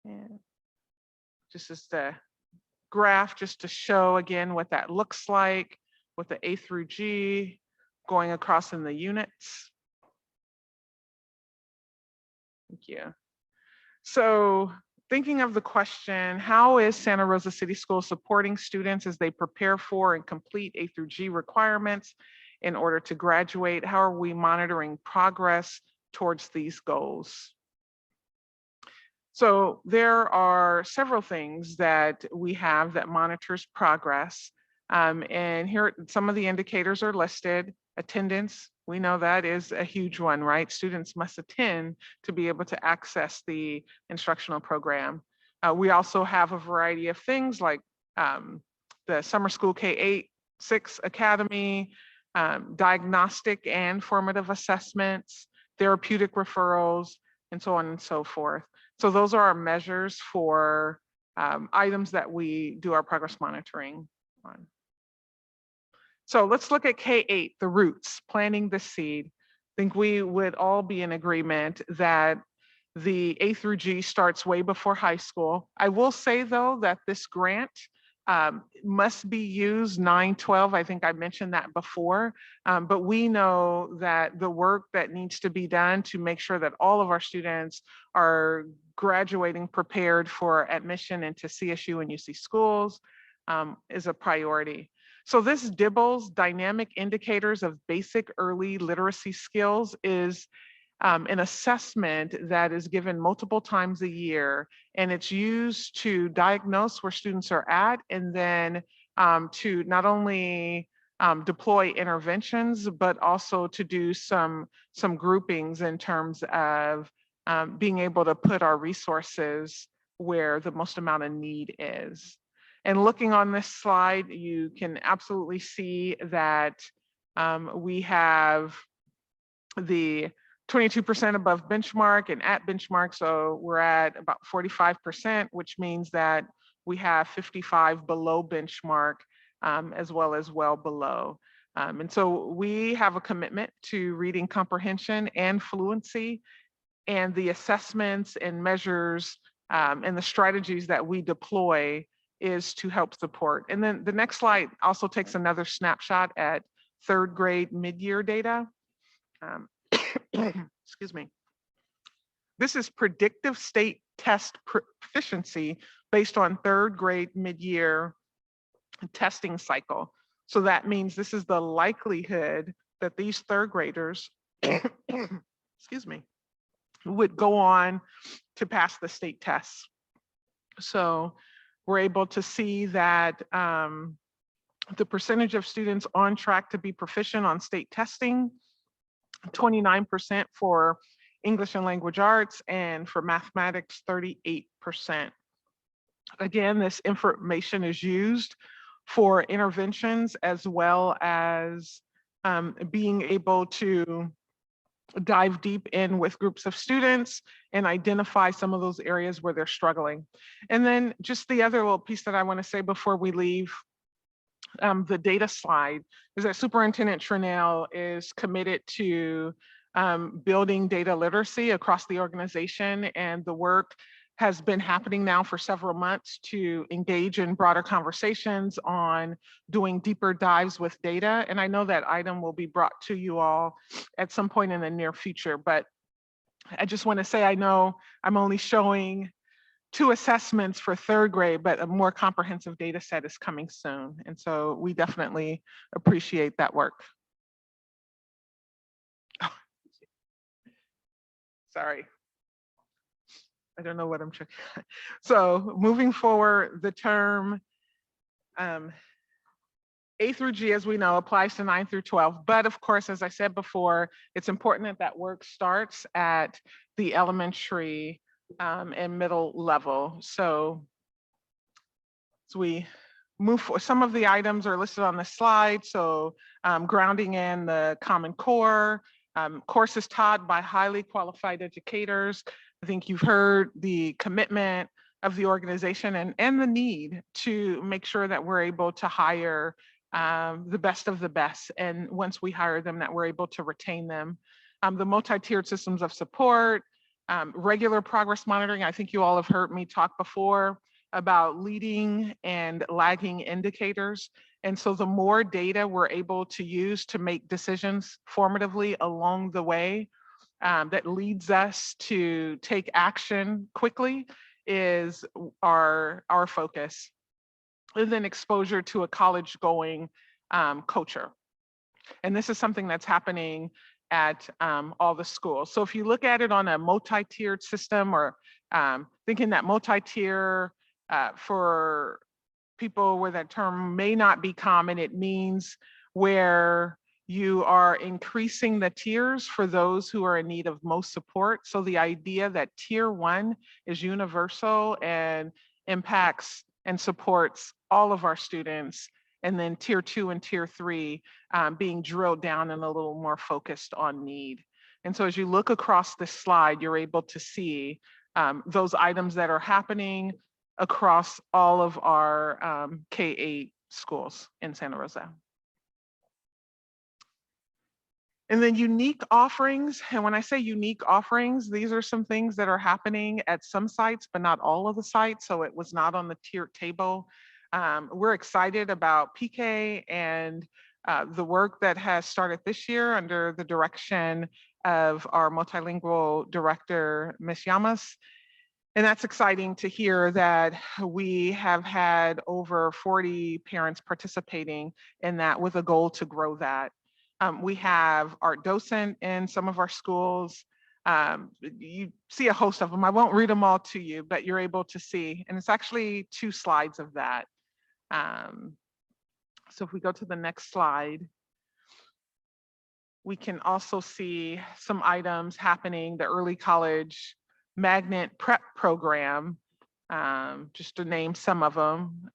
And just as the graph, just to show again what that looks like with the A through G going across in the units. Thank you. So thinking of the question, how is Santa Rosa City Schools supporting students as they prepare for and complete A through G requirements in order to graduate? How are we monitoring progress towards these goals? So there are several things that we have that monitors progress. And here, some of the indicators are listed. Attendance, we know that is a huge one, right? Students must attend to be able to access the instructional program. We also have a variety of things like the Summer School K-6 Academy, diagnostic and formative assessments, therapeutic referrals, and so on and so forth. So those are our measures for items that we do our progress monitoring on. So let's look at K-8, the roots, planting the seed. I think we would all be in agreement that the A through G starts way before high school. I will say though that this grant must be used 9-12. I think I mentioned that before, but we know that the work that needs to be done to make sure that all of our students are graduating prepared for admission into CSU and UC schools is a priority. So this DIBELS, Dynamic Indicators of Basic Early Literacy Skills, is an assessment that is given multiple times a year, and it's used to diagnose where students are at, and then to not only deploy interventions, but also to do some groupings in terms of being able to put our resources where the most amount of need is. And looking on this slide, you can absolutely see that we have the 22% above benchmark and at benchmark. So we're at about 45%, which means that we have 55 below benchmark, as well as well below. And so we have a commitment to reading comprehension and fluency, and the assessments and measures and the strategies that we deploy is to help support. And then the next slide also takes another snapshot at third grade mid-year data. Excuse me. This is predictive state test proficiency based on third grade mid-year testing cycle. So that means this is the likelihood that these third graders, excuse me, would go on to pass the state tests. So we're able to see that the percentage of students on track to be proficient on state testing, 29% for English and language arts, and for mathematics, 38%. Again, this information is used for interventions as well as being able to dive deep in with groups of students and identify some of those areas where they're struggling. And then just the other little piece that I want to say before we leave the data slide is that Superintendent Trinnell is committed to building data literacy across the organization, and the work has been happening now for several months to engage in broader conversations on doing deeper dives with data. And I know that item will be brought to you all at some point in the near future, but I just want to say, I know I'm only showing 2 assessments for third grade, but a more comprehensive data set is coming soon. And so we definitely appreciate that work. Oh, sorry. I don't know what I'm checking. So moving forward, the term A through G, as we know, applies to 9 through 12. But of course, as I said before, it's important that that work starts at the elementary and middle level. So as we move forward, some of the items are listed on the slide. So grounding in the Common Core, courses taught by highly qualified educators. I think you've heard the commitment of the organization and the need to make sure that we're able to hire the best of the best. And once we hire them, that we're able to retain them. The multi-tiered systems of support, regular progress monitoring. I think you all have heard me talk before about leading and lagging indicators. And so the more data we're able to use to make decisions formatively along the way, that leads us to take action quickly, is our focus. And then exposure to a college going culture. And this is something that's happening at all the schools. So if you look at it on a multi-tiered system, or thinking that multi-tier for people where that term may not be common, it means where you are increasing the tiers for those who are in need of most support. So the idea that tier 1 is universal and impacts and supports all of our students, and then tier 2 and tier 3 being drilled down and a little more focused on need. And so as you look across this slide, you're able to see those items that are happening across all of our K-8 schools in Santa Rosa. And then unique offerings. And when I say unique offerings, these are some things that are happening at some sites, but not all of the sites. So it was not on the tiered table. We're excited about PK and the work that has started this year under the direction of our multilingual director, Ms. Llamas. And that's exciting to hear that we have had over 40 parents participating in that with a goal to grow that. We have art docent in some of our schools. You see a host of them. I won't read them all to you, but you're able to see, and it's actually 2 slides of that. So if we go to the next slide, we can also see some items happening, the early college magnet prep program, just to name some of them,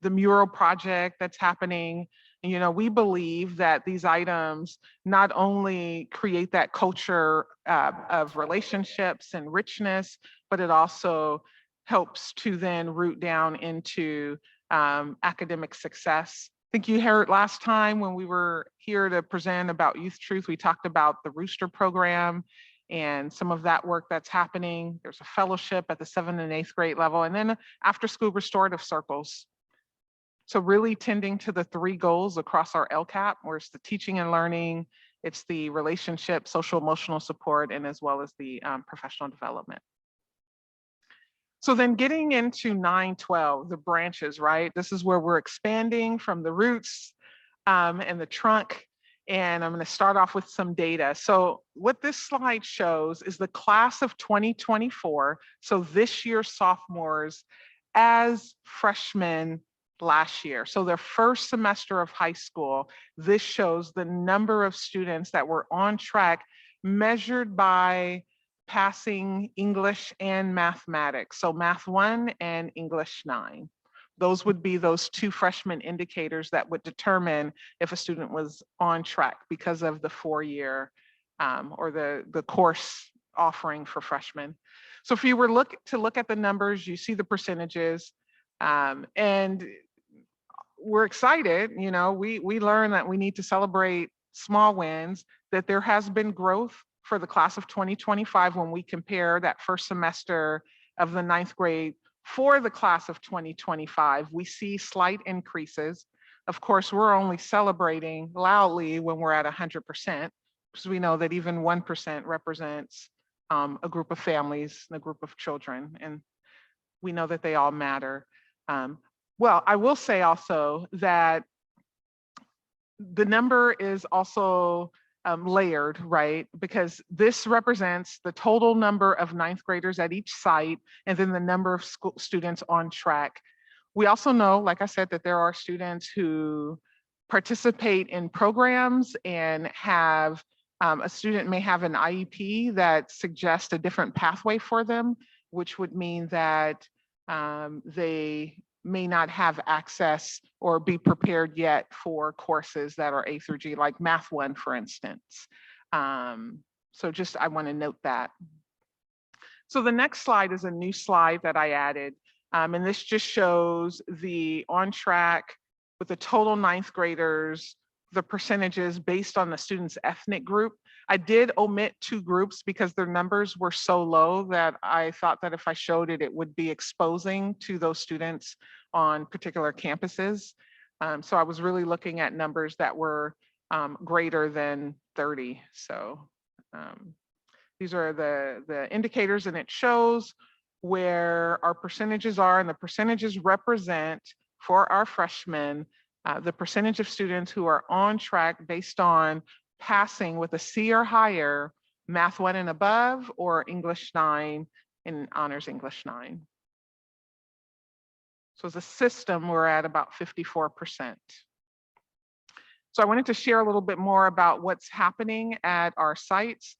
the mural project that's happening. You know, we believe that these items not only create that culture of relationships and richness, but it also helps to then root down into academic success. I think you heard last time when we were here to present about Youth Truth, we talked about the Rooster program and some of that work that's happening. There's a fellowship at the 7th and 8th grade level, and then after school restorative circles. So really tending to the 3 goals across our LCAP, where it's the teaching and learning, it's the relationship, social emotional support, and as well as the professional development. So then getting into 9-12, the branches, right? This is where we're expanding from the roots and the trunk. And I'm going to start off with some data. So what this slide shows is the class of 2024. So this year's sophomores as freshmen last year. So their first semester of high school. This shows the number of students that were on track measured by passing English and mathematics. So Math 1 and English 9. Those would be those 2 freshman indicators that would determine if a student was on track because of the 4-year or the course offering for freshmen. So if you were to look at the numbers, you see the percentages, and we're excited. You know, we learned that we need to celebrate small wins, that there has been growth for the class of 2025 when we compare that first semester of the 9th grade for the class of 2025, we see slight increases. Of course, we're only celebrating loudly when we're at 100%, because we know that even 1% represents a group of families, a group of children, and we know that they all matter. Well, I will say also that the number is also layered, right? Because this represents the total number of 9th graders at each site, and then the number of students on track. We also know, like I said, that there are students who participate in programs and have, a student may have an IEP that suggests a different pathway for them, which would mean that they may not have access or be prepared yet for courses that are A through G, like Math 1, for instance. So just, I want to note that. So the next slide is a new slide that I added. And this just shows the on track with the total 9th graders, the percentages based on the student's ethnic group. I did omit 2 groups because their numbers were so low that I thought that if I showed it, it would be exposing to those students on particular campuses. So I was really looking at numbers that were greater than 30. So these are the indicators, and it shows where our percentages are, and the percentages represent for our freshmen the percentage of students who are on track based on passing with a C or higher, Math 1 and above, or English 9 and Honors English 9. So as a system, we're at about 54%. So I wanted to share a little bit more about what's happening at our sites.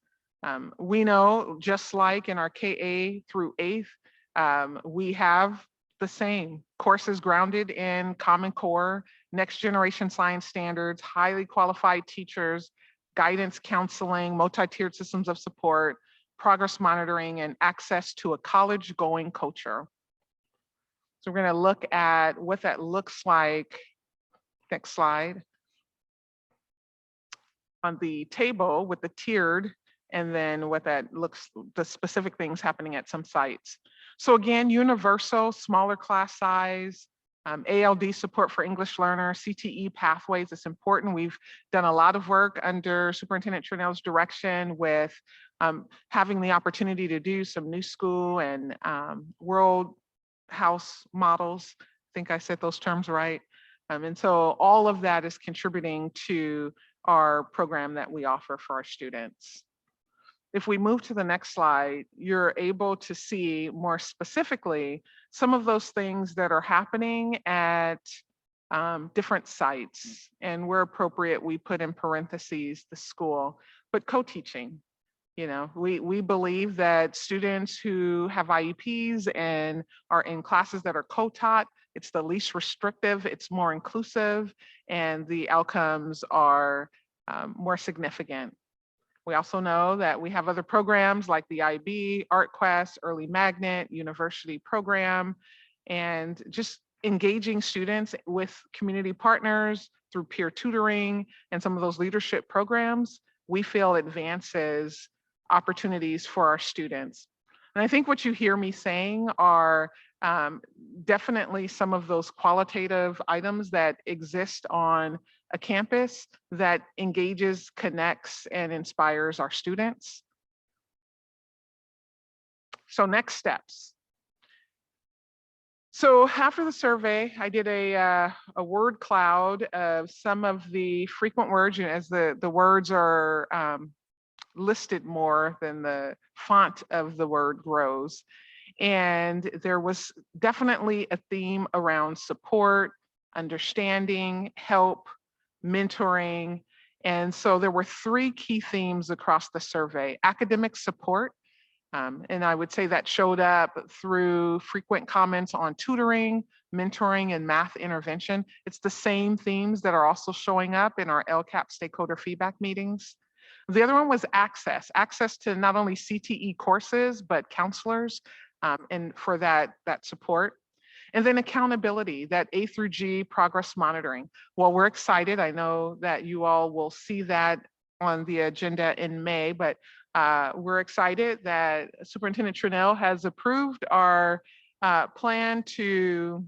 We know, just like in our KA through 8th, we have the same courses grounded in Common Core, next generation science standards, highly qualified teachers, guidance counseling, multi-tiered systems of support, progress monitoring, and access to a college-going culture. So we're going to look at what that looks like. Next slide. On the table with the tiered, and then what that looks, the specific things happening at some sites. So again, universal, smaller class size, ALD support for English learners, CTE pathways, it's important. We've done a lot of work under Superintendent Trinell's direction with having the opportunity to do some new school and world house models. I think I said those terms right. And so all of that is contributing to our program that we offer for our students. If we move to the next slide, you're able to see more specifically some of those things that are happening at different sites. And where appropriate, we put in parentheses the school, but co-teaching. You know, we believe that students who have IEPs and are in classes that are co-taught, it's the least restrictive, it's more inclusive, and the outcomes are more significant. We also know that we have other programs like the IB, ArtQuest, Early Magnet, University Program, and just engaging students with community partners through peer tutoring and some of those leadership programs, we feel advances opportunities for our students. And I think what you hear me saying are definitely some of those qualitative items that exist on a campus that engages, connects, and inspires our students. So next steps. So after the survey, I did a word cloud of some of the frequent words, you know, as the words are listed more than the font of the word grows. And there was definitely a theme around support, understanding, help, mentoring. And so there were 3 key themes across the survey: academic support. And I would say that showed up through frequent comments on tutoring, mentoring, and math intervention. It's the same themes that are also showing up in our LCAP stakeholder feedback meetings. The other one was access to not only CTE courses, but counselors, and for that support. And then accountability, that A through G progress monitoring. Well, we're excited. I know that you all will see that on the agenda in May, but we're excited that Superintendent Trinell has approved our plan to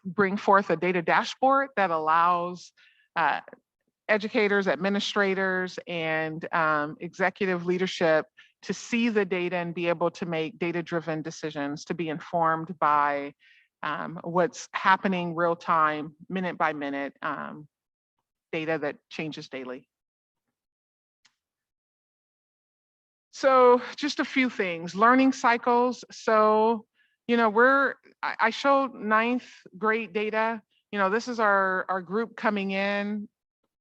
bring forth a data dashboard that allows educators, administrators, and executive leadership to see the data and be able to make data-driven decisions, to be informed by what's happening real time, minute by minute, data that changes daily. So just a few things, learning cycles. So, you know, I showed 9th grade data. You know, this is our group coming in.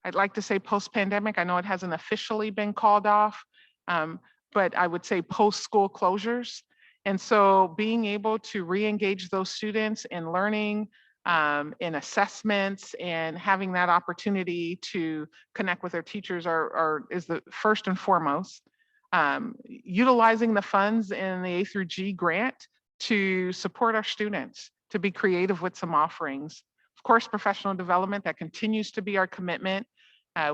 I'd like to say post-pandemic. I know it hasn't officially been called off, but I would say post-school closures. And so being able to re-engage those students in learning, in assessments, and having that opportunity to connect with their teachers is the first and foremost. Utilizing the funds in the A through G grant to support our students, to be creative with some offerings. Of course, professional development, that continues to be our commitment.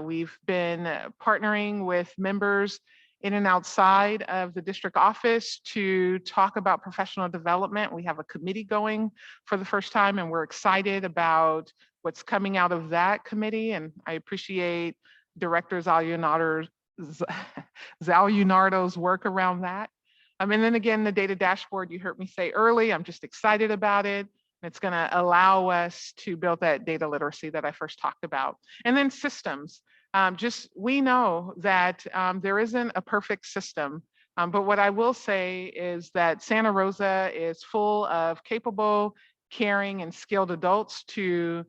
We've been partnering with members in and outside of the district office to talk about professional development. We have a committee going for the first time, and we're excited about what's coming out of that committee. And I appreciate Director Zalyunardo's work around that. And then again, the data dashboard, you heard me say early, I'm just excited about it. It's going to allow us to build that data literacy that I first talked about. And then systems. We know that there isn't a perfect system, but what I will say is that Santa Rosa is full of capable, caring, and skilled adults to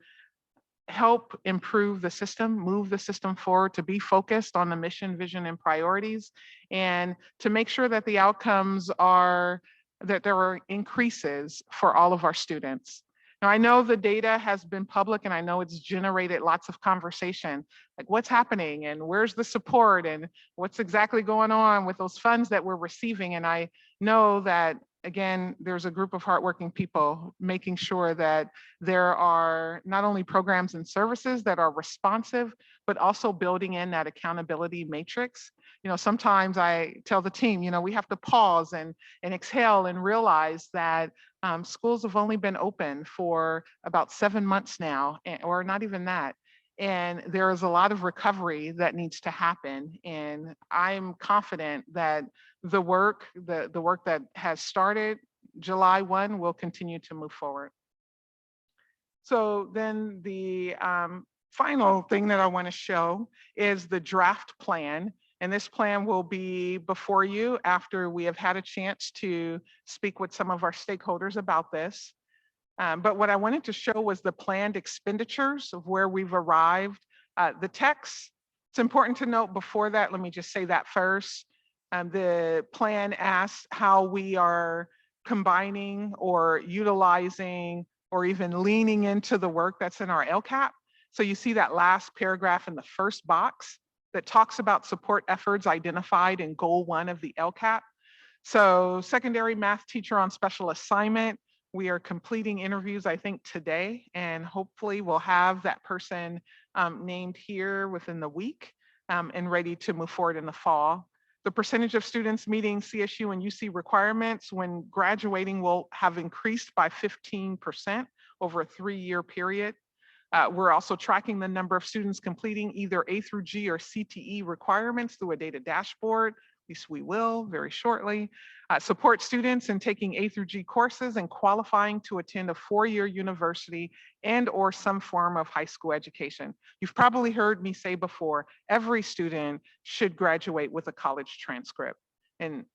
help improve the system, move the system forward, to be focused on the mission, vision, and priorities, and to make sure that the outcomes are, that there are increases for all of our students. Now, I know the data has been public and I know it's generated lots of conversation, like what's happening and where's the support and what's exactly going on with those funds that we're receiving. And I know that, again, there's a group of hardworking people making sure that there are not only programs and services that are responsive, but also building in that accountability matrix. You know, sometimes I tell the team, you know, we have to pause and exhale and realize that schools have only been open for about 7 months now, or not even that. And there is a lot of recovery that needs to happen. And I'm confident that the work that has started July 1 will continue to move forward. So then the final thing that I want to show is the draft plan. And this plan will be before you after we have had a chance to speak with some of our stakeholders about this. But what I wanted to show was the planned expenditures of where we've arrived. The text, it's important to note before that, let me just say that first. The plan asks how we are combining or utilizing or even leaning into the work that's in our LCAP. So you see that last paragraph in the first box that talks about support efforts identified in goal 1 of the LCAP. So secondary math teacher on special assignment, we are completing interviews, I think, today, and hopefully we'll have that person named here within the week and ready to move forward in the fall. The percentage of students meeting CSU and UC requirements when graduating will have increased by 15% over a 3-year period. We're also tracking the number of students completing either A through G or CTE requirements through a data dashboard. At least we will very shortly. Support students in taking A through G courses and qualifying to attend a 4-year university and or some form of high school education. You've probably heard me say before, every student should graduate with a college transcript. And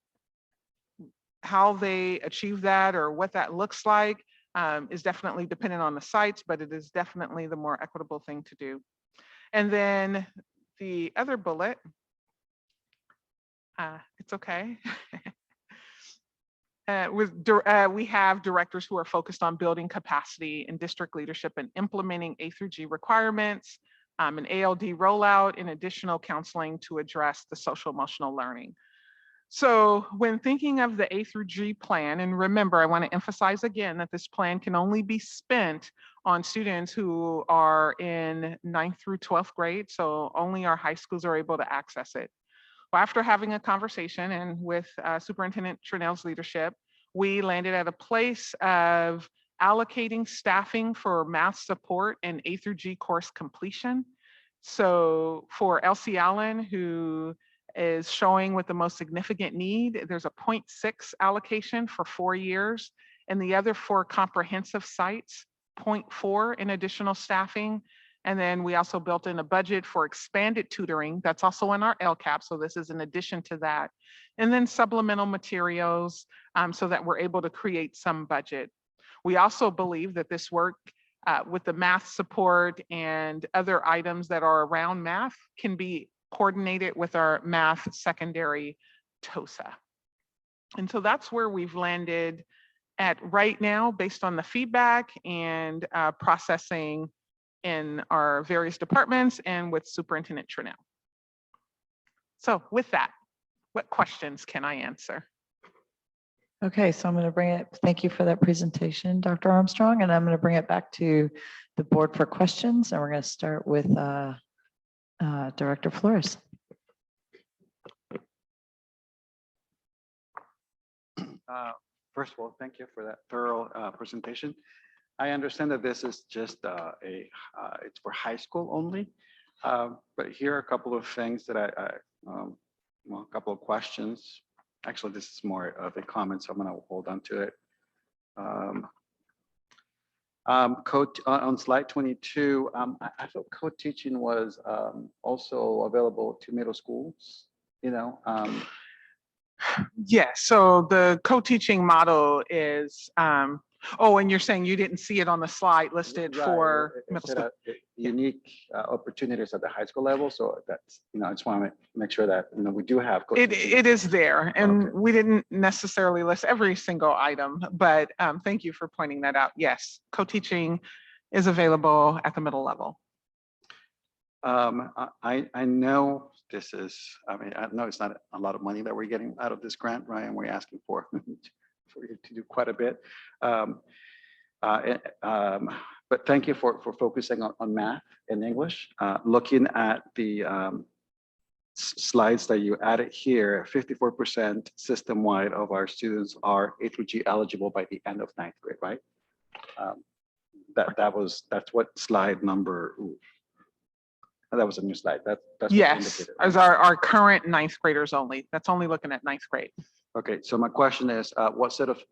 how they achieve that or what that looks like is definitely dependent on the sites, but it is definitely the more equitable thing to do. And then the other bullet, it's okay. We have directors who are focused on building capacity in district leadership and implementing A through G requirements, an ALD rollout, and additional counseling to address the social emotional learning. So when thinking of the A through G plan, and remember, I want to emphasize again that this plan can only be spent on students who are in 9th through 12th grade, so only our high schools are able to access it. Well, after having a conversation and with Superintendent Trinell's leadership, we landed at a place of allocating staffing for math support and A through G course completion. So for Elsie Allen, who is showing with the most significant need, there's a 0.6 allocation for 4 years, and the other 4 comprehensive sites, 0.4 in additional staffing. And then we also built in a budget for expanded tutoring. That's also in our LCAP. So this is in addition to that. And then supplemental materials so that we're able to create some budget. We also believe that this work with the math support and other items that are around math can be coordinated with our math secondary TOSA. And so that's where we've landed at right now based on the feedback and processing in our various departments and with Superintendent Trinell. So with that, what questions can I answer? Okay, so I'm going to bring it, thank you for that presentation, Dr. Armstrong, and I'm going to bring it back to the board for questions, and we're going to start with Director Flores. First of all, thank you for that thorough presentation. I understand that this is just it's for high school only, but here are a couple of things that well, a couple of questions actually, this is more of a comment, so I'm gonna hold on to it. Code on slide 22, I thought co-teaching was also available to middle schools, you know? Yes, so the co-teaching model is, oh, and you're saying you didn't see it on the slide listed Right, for it middle said, school? unique opportunities at the high school level, so that's, you know, I just want to make sure that, you know, we do have. It is there, and Okay. we didn't necessarily list every single item, but thank you for pointing that out. Yes, co-teaching is available at the middle level. I know this is, I mean, I know it's not a lot of money that we're getting out of this grant, right? And we're asking for you to do quite a bit. But thank you for focusing on math and English. Looking at the slides that you added here, 54% system-wide of our students are A2g eligible by the end of 9th grade, right? That's what slide number, that was a new slide. That's what you Yes, indicated, as right? our current 9th graders only. That's only looking at 9th grade. Okay, so my question is, what set of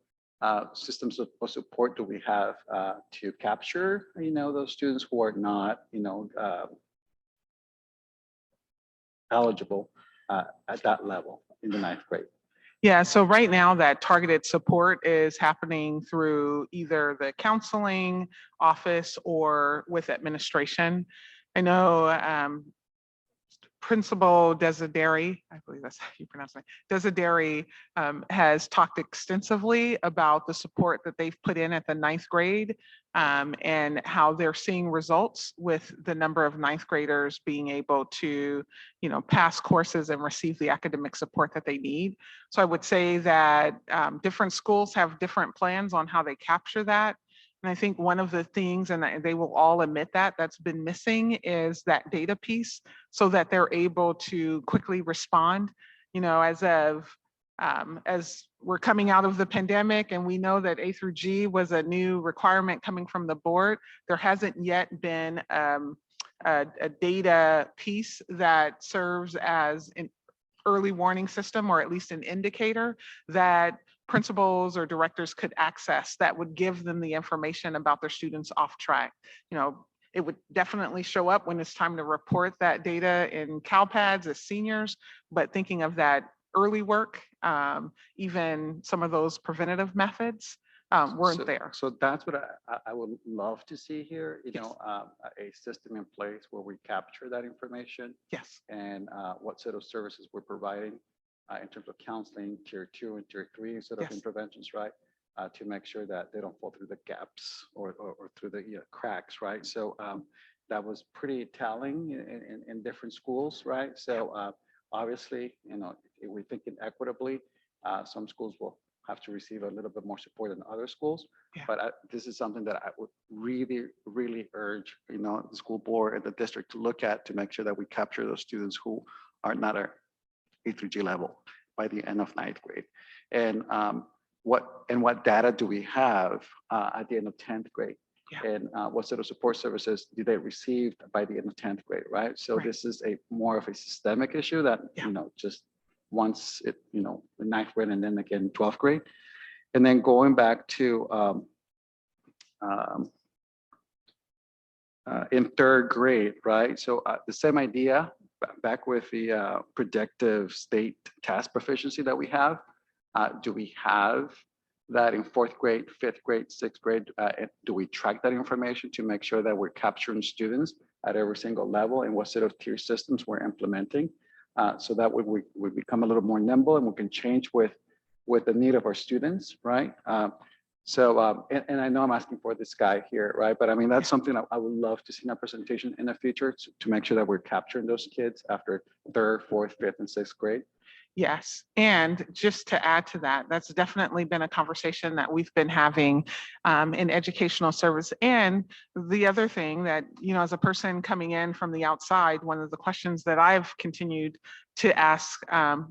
systems of support do we have to capture, you know, those students who are not, you know, eligible at that level in the 9th grade? Yeah, so right now that targeted support is happening through either the counseling office or with administration. I know Principal Desideri, I believe that's how you pronounce it, Desideri has talked extensively about the support that they've put in at the 9th grade and how they're seeing results with the number of 9th graders being able to, you know, pass courses and receive the academic support that they need. So I would say that different schools have different plans on how they capture that. And I think one of the things, and they will all admit that, that's been missing is that data piece so that they're able to quickly respond, you know, as we're coming out of the pandemic and we know that A through G was a new requirement coming from the board. There hasn't yet been a data piece that serves as an early warning system, or at least an indicator that principals or directors could access that would give them the information about their students off track. You know, it would definitely show up when it's time to report that data in CalPads as seniors, but thinking of that early work, even some of those preventative methods weren't there. So that's what I would love to see here, you know, a system in place where we capture that information. Yes. And what set of services we're providing in terms of counseling, tier 2 and tier 3 sort of Yes. interventions, right? To make sure that they don't fall through the gaps or through the cracks, right? So that was pretty telling in different schools, right? So obviously, you know, if we're thinking equitably, some schools will have to receive a little bit more support than other schools. Yeah. But this is something that I would really, really urge, you know, the school board and the district to look at to make sure that we capture those students who are not at A through G level by the end of 9th grade. And what data do we have at the end of 10th grade? Yeah. And what sort of support services do they receive by the end of 10th grade, right? So Right. this is more of a systemic issue that, Yeah. you know, just once it, you know, the 9th grade and then again 12th grade. And then going back to in 3rd grade, right? So the same idea, back with the predictive state task proficiency that we have. Do we have that in 4th grade, 5th grade, 6th grade? Do we track that information to make sure that we're capturing students at every single level and what sort of tier systems we're implementing? So that way we become a little more nimble and we can change with the need of our students, right? And I know I'm asking for this guy here, right? But I mean, that's something I would love to see in our presentation in the future to make sure that we're capturing those kids after 3rd, 4th, 5th, and 6th grade. Yes, and just to add to that, that's definitely been a conversation that we've been having in educational service. And the other thing that, you know, as a person coming in from the outside, one of the questions that I've continued to ask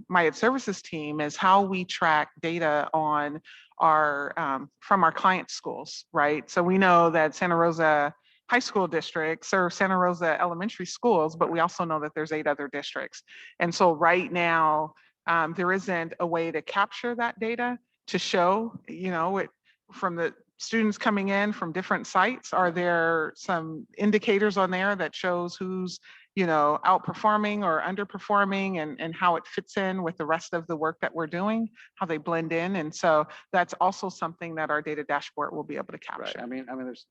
my ed services team is how we track data on our from our client schools, right? So we know that Santa Rosa High School District serves Santa Rosa elementary schools, but we also know that there's 8 other districts. And so right now, there isn't a way to capture that data to show, it from the students coming in from different sites. Are there some indicators on there that shows who's, outperforming or underperforming, and how it fits in with the rest of the work that we're doing, how they blend in? And so that's also something that our data dashboard will be able to Right. capture. I mean, there's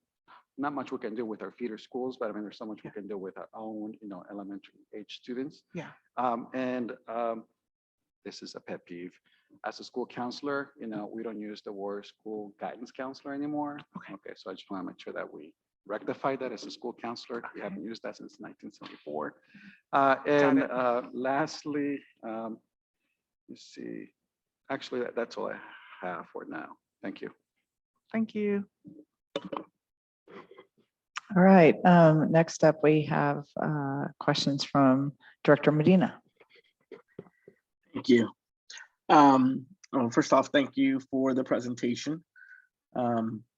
not much we can do with our feeder schools, but I mean, there's so much we can do with our own, elementary age students. Yeah. This is a pet peeve. As a school counselor, we don't use the word school guidance counselor anymore. Okay. So I just want to make sure that we rectify that as a school counselor. We haven't used that since 1974. Lastly, let's see. Actually, that's all I have for now. Thank you. Thank you. All right, next up, we have questions from Director Medina. Thank you. Well, first off, thank you for the presentation.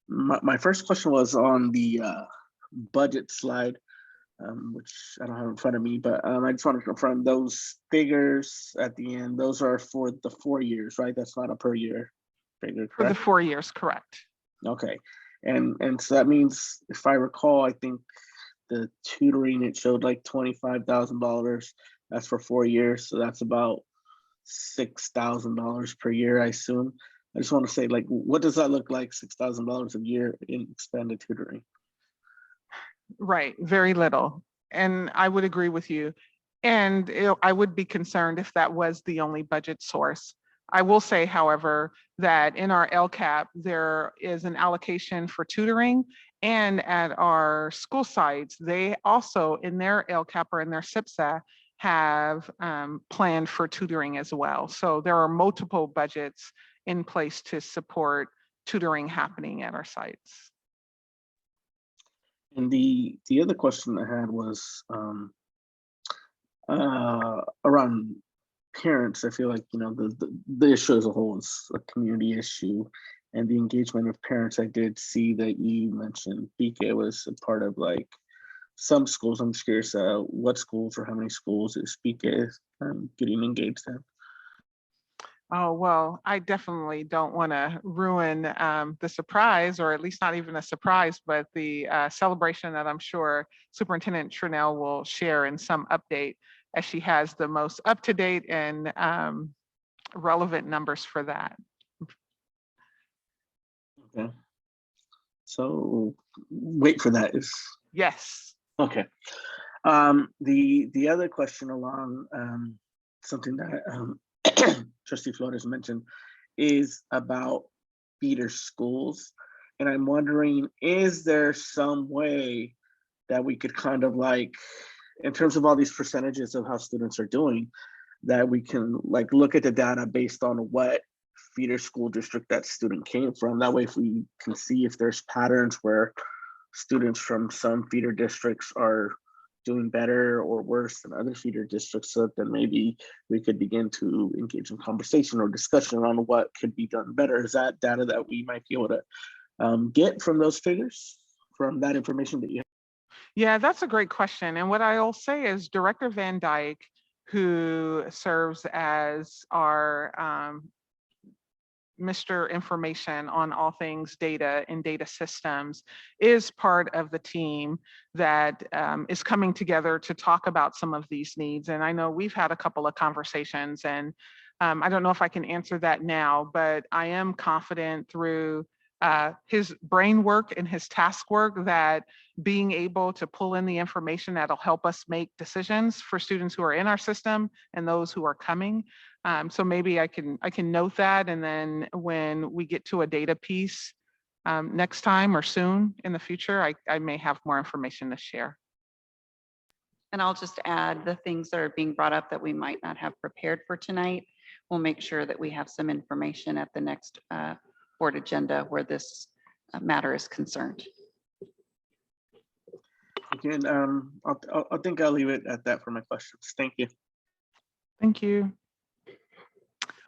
My first question was on the budget slide, which I don't have in front of me, but I just want to confirm those figures at the end. Those are for the 4 years, right? That's not a per year figure, For the correct? 4 years, correct. Okay, and so that means, if I recall, I think the tutoring, it showed like $25,000. That's for 4 years, so that's about $6,000 per year, I assume. I just want to say, like, what does that look like, $6,000 a year in expanded tutoring? Right, very little. And I would agree with you. And I would be concerned if that was the only budget source. I will say, however, that in our LCAP, there is an allocation for tutoring, and at our school sites, they also in their LCAP or in their SIPSA have planned for tutoring as well. So there are multiple budgets in place to support tutoring happening at our sites. And the other question I had was around parents. I feel like, the issue as a whole is a community issue, and the engagement of parents. I did see that you mentioned BK was a part of like some schools. I'm just curious what schools or how many schools is BK getting engaged in? Oh, well, I definitely don't want to ruin the surprise, or at least not even a surprise, but the celebration that I'm sure Superintendent Trinnell will share in some update, as she has the most up-to-date and relevant numbers for that. Okay. So wait for that. Yes. Okay. The other question along something that Trustee Flores mentioned is about feeder schools. And I'm wondering, is there some way that we could kind of like, in terms of all these percentages of how students are doing, that we can like look at the data based on what feeder school district that student came from? That way, if we can see if there's patterns where students from some feeder districts are doing better or worse than other feeder districts, so then maybe we could begin to engage in conversation or discussion on what could be done better. Is that data that we might be able to get from those figures, from that information that you have? Yeah, that's a great question. And what I'll say is Director Van Dyke, who serves as our Mr. Information on all things data and data systems, is part of the team that is coming together to talk about some of these needs. And I know we've had a couple of conversations, and I don't know if I can answer that now, but I am confident through his brain work and his task work that being able to pull in the information that'll help us make decisions for students who are in our system and those who are coming. So maybe I can note that, and then when we get to a data piece next time or soon in the future, I may have more information to share. And I'll just add the things that are being brought up that we might not have prepared for tonight. We'll make sure that we have some information at the next board agenda where this matter is concerned. Again, I think I'll leave it at that for my questions. Thank you. Thank you.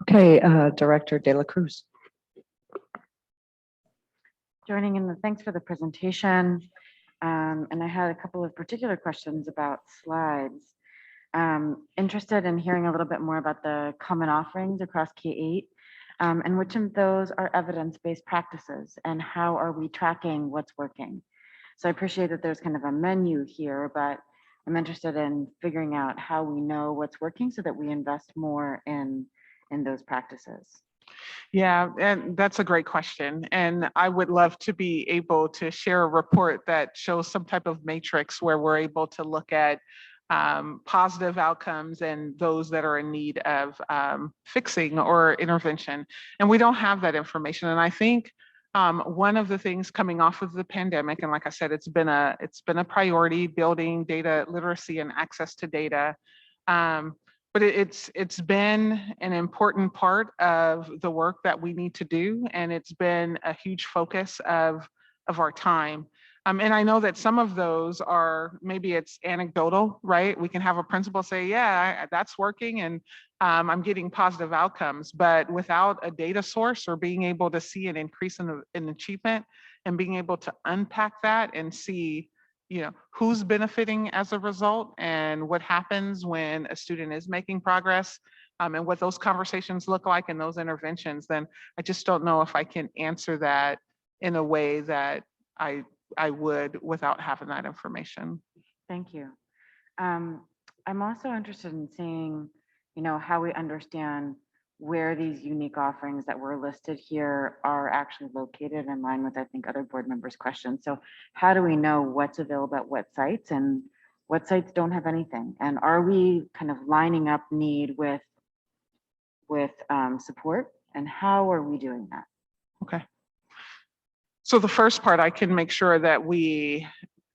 Okay, Director De La Cruz. Joining in, thanks for the presentation. And I had a couple of particular questions about slides. Interested in hearing a little bit more about the common offerings across K-8, and which of those are evidence-based practices, and how are we tracking what's working? So I appreciate that there's kind of a menu here, but I'm interested in figuring out how we know what's working so that we invest more in those practices. Yeah, and that's a great question. And I would love to be able to share a report that shows some type of matrix where we're able to look at positive outcomes and those that are in need of fixing or intervention. And we don't have that information. And I think one of the things coming off of the pandemic, and like I said, it's been a priority, building data literacy and access to data. But it's been an important part of the work that we need to do, and it's been a huge focus of our time. And I know that some of those are, maybe it's anecdotal, right? We can have a principal say, yeah, that's working, and I'm getting positive outcomes, but without a data source or being able to see an increase in achievement and being able to unpack that and see, who's benefiting as a result and what happens when a student is making progress, and what those conversations look like and those interventions, then I just don't know if I can answer that in a way that I would without having that information. Thank you. I'm also interested in seeing, how we understand where these unique offerings that were listed here are actually located, in line with, I think, other board members' questions. So how do we know what's available at what sites and what sites don't have anything? And are we kind of lining up need with support? And how are we doing that? Okay. So the first part, I can make sure that we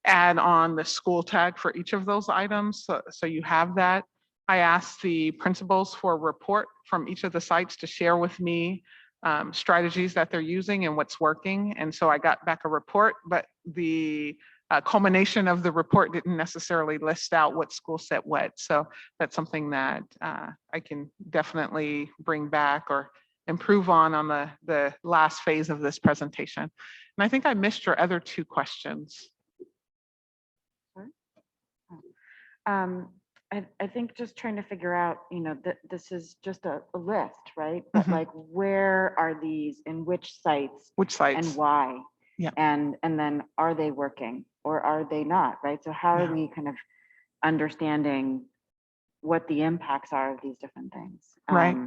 add on the school tag for each of those items. So you have that. I asked the principals for a report from each of the sites to share with me strategies that they're using and what's working. And so I got back a report, but the culmination of the report didn't necessarily list out what school set what. So that's something that I can definitely bring back or improve on the last phase of this presentation. And I think I missed your other two questions. I think just trying to figure out, that this is just a list, right? But like, where are these, in which sites? Which sites? And why? Yeah. And then are they working or are they not, right? So how are we kind of understanding what the impacts are of these different things? Right.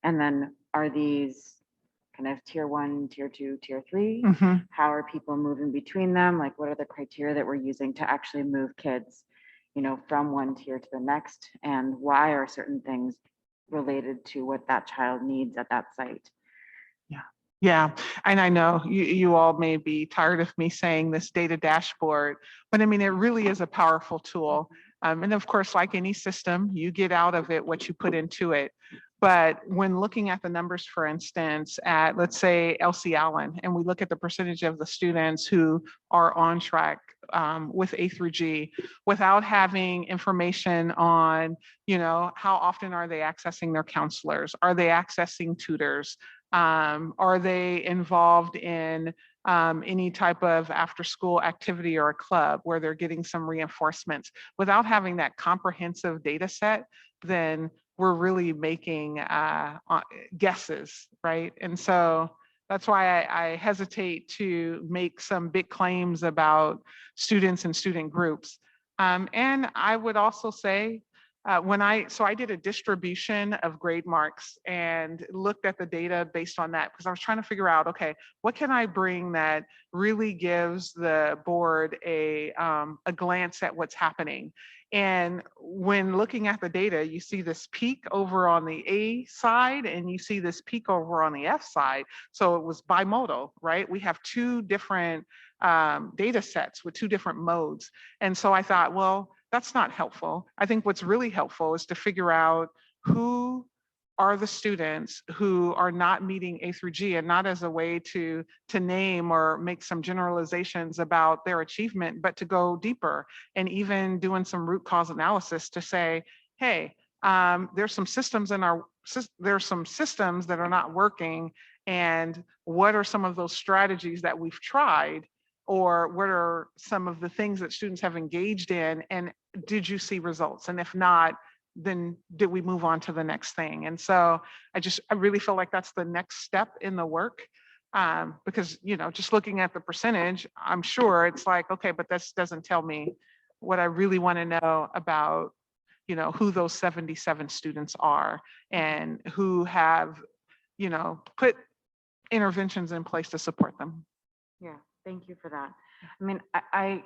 And then are these kind of tier 1, tier 2, tier 3? How are people moving between them? Like, what are the criteria that we're using to actually move kids, from one tier to the next? And why are certain things related to what that child needs at that site? Yeah, and I know you all may be tired of me saying this data dashboard, but I mean, it really is a powerful tool. And of course, like any system, you get out of it what you put into it. But when looking at the numbers, for instance, at, let's say, LC Allen, and we look at the percentage of the students who are on track with A2g, without having information on, how often are they accessing their counselors? Are they accessing tutors? Are they involved in any type of after-school activity or a club where they're getting some reinforcements? Without having that comprehensive data set, then we're really making guesses, right? And so that's why I hesitate to make some big claims about students and student groups. And I would also say, I did a distribution of grade marks and looked at the data based on that, because I was trying to figure out, okay, what can I bring that really gives the board a glance at what's happening? And when looking at the data, you see this peak over on the A side and you see this peak over on the F side. So it was bimodal, right? We have two different data sets with two different modes. And so I thought, well, that's not helpful. I think what's really helpful is to figure out who are the students who are not meeting A2g, and not as a way to name or make some generalizations about their achievement, but to go deeper and even doing some root cause analysis to say, hey, there's some systems that are not working, and what are some of those strategies that we've tried or what are some of the things that students have engaged in, and did you see results? And if not, then did we move on to the next thing? And so I really feel like that's the next step in the work. Because, just looking at the percentage, I'm sure it's like, okay, but this doesn't tell me what I really want to know about, who those 77 students are and who have, put interventions in place to support them. Yeah, thank you for that. I mean, I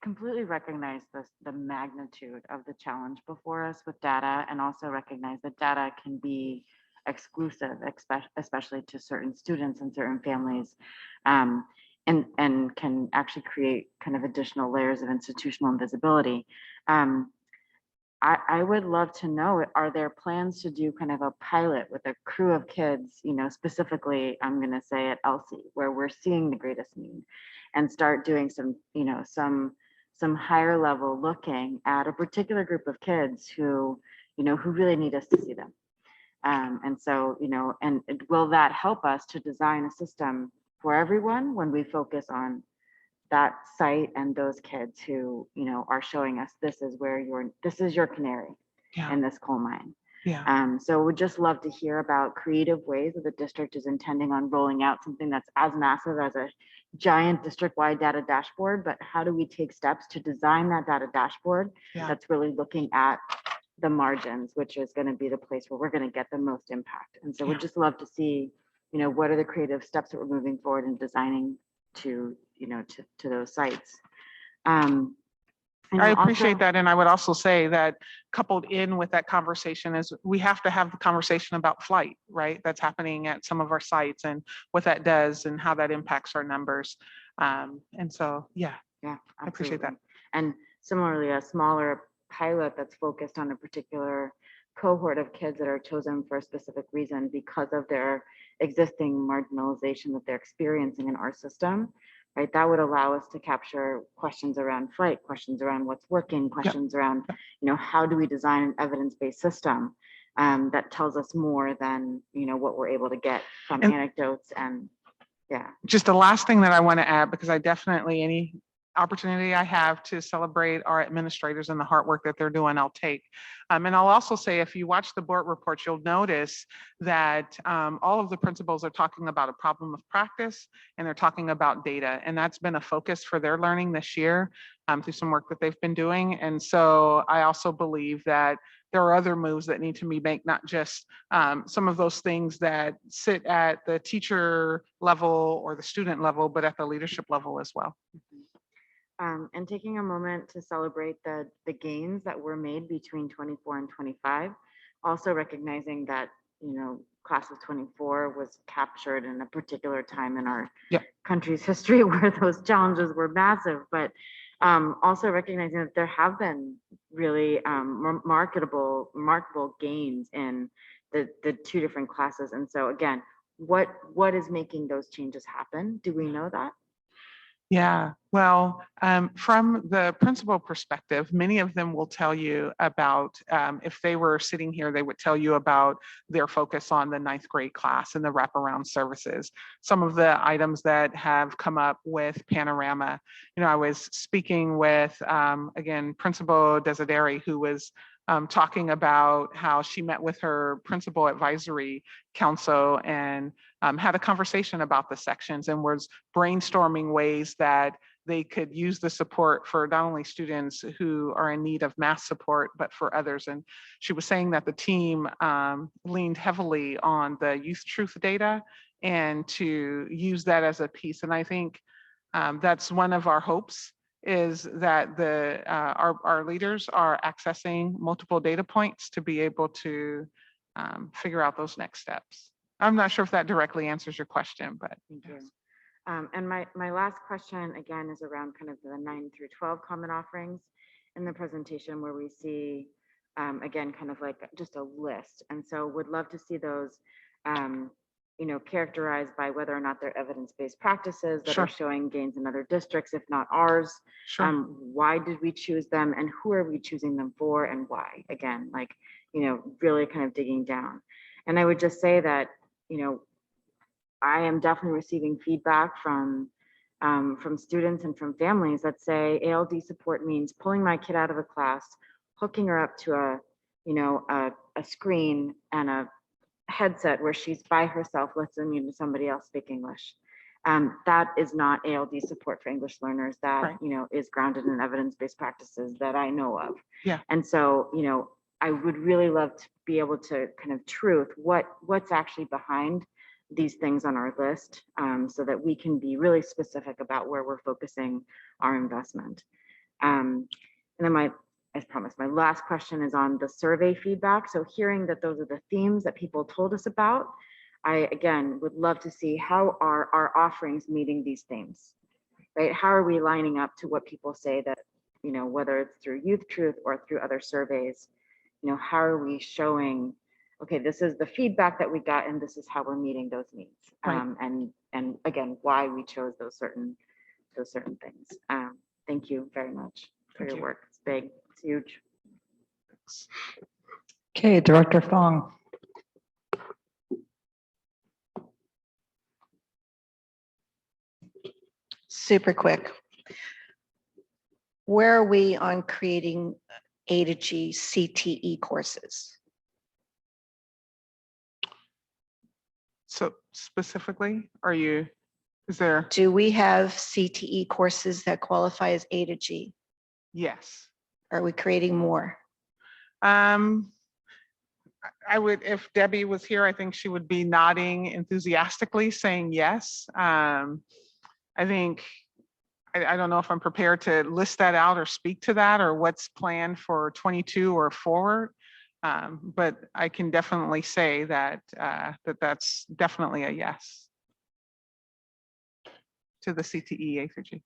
completely recognize the magnitude of the challenge before us with data, and also recognize that data can be exclusive, especially to certain students and certain families, and can actually create kind of additional layers of institutional invisibility. I would love to know, are there plans to do kind of a pilot with a crew of kids, specifically, I'm going to say at Elsie, where we're seeing the greatest need, and start doing some, some higher level looking at a particular group of kids who really need us to see them. And so, and will that help us to design a system for everyone when we focus on that site and those kids who, are showing us this is your canary in this coal mine. Yeah. So we'd just love to hear about creative ways that the district is intending on rolling out something that's as massive as a giant district-wide data dashboard, but how do we take steps to design that data dashboard that's really looking at the margins, which is going to be the place where we're going to get the most impact. And so we'd just love to see, what are the creative steps that we're moving forward in designing to those sites. I appreciate that. And I would also say that coupled in with that conversation is we have to have the conversation about flight, right? That's happening at some of our sites and what that does and how that impacts our numbers. And so, yeah, I appreciate that. And similarly, a smaller pilot that's focused on a particular cohort of kids that are chosen for a specific reason because of their existing marginalization that they're experiencing in our system, right? That would allow us to capture questions around flight, questions around what's working, questions around, how do we design an evidence-based system that tells us more than, what we're able to get from anecdotes and Just the last thing that I want to add, because I definitely, any opportunity I have to celebrate our administrators and the hard work that they're doing, I'll take. And I'll also say, if you watch the board reports, you'll notice that all of the principals are talking about a problem of practice and they're talking about data. And that's been a focus for their learning this year through some work that they've been doing. And so I also believe that there are other moves that need to be made, not just some of those things that sit at the teacher level or the student level, but at the leadership level as well. And taking a moment to celebrate the gains that were made between 24 and 25, also recognizing that, class of 24 was captured in a particular time in our country's history where those challenges were massive, but also recognizing that there have been really remarkable gains in the two different classes. And so again, what is making those changes happen? Do we know that? Yeah, well, from the principal perspective, many of them will tell you about, if they were sitting here, they would tell you about their focus on the 9th grade class and the wraparound services. Some of the items that have come up with Panorama, I was speaking with, again, Principal Desideri, who was talking about how she met with her principal advisory council and had a conversation about the sections and was brainstorming ways that they could use the support for not only students who are in need of math support, but for others. And she was saying that the team leaned heavily on the youth truth data and to use that as a piece. And I think that's one of our hopes, is that our leaders are accessing multiple data points to be able to figure out those next steps. I'm not sure if that directly answers your question, but. Thank you. And my last question, again, is around kind of the 9 through 12 common offerings in the presentation, where we see, again, kind of like just a list. And so would love to see those, characterized by whether or not they're evidence-based practices that are showing gains in other districts, if not ours. Why did we choose them and who are we choosing them for and why? Again, like, really kind of digging down. And I would just say that, I am definitely receiving feedback from from students and from families that say ALD support means pulling my kid out of a class, hooking her up to a screen and a headset where she's by herself listening to somebody else speak English. That is not ALD support for English learners. That, Right. Is grounded in evidence-based practices that I know of. Yeah. And so, I would really love to be able to kind of truth what's actually behind these things on our list, so that we can be really specific about where we're focusing our investment. And then as promised, my last question is on the survey feedback. So hearing that those are the themes that people told us about, I, again, would love to see how are our offerings meeting these themes, right? How are we lining up to what people say that, whether it's through Youth Truth or through other surveys, how are we showing, okay, this is the feedback that we got and this is how we're meeting those needs. Right. And again, why we chose those certain things. Thank you very much for your work. It's big, it's huge. Okay, Director Fong. Super quick. Where are we on creating A2g Cte courses? So specifically, is there? Do we have CTE courses that qualify as A2g? Yes. Are we creating more? I would, if Debbie was here, I think she would be nodding enthusiastically, saying yes. I think, I don't know if I'm prepared to list that out or speak to that or what's planned for 22 or forward. But I can definitely say that that's definitely a yes to the CTE A2g.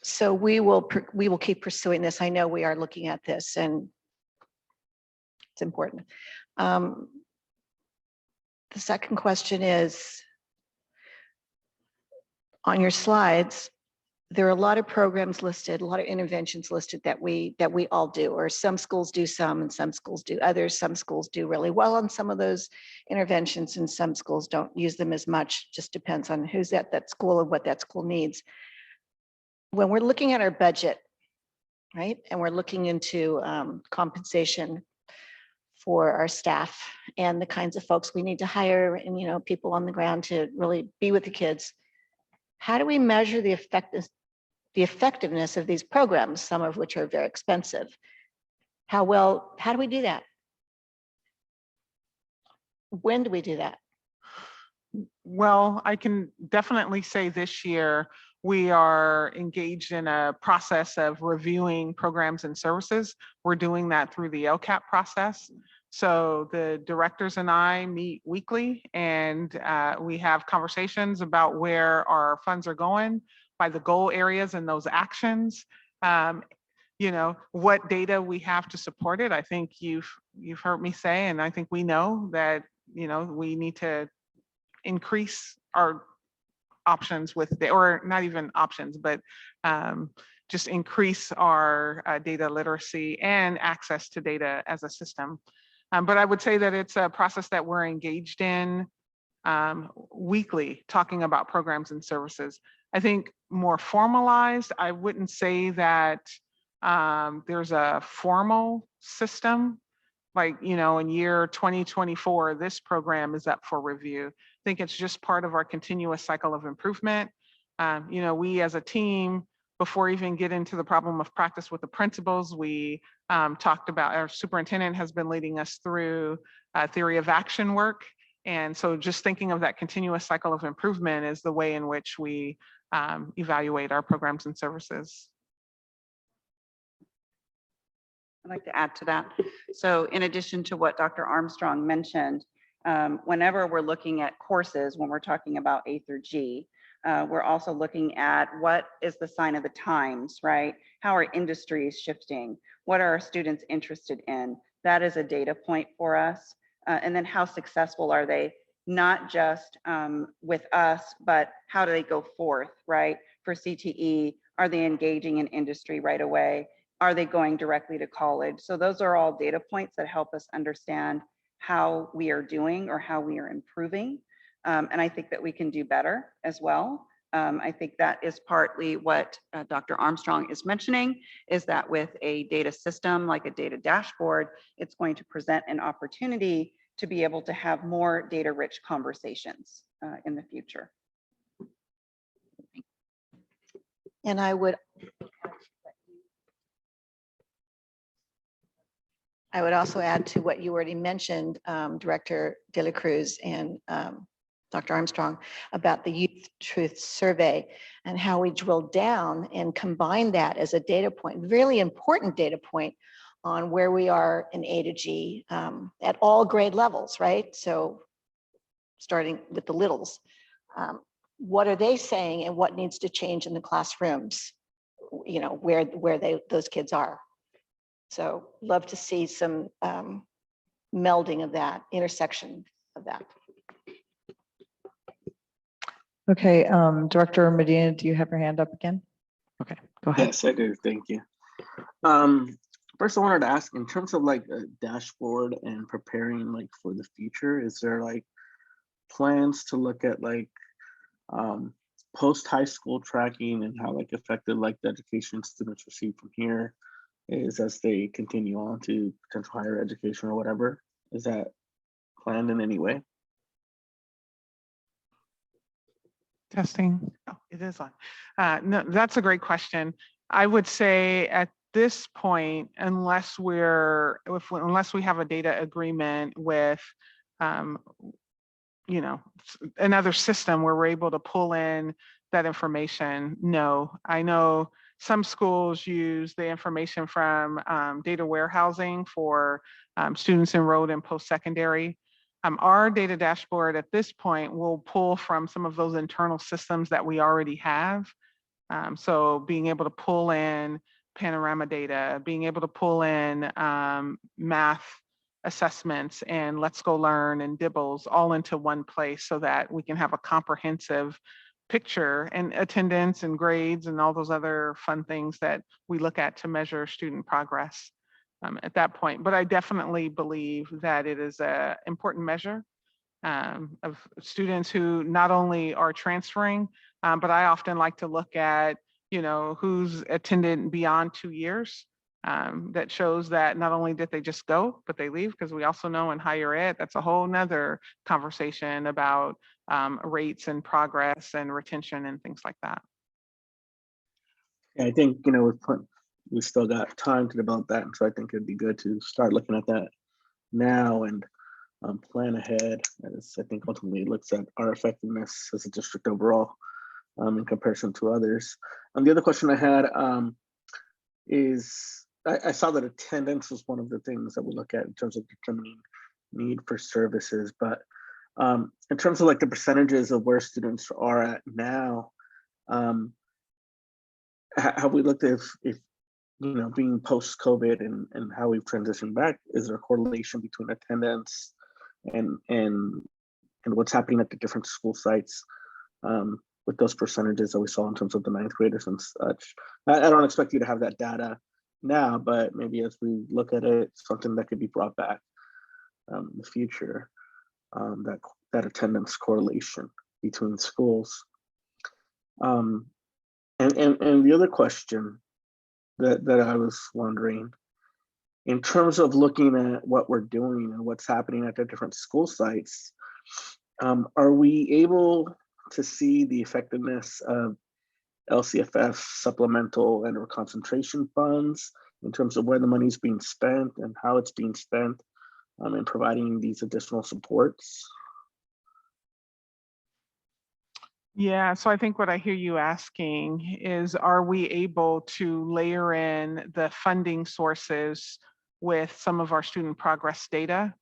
So we will keep pursuing this. I know we are looking at this and it's important. The second question is, on your slides, there are a lot of programs listed, a lot of interventions listed that we all do, or some schools do some and some schools do others. Some schools do really well on some of those interventions and some schools don't use them as much. Just depends on who's at that school and what that school needs. When we're looking at our budget, right, and we're looking into compensation for our staff and the kinds of folks we need to hire and, people on the ground to really be with the kids, how do we measure the effectiveness of these programs, some of which are very expensive? How do we do that? When do we do that? Well, I can definitely say this year, we are engaged in a process of reviewing programs and services. We're doing that through the LCAP process. So the directors and I meet weekly and we have conversations about where our funds are going by the goal areas and those actions. What data we have to support it. I think you've heard me say, and I think we know that, we need to increase our options or not even options, but just increase our data literacy and access to data as a system. But I would say that it's a process that we're engaged in weekly, talking about programs and services. I think more formalized, I wouldn't say that there's a formal system. Like, in year 2024, this program is up for review. I think it's just part of our continuous cycle of improvement. We as a team, before even get into the problem of practice with the principals, we talked about, our superintendent has been leading us through theory of action work. And so just thinking of that continuous cycle of improvement is the way in which we evaluate our programs and services. I'd like to add to that. So in addition to what Dr. Armstrong mentioned, whenever we're looking at courses, when we're talking about A through G, we're also looking at what is the sign of the times, right? How are industries shifting? What are our students interested in? That is a data point for us. And then how successful are they? Not just with us, but how do they go forth, right? For CTE, are they engaging in industry right away? Are they going directly to college? So those are all data points that help us understand how we are doing or how we are improving. And I think that we can do better as well. I think that is partly what Dr. Armstrong is mentioning, is that with a data system like a data dashboard, it's going to present an opportunity to be able to have more data-rich conversations in the future. And I would also add to what you already mentioned, Director De La Cruz and Dr. Armstrong, about the Youth Truth Survey and how we drill down and combine that as a data point, really important data point on where we are in A2g at all grade levels, right? So starting with the littles, what are they saying and what needs to change in the classrooms, you know, where those kids are. So love to see some melding of that, intersection of that. Okay, Director Medina, do you have your hand up again? Okay, go ahead. Yes, I do. Thank you. First, I wanted to ask, in terms of like a dashboard and preparing like for the future, is there like plans to look at like post high school tracking and how like effective like the education students receive from here is as they continue on to potential higher education or whatever? Is that planned in any way? Testing. Oh, it is on. No, that's a great question. I would say at this point, unless we have a data agreement with, you know, another system where we're able to pull in that information, no. I know some schools use the information from data warehousing for students enrolled in post-secondary. Our data dashboard at this point will pull from some of those internal systems that we already have. So being able to pull in panorama data, being able to pull in math assessments and Let's Go Learn and Dibbles all into one place so that we can have a comprehensive picture and attendance and grades and all those other fun things that we look at to measure student progress at that point. But I definitely believe that it is an important measure of students who not only are transferring, but I often like to look at, you know, who's attended beyond 2 years. That shows that not only did they just go, but they leave, because we also know in higher ed, that's a whole nother conversation about rates and progress and retention and things like that. Yeah, I think, you know, we still got time to develop that. And so I think it'd be good to start looking at that now and plan ahead, as I think ultimately looks at our effectiveness as a district overall in comparison to others. The other question I had is, I saw that attendance was one of the things that we look at in terms of determining need for services, but in terms of like the percentages of where students are at now, have we looked at if you know, being post-COVID and how we've transitioned back, is there a correlation between attendance and what's happening at the different school sites with those percentages that we saw in terms of the ninth graders and such? I don't expect you to have that data now, but maybe as we look at it, something that could be brought back in the future, that attendance correlation between schools. And the other question that I was wondering, in terms of looking at what we're doing and what's happening at the different school sites, are we able to see the effectiveness of LCFF supplemental and or concentration funds in terms of where the money is being spent and how it's being spent in providing these additional supports? Yeah, so I think what I hear you asking is, are we able to layer in the funding sources with some of our student progress data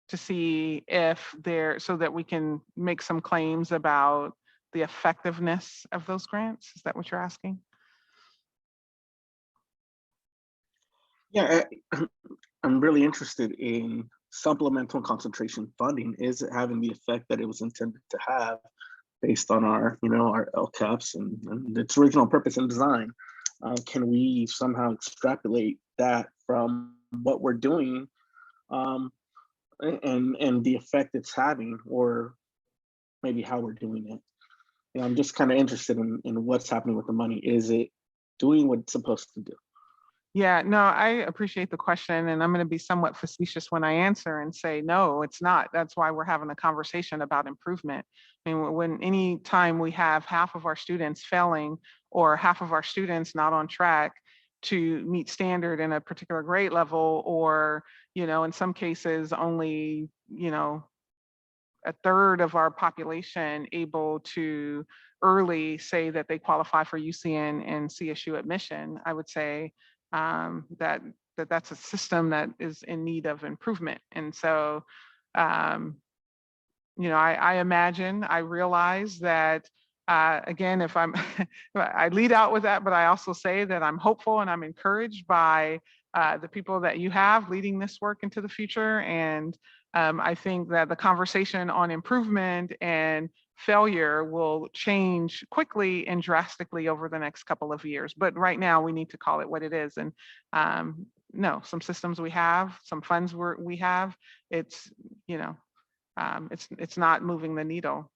to see if they're, so that we can make some claims about the effectiveness of those grants? Is that what you're asking? Yeah, I'm really interested in supplemental concentration funding. Is it having the effect that it was intended to have based on our, you know, our LCAPs and its original purpose and design? Can we somehow extrapolate that from what we're doing and the effect it's having, or maybe how we're doing it? I'm just kind of interested in what's happening with the money. Is it doing what it's supposed to do? Yeah, no, I appreciate the question, and I'm going to be somewhat facetious when I answer and say, no, it's not. That's why we're having a conversation about improvement. I mean, when any time we have half of our students failing or half of our students not on track to meet standard in a particular grade level, or, in some cases only, a third of our population able to early say that they qualify for UCN and CSU admission, I would say that's a system that is in need of improvement. And so, I imagine, I realize that, again, if I'm, I lead out with that, but I also say that I'm hopeful and I'm encouraged by the people that you have leading this work into the future. And I think that the conversation on improvement and failure will change quickly and drastically over the next couple of years. But right now we need to call it what it is. And no, some systems we have, some funds we have, it's, it's not moving the needle.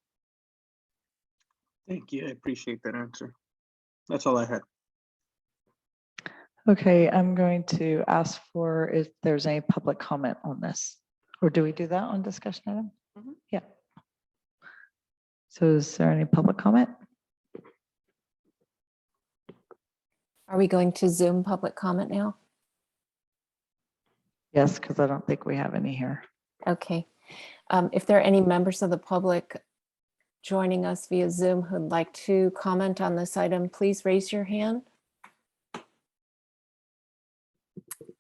Thank you. I appreciate that answer. That's all I had. Okay, I'm going to ask for if there's any public comment on this, or do we do that on discussion item? Mhm. Yeah. So is there any public comment? Are we going to Zoom public comment now? Yes, because I don't think we have any here. Okay. If there are any members of the public joining us via Zoom who'd like to comment on this item, please raise your hand.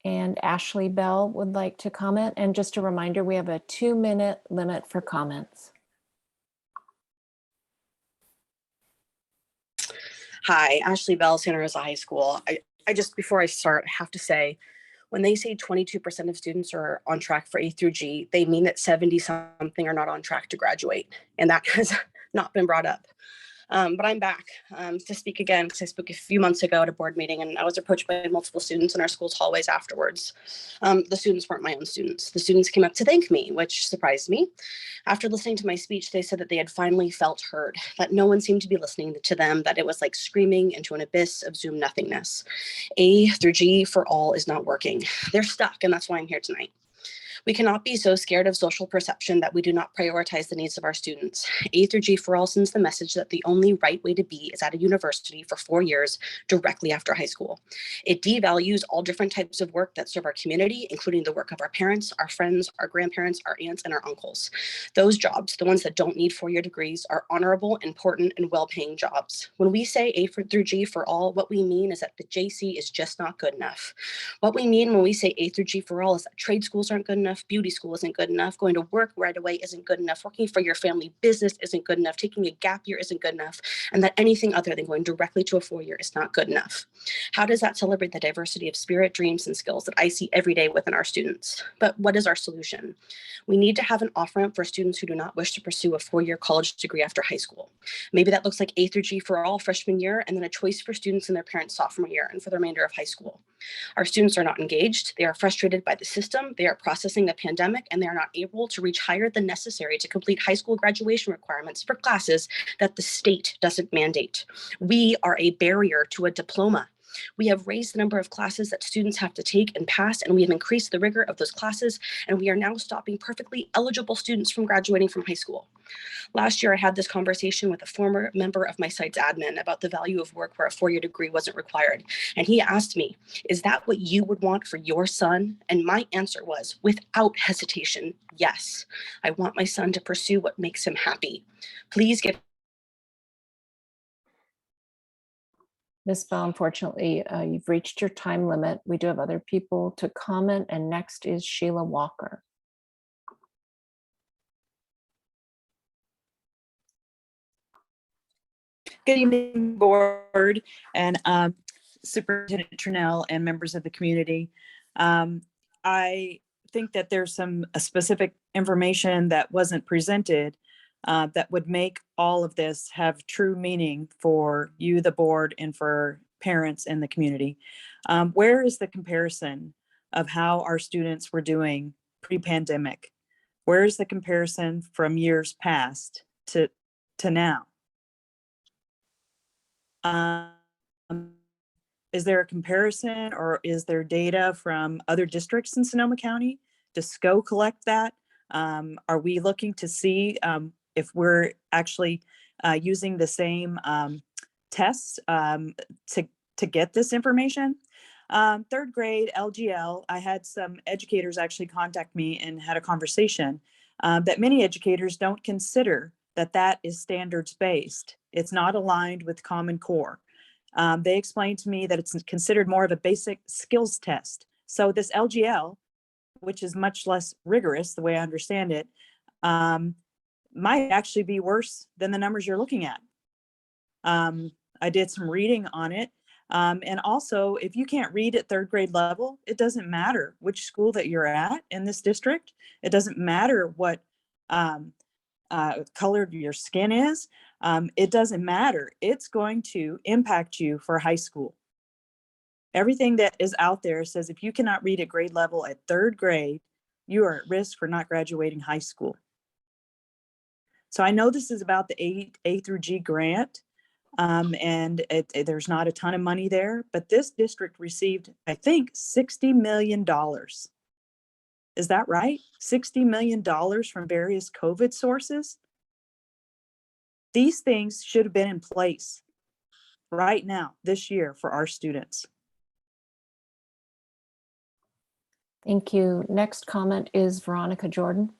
And Ashley Bell would like to comment. And just a reminder, we have a 2-minute limit for comments. Hi, Ashley Bell, Santa Rosa High School. I just, before I start, I have to say, when they say 22% of students are on track for A through G, they mean that 70-something are not on track to graduate. And that has not been brought up. But I'm back to speak again because I spoke a few months ago at a board meeting and I was approached by multiple students in our school's hallways afterwards. The students weren't my own students. The students came up to thank me, which surprised me. After listening to my speech, they said that they had finally felt heard, that no one seemed to be listening to them, that it was like screaming into an abyss of Zoom nothingness. A through G for all is not working. They're stuck, and that's why I'm here tonight. We cannot be so scared of social perception that we do not prioritize the needs of our students. A through G for all sends the message that the only right way to be is at a university for 4 years directly after high school. It devalues all different types of work that serve our community, including the work of our parents, our friends, our grandparents, our aunts, and our uncles. Those jobs, the ones that don't need 4-year degrees, are honorable, important, and well-paying jobs. When we say A through G for all, what we mean is that the JC is just not good enough. What we mean when we say A through G for all is that trade schools aren't good enough, beauty school isn't good enough, going to work right away isn't good enough, working for your family business isn't good enough, taking a gap year isn't good enough, and that anything other than going directly to a 4-year is not good enough. How does that celebrate the diversity of spirit, dreams, and skills that I see every day within our students? But what is our solution? We need to have an off-ramp for students who do not wish to pursue a 4-year college degree after high school. Maybe that looks like A through G for all freshman year, and then a choice for students and their parents sophomore year and for the remainder of high school. Our students are not engaged, they are frustrated by the system, they are processing the pandemic, and they are not able to reach higher than necessary to complete high school graduation requirements for classes that the state doesn't mandate. We are a barrier to a diploma. We have raised the number of classes that students have to take and pass, and we have increased the rigor of those classes, and we are now stopping perfectly eligible students from graduating from high school. Last year, I had this conversation with a former member of my site's admin about the value of work where a 4-year degree wasn't required. And he asked me, is that what you would want for your son? And my answer was, without hesitation, yes. I want my son to pursue what makes him happy. Please give. Ms. Bell, unfortunately, you've reached your time limit. We do have other people to comment, and next is Sheila Walker. Good evening, board and Superintendent Trunell and members of the community. I think that there's some specific information that wasn't presented that would make all of this have true meaning for you, the board, and for parents in the community. Where is the comparison of how our students were doing pre-pandemic? Where is the comparison from years past to now? Um, is there a comparison or is there data from other districts in Sonoma County? Does SCO collect that? Are we looking to see if we're actually using the same tests to get this information? Third grade LGL, I had some educators actually contact me and had a conversation that many educators don't consider that is standards based. It's not aligned with Common Core. They explained to me that it's considered more of a basic skills test. So this LGL, which is much less rigorous, the way I understand it, might actually be worse than the numbers you're looking at. I did some reading on it. And also, if you can't read at third grade level, it doesn't matter which school that you're at in this district. It doesn't matter what color your skin is. It doesn't matter. It's going to impact you for high school. Everything that is out there says if you cannot read at grade level at third grade, you are at risk for not graduating high school. So I know this is about the A through G grant, and there's not a ton of money there, but this district received, I think, $60 million. Is that right? $60 million from various COVID sources. These things should have been in place right now, this year, for our students. Thank you. Next comment is Veronica Jordan.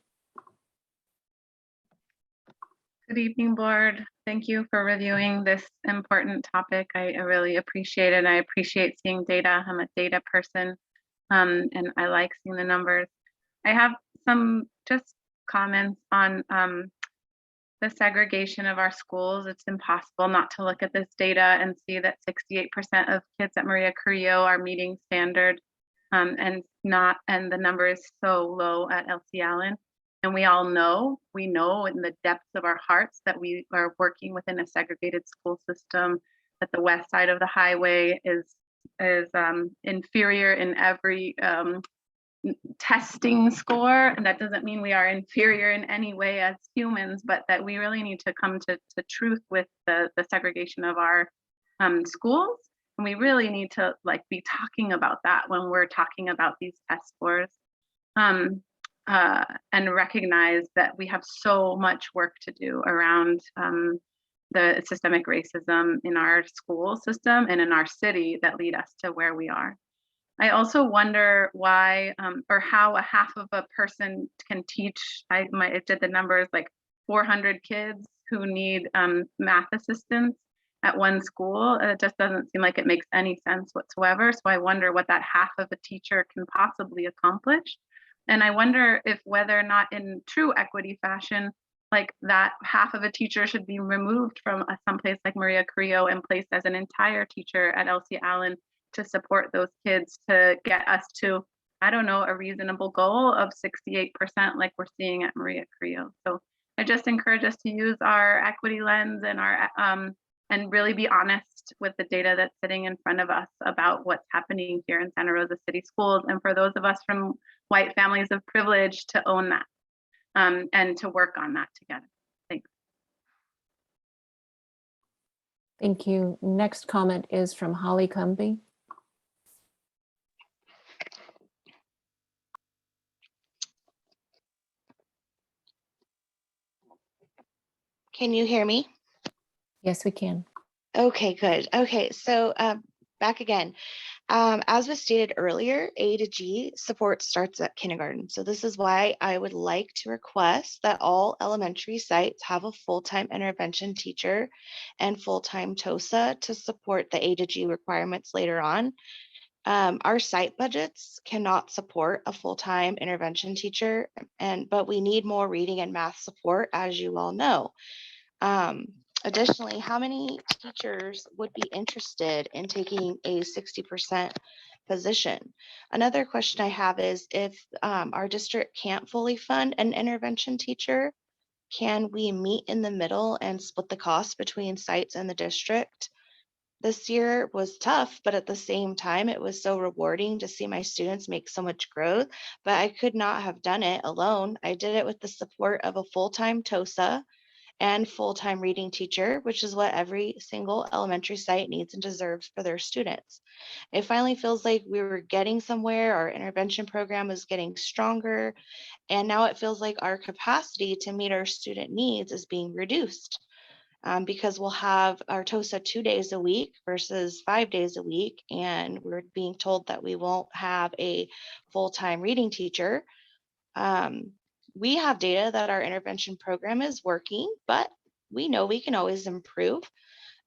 Good evening, board. Thank you for reviewing this important topic. I really appreciate it. I appreciate seeing data. I'm a data person, and I like seeing the numbers. I have some just comments on the segregation of our schools. It's impossible not to look at this data and see that 68% of kids at Maria Carrillo are meeting standard, and the number is so low at LC Allen. And we all know, in the depths of our hearts that we are working within a segregated school system, that the west side of the highway is inferior in every testing score. And that doesn't mean we are inferior in any way as humans, but that we really need to come to truth with the segregation of our schools. And we really need to be talking about that when we're talking about these test scores. And recognize that we have so much work to do around the systemic racism in our school system and in our city that lead us to where we are. I also wonder why or how a half of a person can teach. I did the numbers, like 400 kids who need math assistance at one school. It just doesn't seem like it makes any sense whatsoever. So I wonder what that half of a teacher can possibly accomplish. And I wonder if whether or not in true equity fashion, like that half of a teacher should be removed from someplace like Maria Carrillo and placed as an entire teacher at LC Allen to support those kids to get us to, I don't know, a reasonable goal of 68% like we're seeing at Maria Carrillo. So I just encourage us to use our equity lens and our and really be honest with the data that's sitting in front of us about what's happening here in Santa Rosa City Schools. And for those of us from white families of privilege to own that and to work on that together. Thanks. Thank you. Next comment is from Holly Cumbie. Can you hear me? Yes, we can. Okay, good. Okay, so back again. As was stated earlier, A to G support starts at kindergarten. So this is why I would like to request that all elementary sites have a full-time intervention teacher and full-time TOSA to support the A to G requirements later on. Our site budgets cannot support a full-time intervention teacher, but we need more reading and math support, as you all know. Additionally, how many teachers would be interested in taking a 60% position? Another question I have is if our district can't fully fund an intervention teacher, can we meet in the middle and split the cost between sites and the district? This year was tough, but at the same time, it was so rewarding to see my students make so much growth, but I could not have done it alone. I did it with the support of a full-time TOSA and full-time reading teacher, which is what every single elementary site needs and deserves for their students. It finally feels like we were getting somewhere. Our intervention program was getting stronger, and now it feels like our capacity to meet our student needs is being reduced. Because we'll have our TOSA 2 days a week versus 5 days a week. And we're being told that we won't have a full-time reading teacher. We have data that our intervention program is working, but we know we can always improve.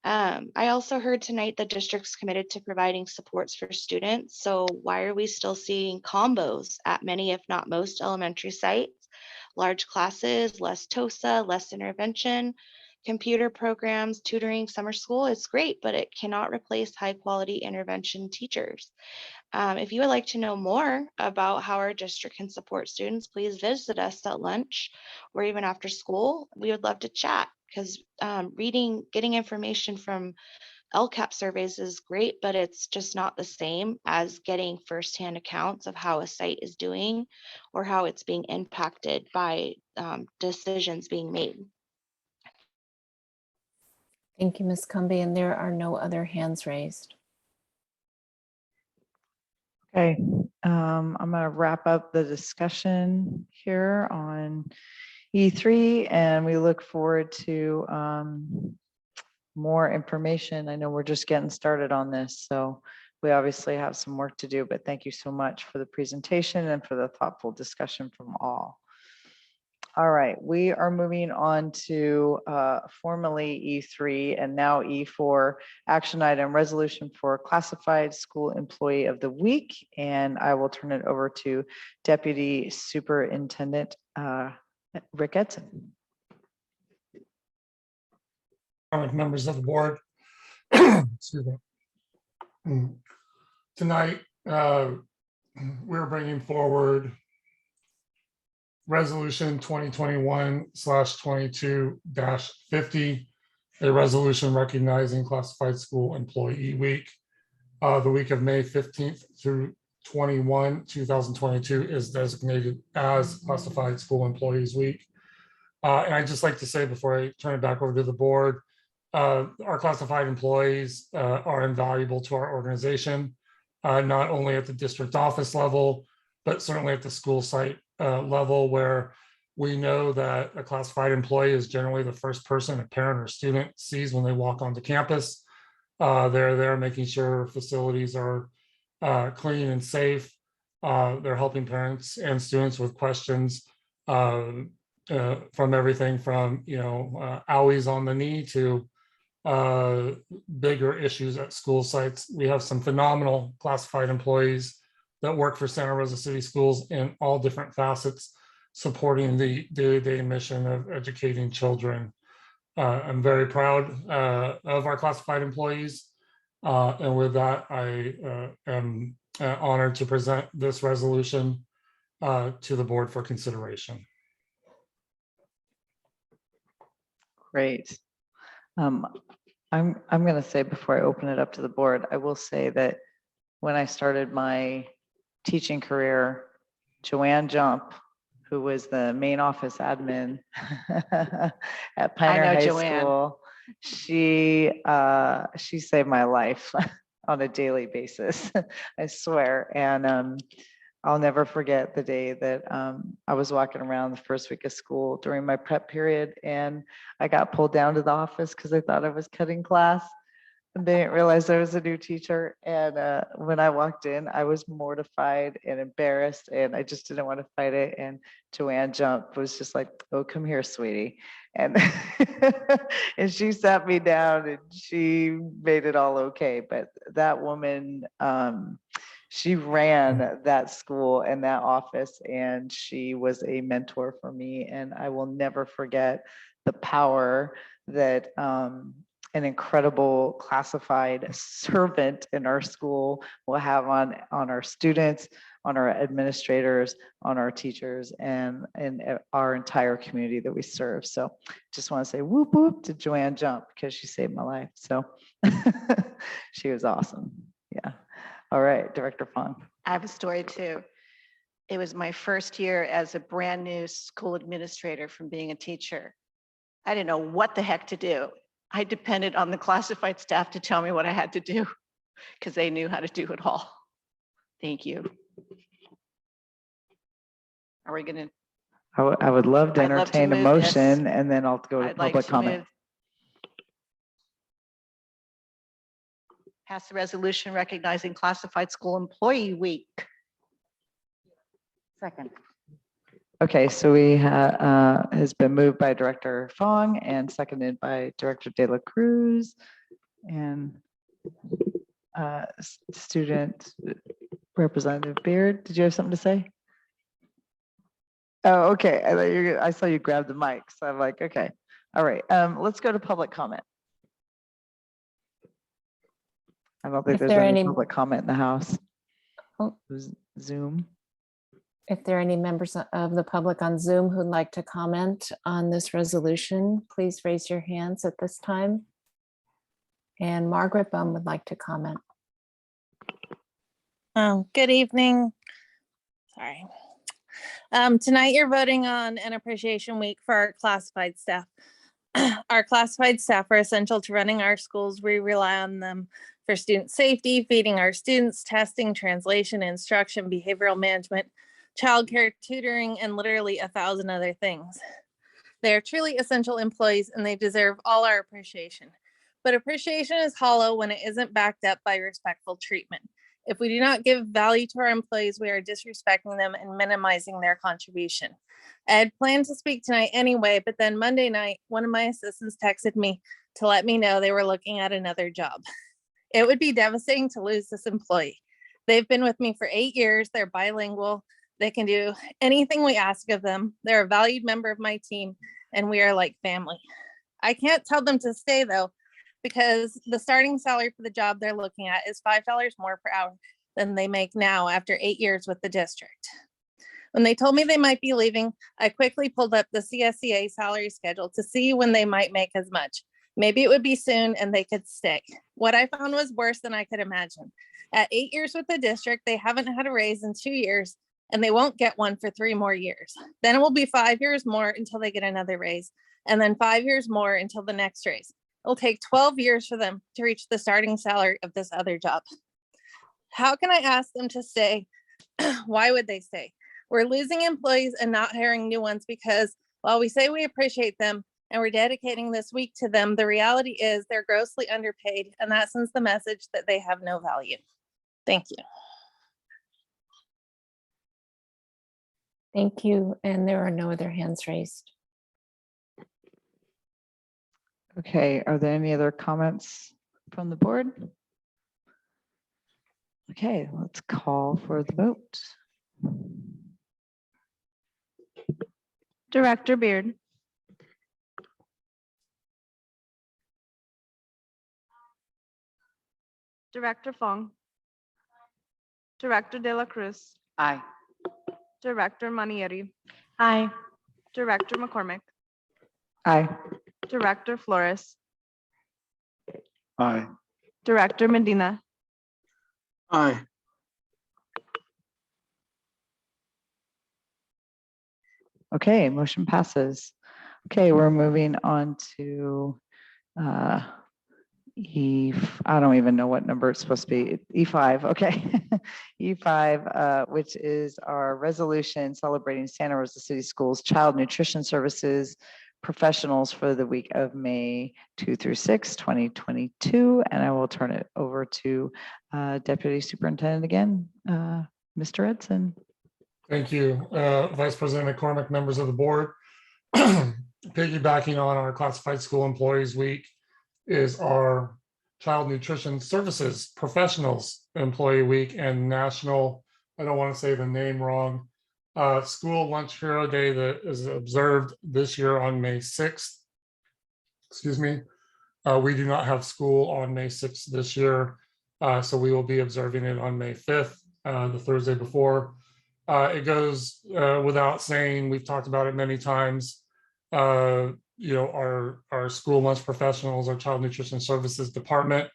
I also heard tonight the district's committed to providing supports for students. So why are we still seeing combos at many, if not most, elementary sites? Large classes, less TOSA, less intervention, computer programs, tutoring, summer school. It's great, but it cannot replace high quality intervention teachers. If you would like to know more about how our district can support students, please visit us at lunch or even after school. We would love to chat, because getting information from LCAP surveys is great, but it's just not the same as getting firsthand accounts of how a site is doing or how it's being impacted by decisions being made. Thank you, Ms. Cumby, and there are no other hands raised. Okay, I'm going to wrap up the discussion here on E3, and we look forward to more information. I know we're just getting started on this, so we obviously have some work to do, but thank you so much for the presentation and for the thoughtful discussion from all. All right, we are moving on to formally E3 and now E4, action item resolution for classified school employee of the week. And I will turn it over to Deputy Superintendent Rick Edson. Members of the board, excuse me. Tonight, we're bringing forward Resolution 2021/22-50, a resolution recognizing Classified School Employee Week. The week of May 15th through 2022 is designated as Classified School Employees Week. And I'd just like to say before I turn it back over to the board, our classified employees are invaluable to our organization, not only at the district office level, but certainly at the school site level, where we know that a classified employee is generally the first person a parent or student sees when they walk onto campus. They're there making sure facilities are clean and safe. They're helping parents and students with questions from everything from, owies on the knee to bigger issues at school sites. We have some phenomenal classified employees that work for Santa Rosa City Schools in all different facets, supporting the day-to-day mission of educating children. I'm very proud of our classified employees. And with that, I am honored to present this resolution to the board for consideration. Great. I'm going to say before I open it up to the board, I will say that when I started my teaching career, Joanne Jump, who was the main office admin at Pioneer High School, she saved my life on a daily basis, I swear. And I'll never forget the day that I was walking around the first week of school during my prep period, and I got pulled down to the office because I thought I was cutting class. And they didn't realize I was a new teacher. And when I walked in, I was mortified and embarrassed, and I just didn't want to fight it. And Joanne Jump was just like, "Oh, come here, sweetie." And and she sat me down and she made it all okay. But that woman, she ran that school and that office, and she was a mentor for me. And I will never forget the power that an incredible classified servant in our school will have on our students, on our administrators, on our teachers, and our entire community that we serve. So just want to say whoop whoop to Joanne Jump, because she saved my life. So she was awesome. Yeah. All right, Director Fong. I have a story too. It was my first year as a brand new school administrator from being a teacher. I didn't know what the heck to do. I depended on the classified staff to tell me what I had to do because they knew how to do it all. Thank you. Are we going to? I would love to I'd love to entertain a move this. motion and then I'll go to I'd like public to comment. move. Pass the resolution recognizing Classified School Employee Week. Second. Okay, so we has been moved by Director Fong and seconded by Director De La Cruz and Student Representative Beard. Did you have something to say? Oh, okay. I saw you grab the mic, so I'm like, okay. All right, let's go to public comment. I don't think If there's there are any any- public comment in the house. Oh. Zoom. If there are any members of the public on Zoom who'd like to comment on this resolution, please raise your hands at this time. And Margaret Bum would like to comment. Good evening. Sorry. Tonight you're voting on an appreciation week for our classified staff. Our classified staff are essential to running our schools. We rely on them for student safety, feeding our students, testing, translation, instruction, behavioral management, childcare, tutoring, and literally 1,000 other things. They are truly essential employees and they deserve all our appreciation. But appreciation is hollow when it isn't backed up by respectful treatment. If we do not give value to our employees, we are disrespecting them and minimizing their contribution. I had planned to speak tonight anyway, but then Monday night, one of my assistants texted me to let me know they were looking at another job. It would be devastating to lose this employee. They've been with me for 8 years. They're bilingual. They can do anything we ask of them. They're a valued member of my team, and we are like family. I can't tell them to stay though, because the starting salary for the job they're looking at is $5 more per hour than they make now after 8 years with the district. When they told me they might be leaving, I quickly pulled up the CSEA salary schedule to see when they might make as much. Maybe it would be soon and they could stay. What I found was worse than I could imagine. At 8 years with the district, they haven't had a raise in 2 years and they won't get one for 3 more years. Then it will be 5 years more until they get another raise, and then 5 years more until the next raise. It'll take 12 years for them to reach the starting salary of this other job. How can I ask them to stay? Why would they stay? We're losing employees and not hiring new ones because while we say we appreciate them and we're dedicating this week to them, the reality is they're grossly underpaid, and that sends the message that they have no value. Thank you. Thank you. And there are no other hands raised. Okay, are there any other comments from the board? Okay, let's call for the vote. Director Beard. Director Fong. Director De La Cruz. Aye. Director Manieri. Aye. Director McCormick. Aye. Director Flores. Aye. Director Medina. Aye. Okay, motion passes. Okay, we're moving on to I don't even know what number it's supposed to be. E5, okay. E5, which is our resolution celebrating Santa Rosa City Schools Child Nutrition Services professionals for the week of May 2 through 6, 2022. And I will turn it over to Deputy Superintendent again, Mr. Edson. Thank you, Vice President McCormick, members of the board. Piggybacking on our Classified School Employees Week is our Child Nutrition Services Professionals Employee Week and National, I don't want to say the name wrong, School Lunch Hero Day that is observed this year on May 6th. Excuse me. We do not have school on May 6th this year, so we will be observing it on May 5th, the Thursday before. It goes without saying, we've talked about it many times, you know, our school lunch professionals, our child nutrition services department,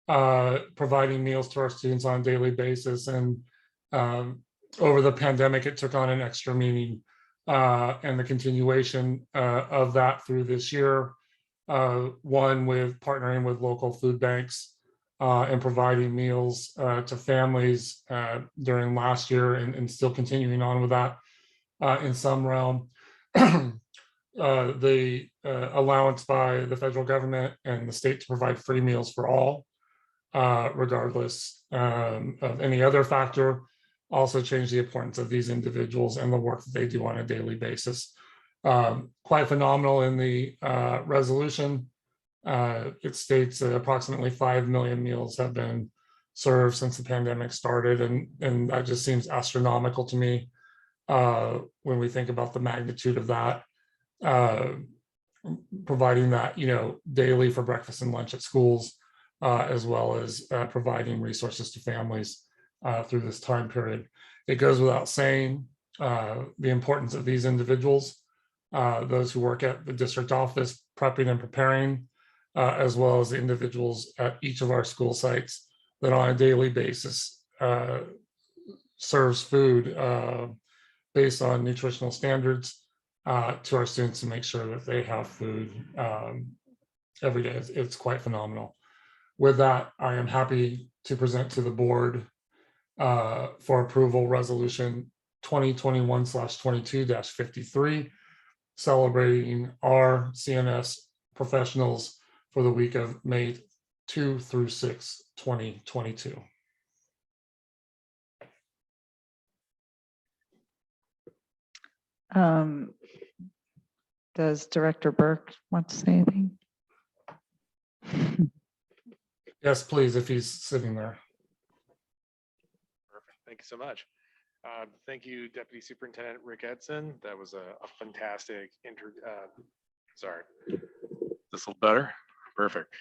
providing meals to our students on a daily basis. And over the pandemic, it took on an extra meaning and the continuation of that through this year. One with partnering with local food banks and providing meals to families during last year and still continuing on with that in some realm. The allowance by the federal government and the state to provide free meals for all, regardless of any other factor, also change the importance of these individuals and the work that they do on a daily basis. Quite phenomenal in the resolution. It states that approximately 5 million meals have been served since the pandemic started, and that just seems astronomical to me when we think about the magnitude of that. Providing that, daily for breakfast and lunch at schools, as well as providing resources to families through this time period. It goes without saying the importance of these individuals, those who work at the district office, prepping and preparing, as well as the individuals at each of our school sites that on a daily basis serves food based on nutritional standards to our students to make sure that they have food every day. It's quite phenomenal. With that, I am happy to present to the board for approval resolution 2021/22-53, celebrating our CMS professionals for the week of May 2 through 6, 2022. Does Director Burke want to say anything? Yes, please, if he's sitting there. Perfect. Thank you so much. Thank you, Deputy Superintendent Rick Edson. That was a fantastic sorry, this a little better? Perfect.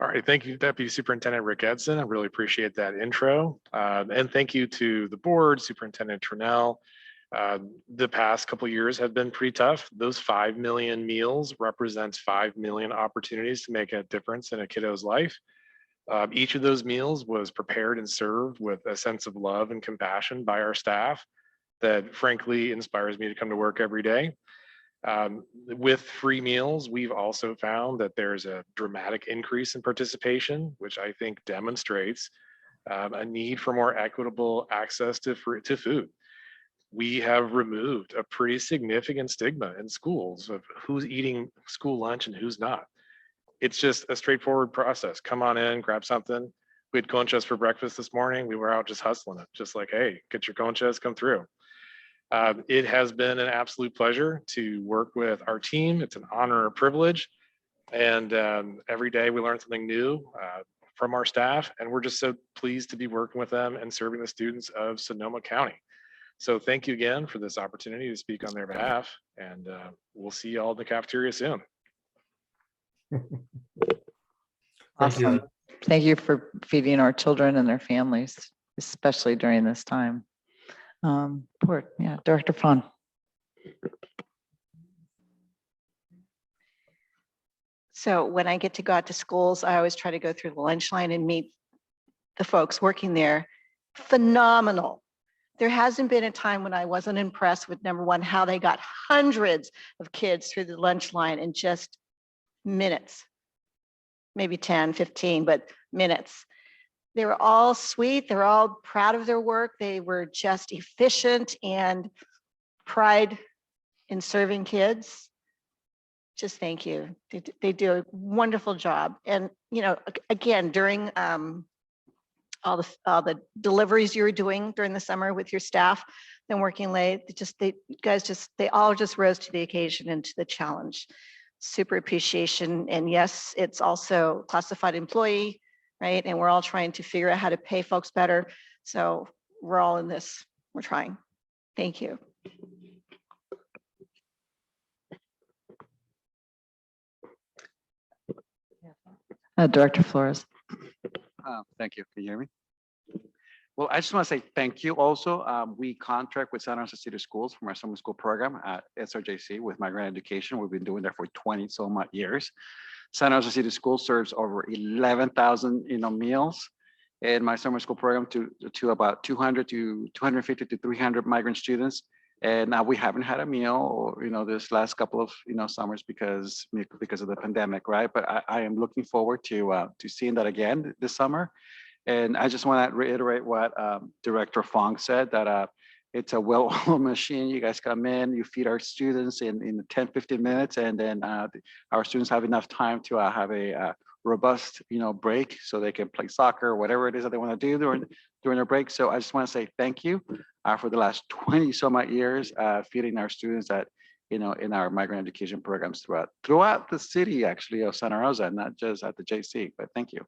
All right, thank you, Deputy Superintendent Rick Edson. I really appreciate that intro. And thank you to the board, Superintendent Trinnell. The past couple of years have been pretty tough. Those 5 million meals represents 5 million opportunities to make a difference in a kiddo's life. Each of those meals was prepared and served with a sense of love and compassion by our staff that frankly inspires me to come to work every day. With free meals, we've also found that there's a dramatic increase in participation, which I think demonstrates a need for more equitable access to food. We have removed a pretty significant stigma in schools of who's eating school lunch and who's not. It's just a straightforward process. Come on in, grab something. We had conchas for breakfast this morning. We were out just hustling it, just like, hey, get your conchas, come through. It has been an absolute pleasure to work with our team. It's an honor and privilege. And every day we learn something new from our staff. And we're just so pleased to be working with them and serving the students of Sonoma County. So thank you again for this opportunity to speak on their behalf. And we'll see you all in the cafeteria soon. Awesome. Thank you for feeding our children and their families, especially during this time. Director Fawn. So when I get to go out to schools, I always try to go through the lunch line and meet the folks working there. Phenomenal. There hasn't been a time when I wasn't impressed with, number one, how they got hundreds of kids through the lunch line in just minutes, maybe 10, 15, but minutes. They were all sweet. They're all proud of their work. They were just efficient and pride in serving kids. Just thank you. They do a wonderful job. And, again, during all the deliveries you were doing during the summer with your staff and working late, they all just rose to the occasion and to the challenge. Super appreciation. And yes, it's also classified employee, right? And we're all trying to figure out how to pay folks better. So we're all in this, we're trying. Thank you. Director Flores. Thank you. Can you hear me? Well, I just want to say thank you also. We contract with Santa Rosa City Schools for our summer school program at SRJC with Migrant Education. We've been doing that for 20 so much years. Santa Rosa City Schools serves over 11,000 meals in my summer school program to about 200 to 250 to 300 migrant students And we haven't had a meal, this last couple of, summers because of the pandemic, right? But I am looking forward to seeing that again this summer. And I just want to reiterate what Director Fong said, that it's a well-oiled machine. You guys come in, you feed our students in 10, 15 minutes, and then our students have enough time to have a robust, break so they can play soccer, whatever it is that they want to do during their break. So I just want to say thank you for the last 20 some odd years feeding our students in our migrant education programs throughout the city, actually, of Santa Rosa, not just at the JC, but thank you.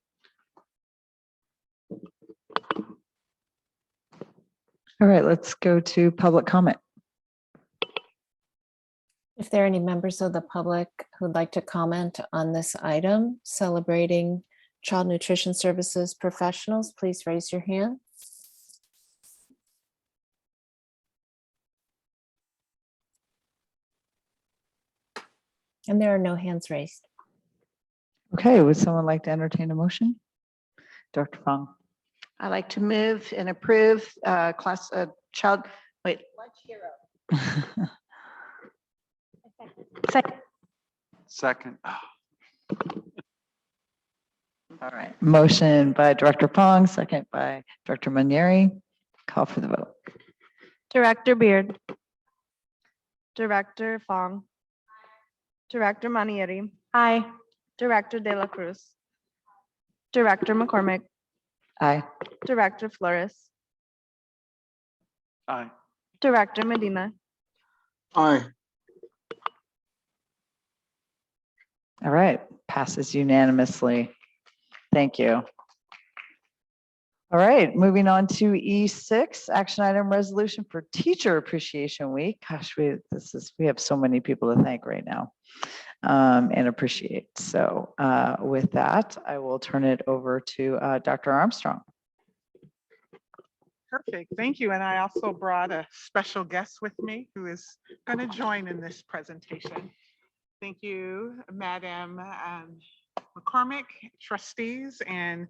All right, let's go to public comment. If there are any members of the public who'd like to comment on this item celebrating child nutrition services professionals, please raise your hand. And there are no hands raised. Okay, would someone like to entertain a motion? Dr. Fong. I'd like to move and approve child, wait. Second. All right, motion by Director Fong, second by Director Manieri. Call for the vote. Director Beard. Director Fong. Director Manieri. Aye. Director De La Cruz. Director McCormick. Aye. Director Flores. Aye. Director Medina. Aye. All right, passes unanimously. Thank you. All right, moving on to E6, action item resolution for Teacher Appreciation Week. Gosh, we have so many people to thank right now and appreciate. So with that, I will turn it over to Dr. Armstrong. Perfect, thank you. And I also brought a special guest with me who is going to join in this presentation. Thank you, Madam McCormick, trustees and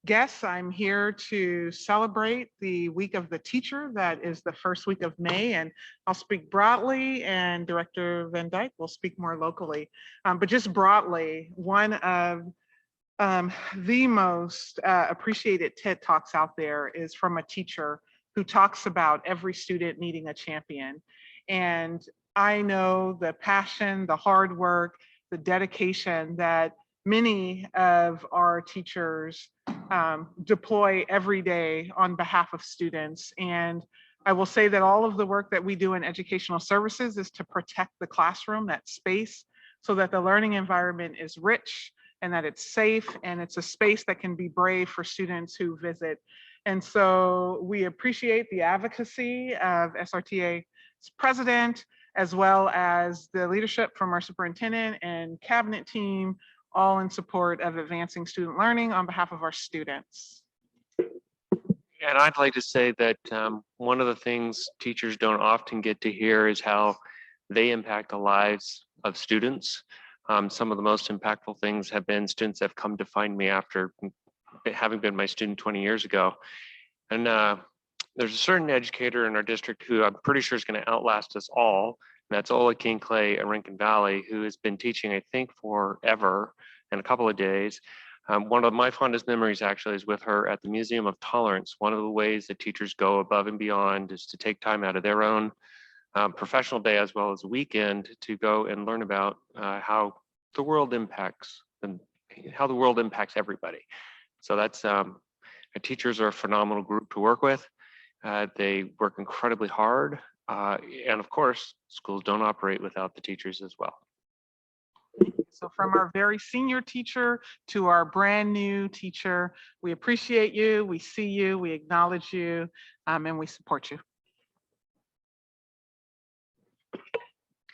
guests. I'm here to celebrate the Week of the Teacher. That is the first week of May, and I'll speak broadly, and Director Van Dyke will speak more locally. But just broadly, one of the most appreciated TED Talks out there is from a teacher who talks about every student needing a champion. And I know the passion, the hard work, the dedication that many of our teachers deploy every day on behalf of students. And I will say that all of the work that we do in educational services is to protect the classroom, that space, so that the learning environment is rich and that it's safe and it's a space that can be brave for students who visit. And so we appreciate the advocacy of SRTA's president, as well as the leadership from our superintendent and cabinet team, all in support of advancing student learning on behalf of our students. And I'd like to say that one of the things teachers don't often get to hear is how they impact the lives of students. Some of the most impactful things have been students that have come to find me after having been my student 20 years ago. And there's a certain educator in our district who I'm pretty sure is going to outlast us all. And that's Ola King Clay at Rincon Valley, who has been teaching, I think, forever and a couple of days. One of my fondest memories actually is with her at the Museum of Tolerance. One of the ways that teachers go above and beyond is to take time out of their own professional day as well as weekend to go and learn about how the world impacts and how the world impacts everybody. So that's teachers are a phenomenal group to work with. They work incredibly hard. And of course, schools don't operate without the teachers as well. So from our very senior teacher to our brand new teacher, we appreciate you, we see you, we acknowledge you, and we support you.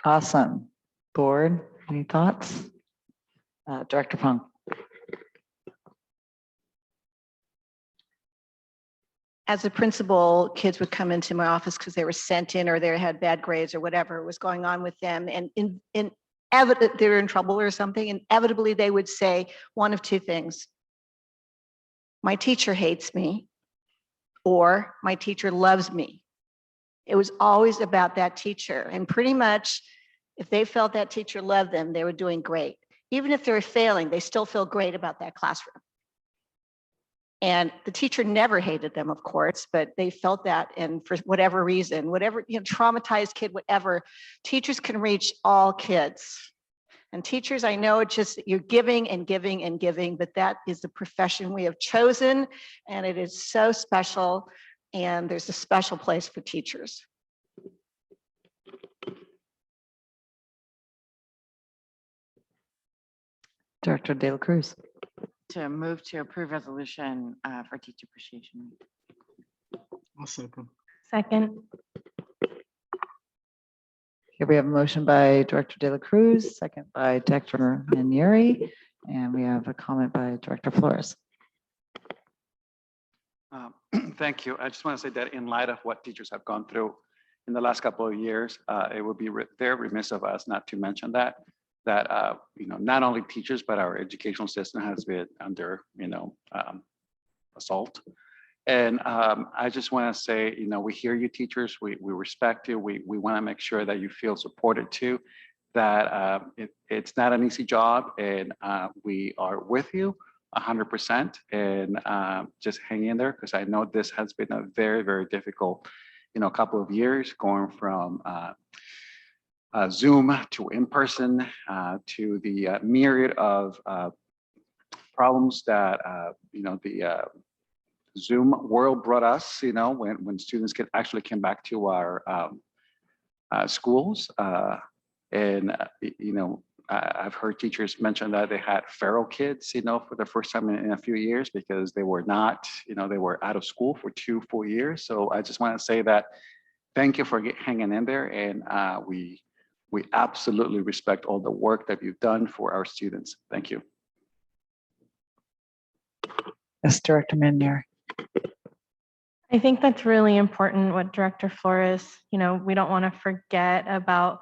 Awesome. Board, any thoughts? Director Fong. As a principal, kids would come into my office because they were sent in or they had bad grades or whatever was going on with them. And they were in trouble or something. Inevitably, they would say one of two things. My teacher hates me, or my teacher loves me. It was always about that teacher. And pretty much, if they felt that teacher loved them, they were doing great. Even if they were failing, they still feel great about that classroom. And the teacher never hated them, of course, but they felt that. And for whatever reason, whatever, traumatized kid, whatever, teachers can reach all kids. And teachers, I know it's just you're giving and giving and giving, but that is the profession we have chosen. And it is so special. And there's a special place for teachers. Director De La Cruz. To move to approve resolution for Teacher Appreciation Week. I'll second. Second. Here we have a motion by Director De La Cruz, second by Director Manieri, and we have a comment by Director Flores. Thank you. I just want to say that in light of what teachers have gone through in the last couple of years, it would be very remiss of us not to mention that not only teachers, but our educational system has been under, assault. And I just want to say, we hear you teachers, we respect you. We want to make sure that you feel supported too, that it's not an easy job, and we are with you 100%, and just hang in there, because I know this has been a very, very difficult, couple of years, going from Zoom to in-person, to the myriad of problems that the Zoom world brought us. When students actually came back to our schools, and I've heard teachers mention that they had feral kids, for the first time in a few years, because they were not, they were out of school for 2 full years. So I just want to say that thank you for hanging in there, and we absolutely respect all the work that you've done for our students. Thank you. Yes, Director Manieri. I think that's really important what Director Flores, we don't want to forget about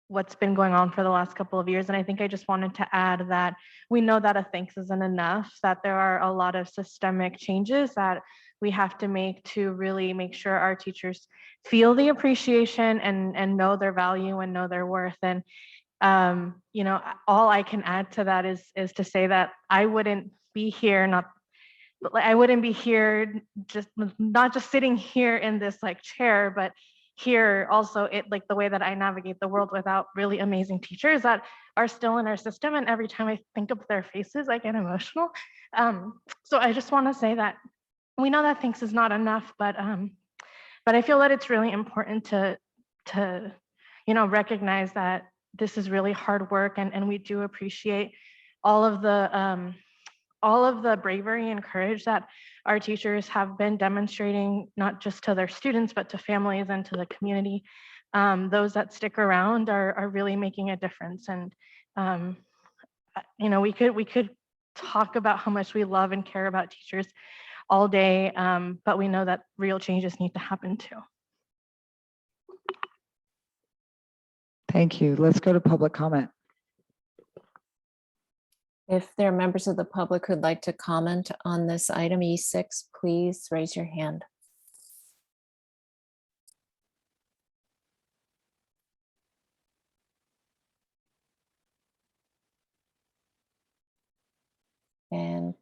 what's been going on for the last couple of years. And I think I just wanted to add that we know that a thanks isn't enough, that there are a lot of systemic changes that we have to make to really make sure our teachers feel the appreciation and know their value and know their worth. And, all I can add to that is to say that I wouldn't be here, not just sitting here in this chair, but here also the way that I navigate the world without really amazing teachers that are still in our system. And every time I think of their faces, I get emotional. So I just want to say that we know that thanks is not enough, but I feel that it's really important to recognize that this is really hard work, and we do appreciate all of the bravery and courage that our teachers have been demonstrating, not just to their students, but to families and to the community. Those that stick around are really making a difference. And, we could talk about how much we love and care about teachers all day, but we know that real changes need to happen too. Thank you. Let's go to public comment. If there are members of the public who'd like to comment on this item E6, please raise your hand. And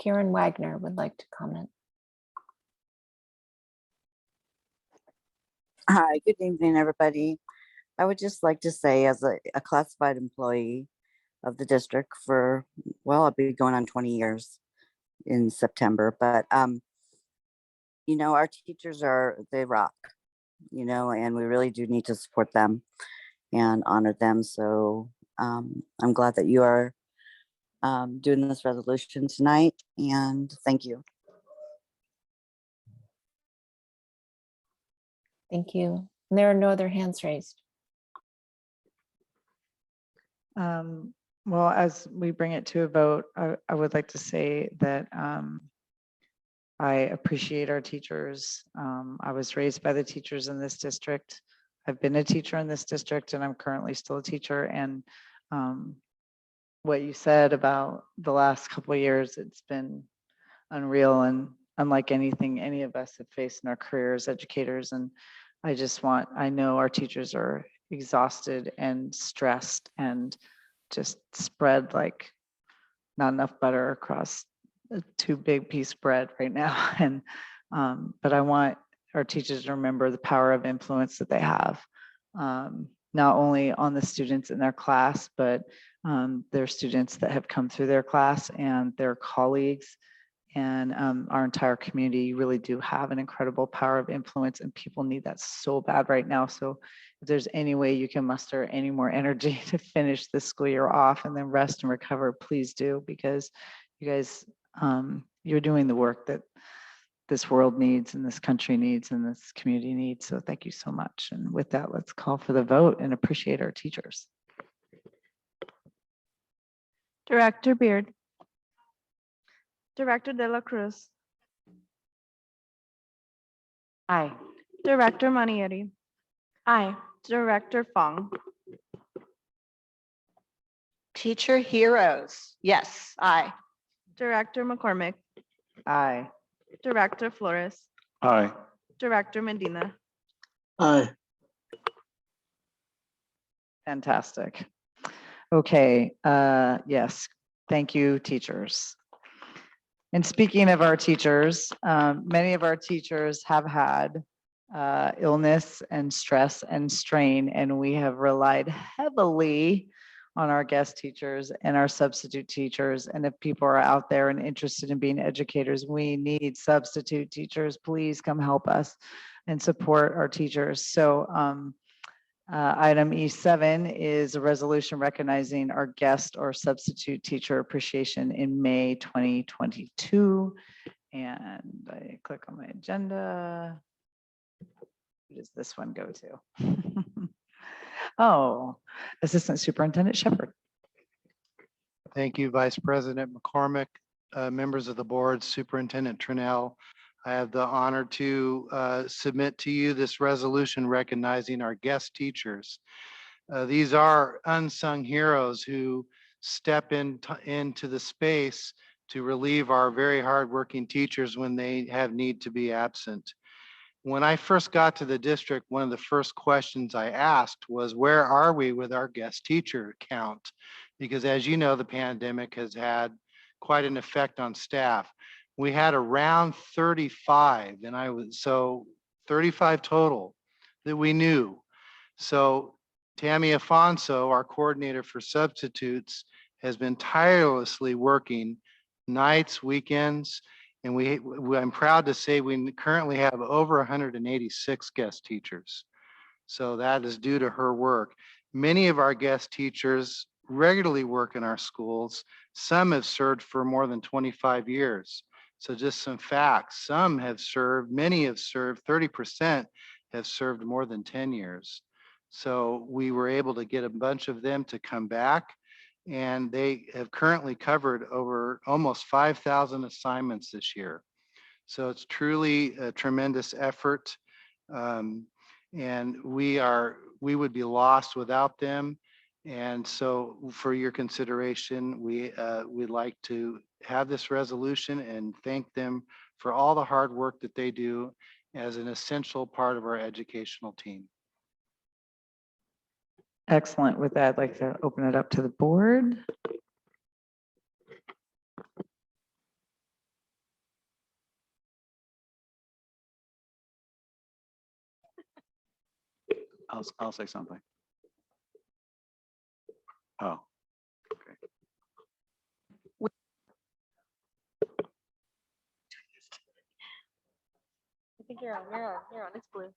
Karen Wagner would like to comment. Hi, good evening, everybody. I would just like to say, as a classified employee of the district for, well, I'll be going on 20 years in September, but our teachers they rock, and we really do need to support them and honor them. So I'm glad that you are doing this resolution tonight, and thank you. Thank you. And there are no other hands raised. Well, as we bring it to a vote, I would like to say that I appreciate our teachers. I was raised by the teachers in this district. I've been a teacher in this district, and I'm currently still a teacher. And what you said about the last couple of years, it's been unreal and unlike anything any of us have faced in our careers, educators. And I know our teachers are exhausted and stressed and just spread like not enough butter across a too big piece of bread right now. And, but I want our teachers to remember the power of influence that they have, not only on the students in their class, but their students that have come through their class and their colleagues and our entire community. You really do have an incredible power of influence, and people need that so bad right now. So if there's any way you can muster any more energy to finish this school year off and then rest and recover, please do, because you guys, you're doing the work that this world needs and this country needs and this community needs. So thank you so much. And with that, let's call for the vote and appreciate our teachers. Director Beard. Director De La Cruz. Aye. Director Manieri. Aye. Director Fong. Teacher heroes. Yes, aye. Director McCormick. Aye. Director Flores. Aye. Director Medina. Aye. Fantastic. Okay, yes, thank you, teachers. And speaking of our teachers, many of our teachers have had illness and stress and strain, and we have relied heavily on our guest teachers and our substitute teachers. And if people are out there and interested in being educators, we need substitute teachers. Please come help us and support our teachers. So item E7 is a resolution recognizing our guest or substitute teacher appreciation in May 2022. And I click on my agenda. Who does this one go to? Oh, Assistant Superintendent Shepherd. Thank you, Vice President McCormick, members of the board, Superintendent Trinnell. I have the honor to submit to you this resolution recognizing our guest teachers. These are unsung heroes who step into the space to relieve our very hardworking teachers when they have need to be absent. When I first got to the district, one of the first questions I asked was, where are we with our guest teacher count? Because as you know, the pandemic has had quite an effect on staff. We had around 35, and so 35 total that we knew. So Tammy Afonso, our coordinator for substitutes, has been tirelessly working nights, weekends, and I'm proud to say we currently have over 186 guest teachers. So that is due to her work. Many of our guest teachers regularly work in our schools. Some have served for more than 25 years. So just some facts, many have served, 30% have served more than 10 years. So we were able to get a bunch of them to come back, and they have currently covered over almost 5,000 assignments this year. So it's truly a tremendous effort. And we would be lost without them. And so for your consideration, we'd like to have this resolution and thank them for all the hard work that they do as an essential part of our educational team. Excellent. With that, I'd like to open it up to the board. I'll say something. Oh, okay. I think you're on. It's blue.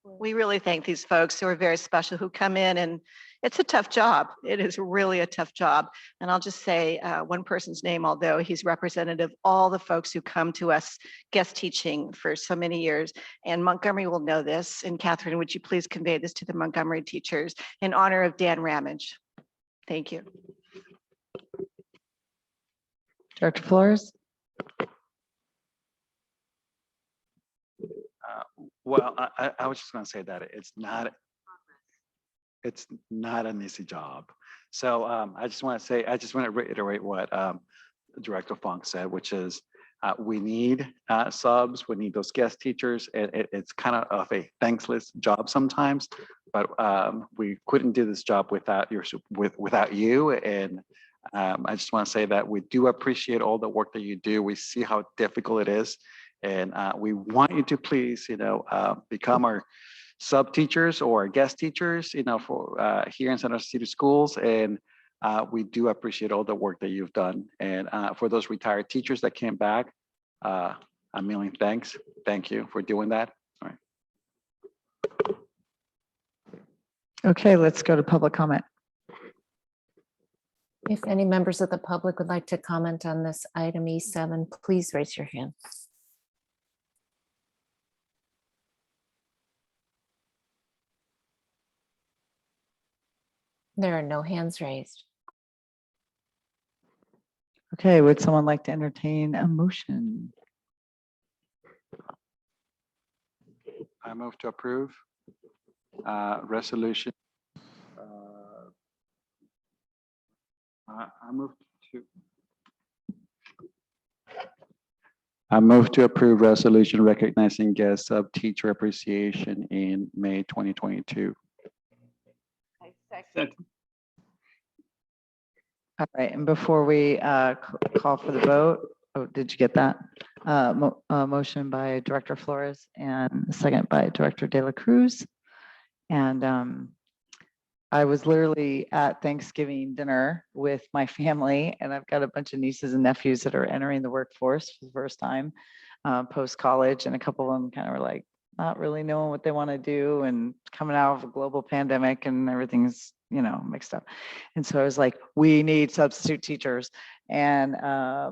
We really thank these folks who are very special, who come in, and it's a tough job. It is really a tough job. And I'll just say one person's name, although he's representative of all the folks who come to us guest teaching for so many years. And Montgomery will know this. And Catherine, would you please convey this to the Montgomery teachers in honor of Dan Ramage? Thank you. Director Flores. Well, I was just going to say that it's not an easy job. So I just want to reiterate what Director Funk said, which is we need subs, we need those guest teachers. It's kind of a thankless job sometimes, but we couldn't do this job without without you. And I just want to say that we do appreciate all the work that you do. We see how difficult it is, and we want you to please, become our sub teachers or guest teachers, for here in San Jose City Schools. And we do appreciate all the work that you've done. And for those retired teachers that came back, a million thanks. Thank you for doing that. All right. Okay, let's go to public comment. If any members of the public would like to comment on this item E7, please raise your hand. There are no hands raised. Okay, would someone like to entertain a motion? I move to approve resolution. I move to approve resolution recognizing guest sub teacher appreciation in May 2022. Second. All right, and before we call for the vote, oh, did you get that? Motion by Director Flores and a second by Director De La Cruz. And I was literally at Thanksgiving dinner with my family, and I've got a bunch of nieces and nephews that are entering the workforce for the first time post-college, and a couple of them kind of were like not really knowing what they want to do and coming out of a global pandemic and everything's mixed up. And so I was like, we need substitute teachers. And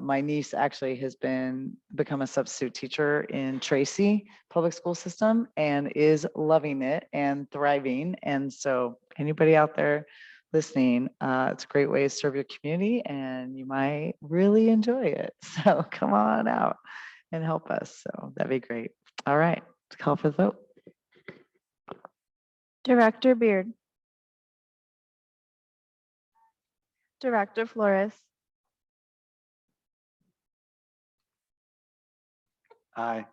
my niece actually has become a substitute teacher in Tracy public school system and is loving it and thriving. And so anybody out there listening, it's a great way to serve your community and you might really enjoy it. So come on out and help us. So that'd be great. All right, let's call for the vote. Director Beard. Director Flores. Aye.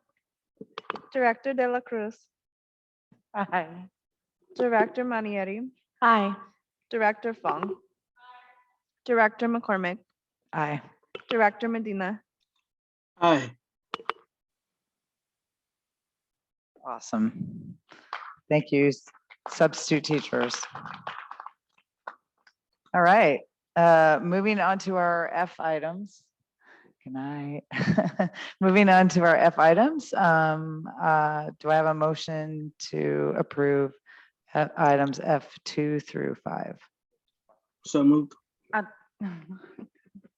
Director De La Cruz. Aye. Director Manieri. Aye. Director Fong. Director McCormick. Aye. Director Medina. Aye. Awesome. Thank you, substitute teachers. All right, moving on to our F items. Good night. Moving on to our F items. Do I have a motion to approve items F2 through 5? So moved. Okay,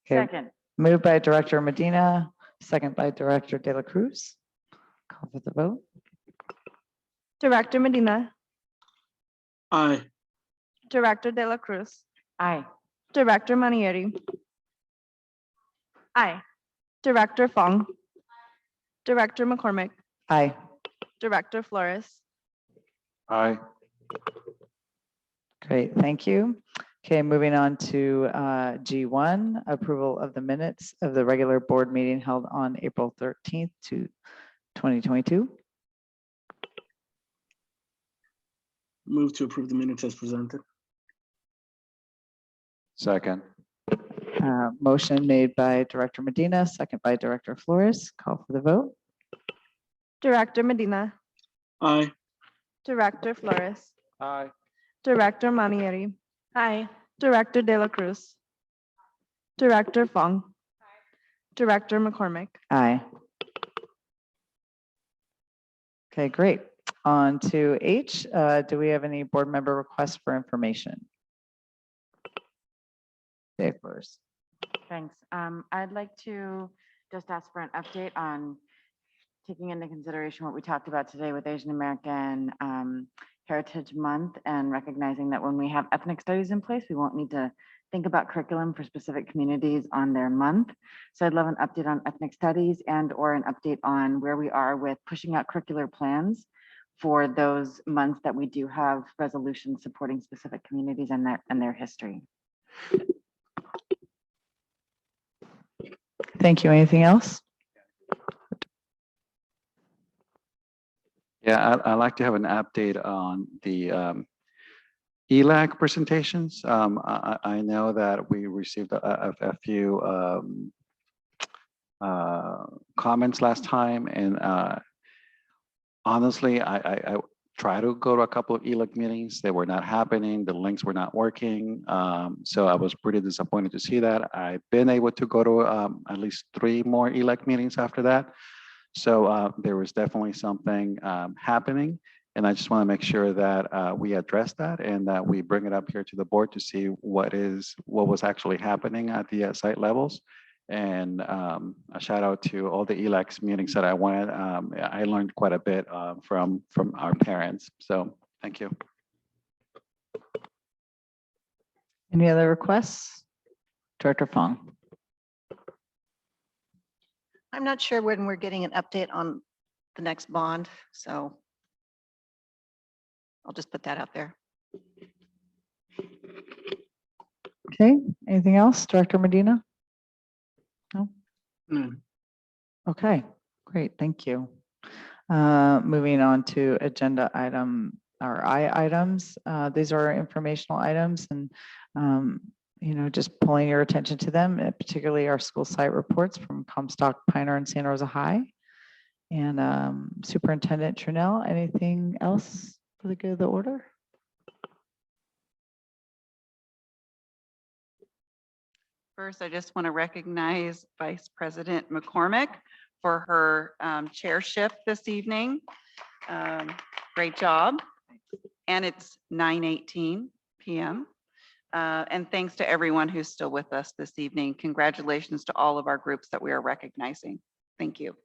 Second. moved by Director Medina, second by Director De La Cruz. Call for the vote. Director Medina. Aye. Director De La Cruz. Aye. Director Manieri. Aye. Director Fong. Director McCormick. Aye. Director Flores. Aye. Great, thank you. Okay, moving on to G1, approval of the minutes of the regular board meeting held on April 13th to 2022. Move to approve the minutes as presented. Second. Motion made by Director Medina, second by Director Flores. Call for the vote. Director Medina. Aye. Director Flores. Aye. Director Manieri. Aye. Director De La Cruz. Director Fong. Director McCormick. Aye. Okay, great. On to H. Do we have any board member requests for information? Dave first. Thanks. I'd like to just ask for an update on taking into consideration what we talked about today with Asian American Heritage Month and recognizing that when we have ethnic studies in place, we won't need to think about curriculum for specific communities on their month. So I'd love an update on ethnic studies and/or an update on where we are with pushing out curricular plans for those months that we do have resolutions supporting specific communities and their history. Thank you. Anything else? Yeah, I'd like to have an update on the ELAC presentations. I know that we received a few comments last time, and honestly, I tried to go to a couple of ELAC meetings. They were not happening. The links were not working. So I was pretty disappointed to see that. I've been able to go to at least 3 more ELAC meetings after that. So there was definitely something happening. And I just want to make sure that we address that and that we bring it up here to the board to see what was actually happening at the site levels. And a shout out to all the ELACs meetings that I went. I learned quite a bit from our parents. So thank you. Any other requests? Director Fong. I'm not sure when we're getting an update on the next bond, so I'll just put that out there. Okay, anything else? Director Medina? No? Okay, great, thank you. Moving on to agenda item, or I items. These are informational items and just pulling your attention to them, particularly our school site reports from Comstock, Pioneer, and Santa Rosa High. And Superintendent Trunell, anything else for the good of the order? First, I just want to recognize Vice President McCormick for her chairship this evening. Great job. And it's 9:18 p.m. And thanks to everyone who's still with us this evening. Congratulations to all of our groups that we are recognizing. Thank you.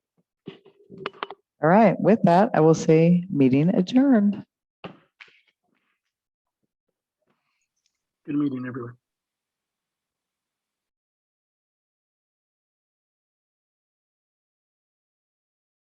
All right, with that, I will say meeting adjourned. Good meeting, everyone.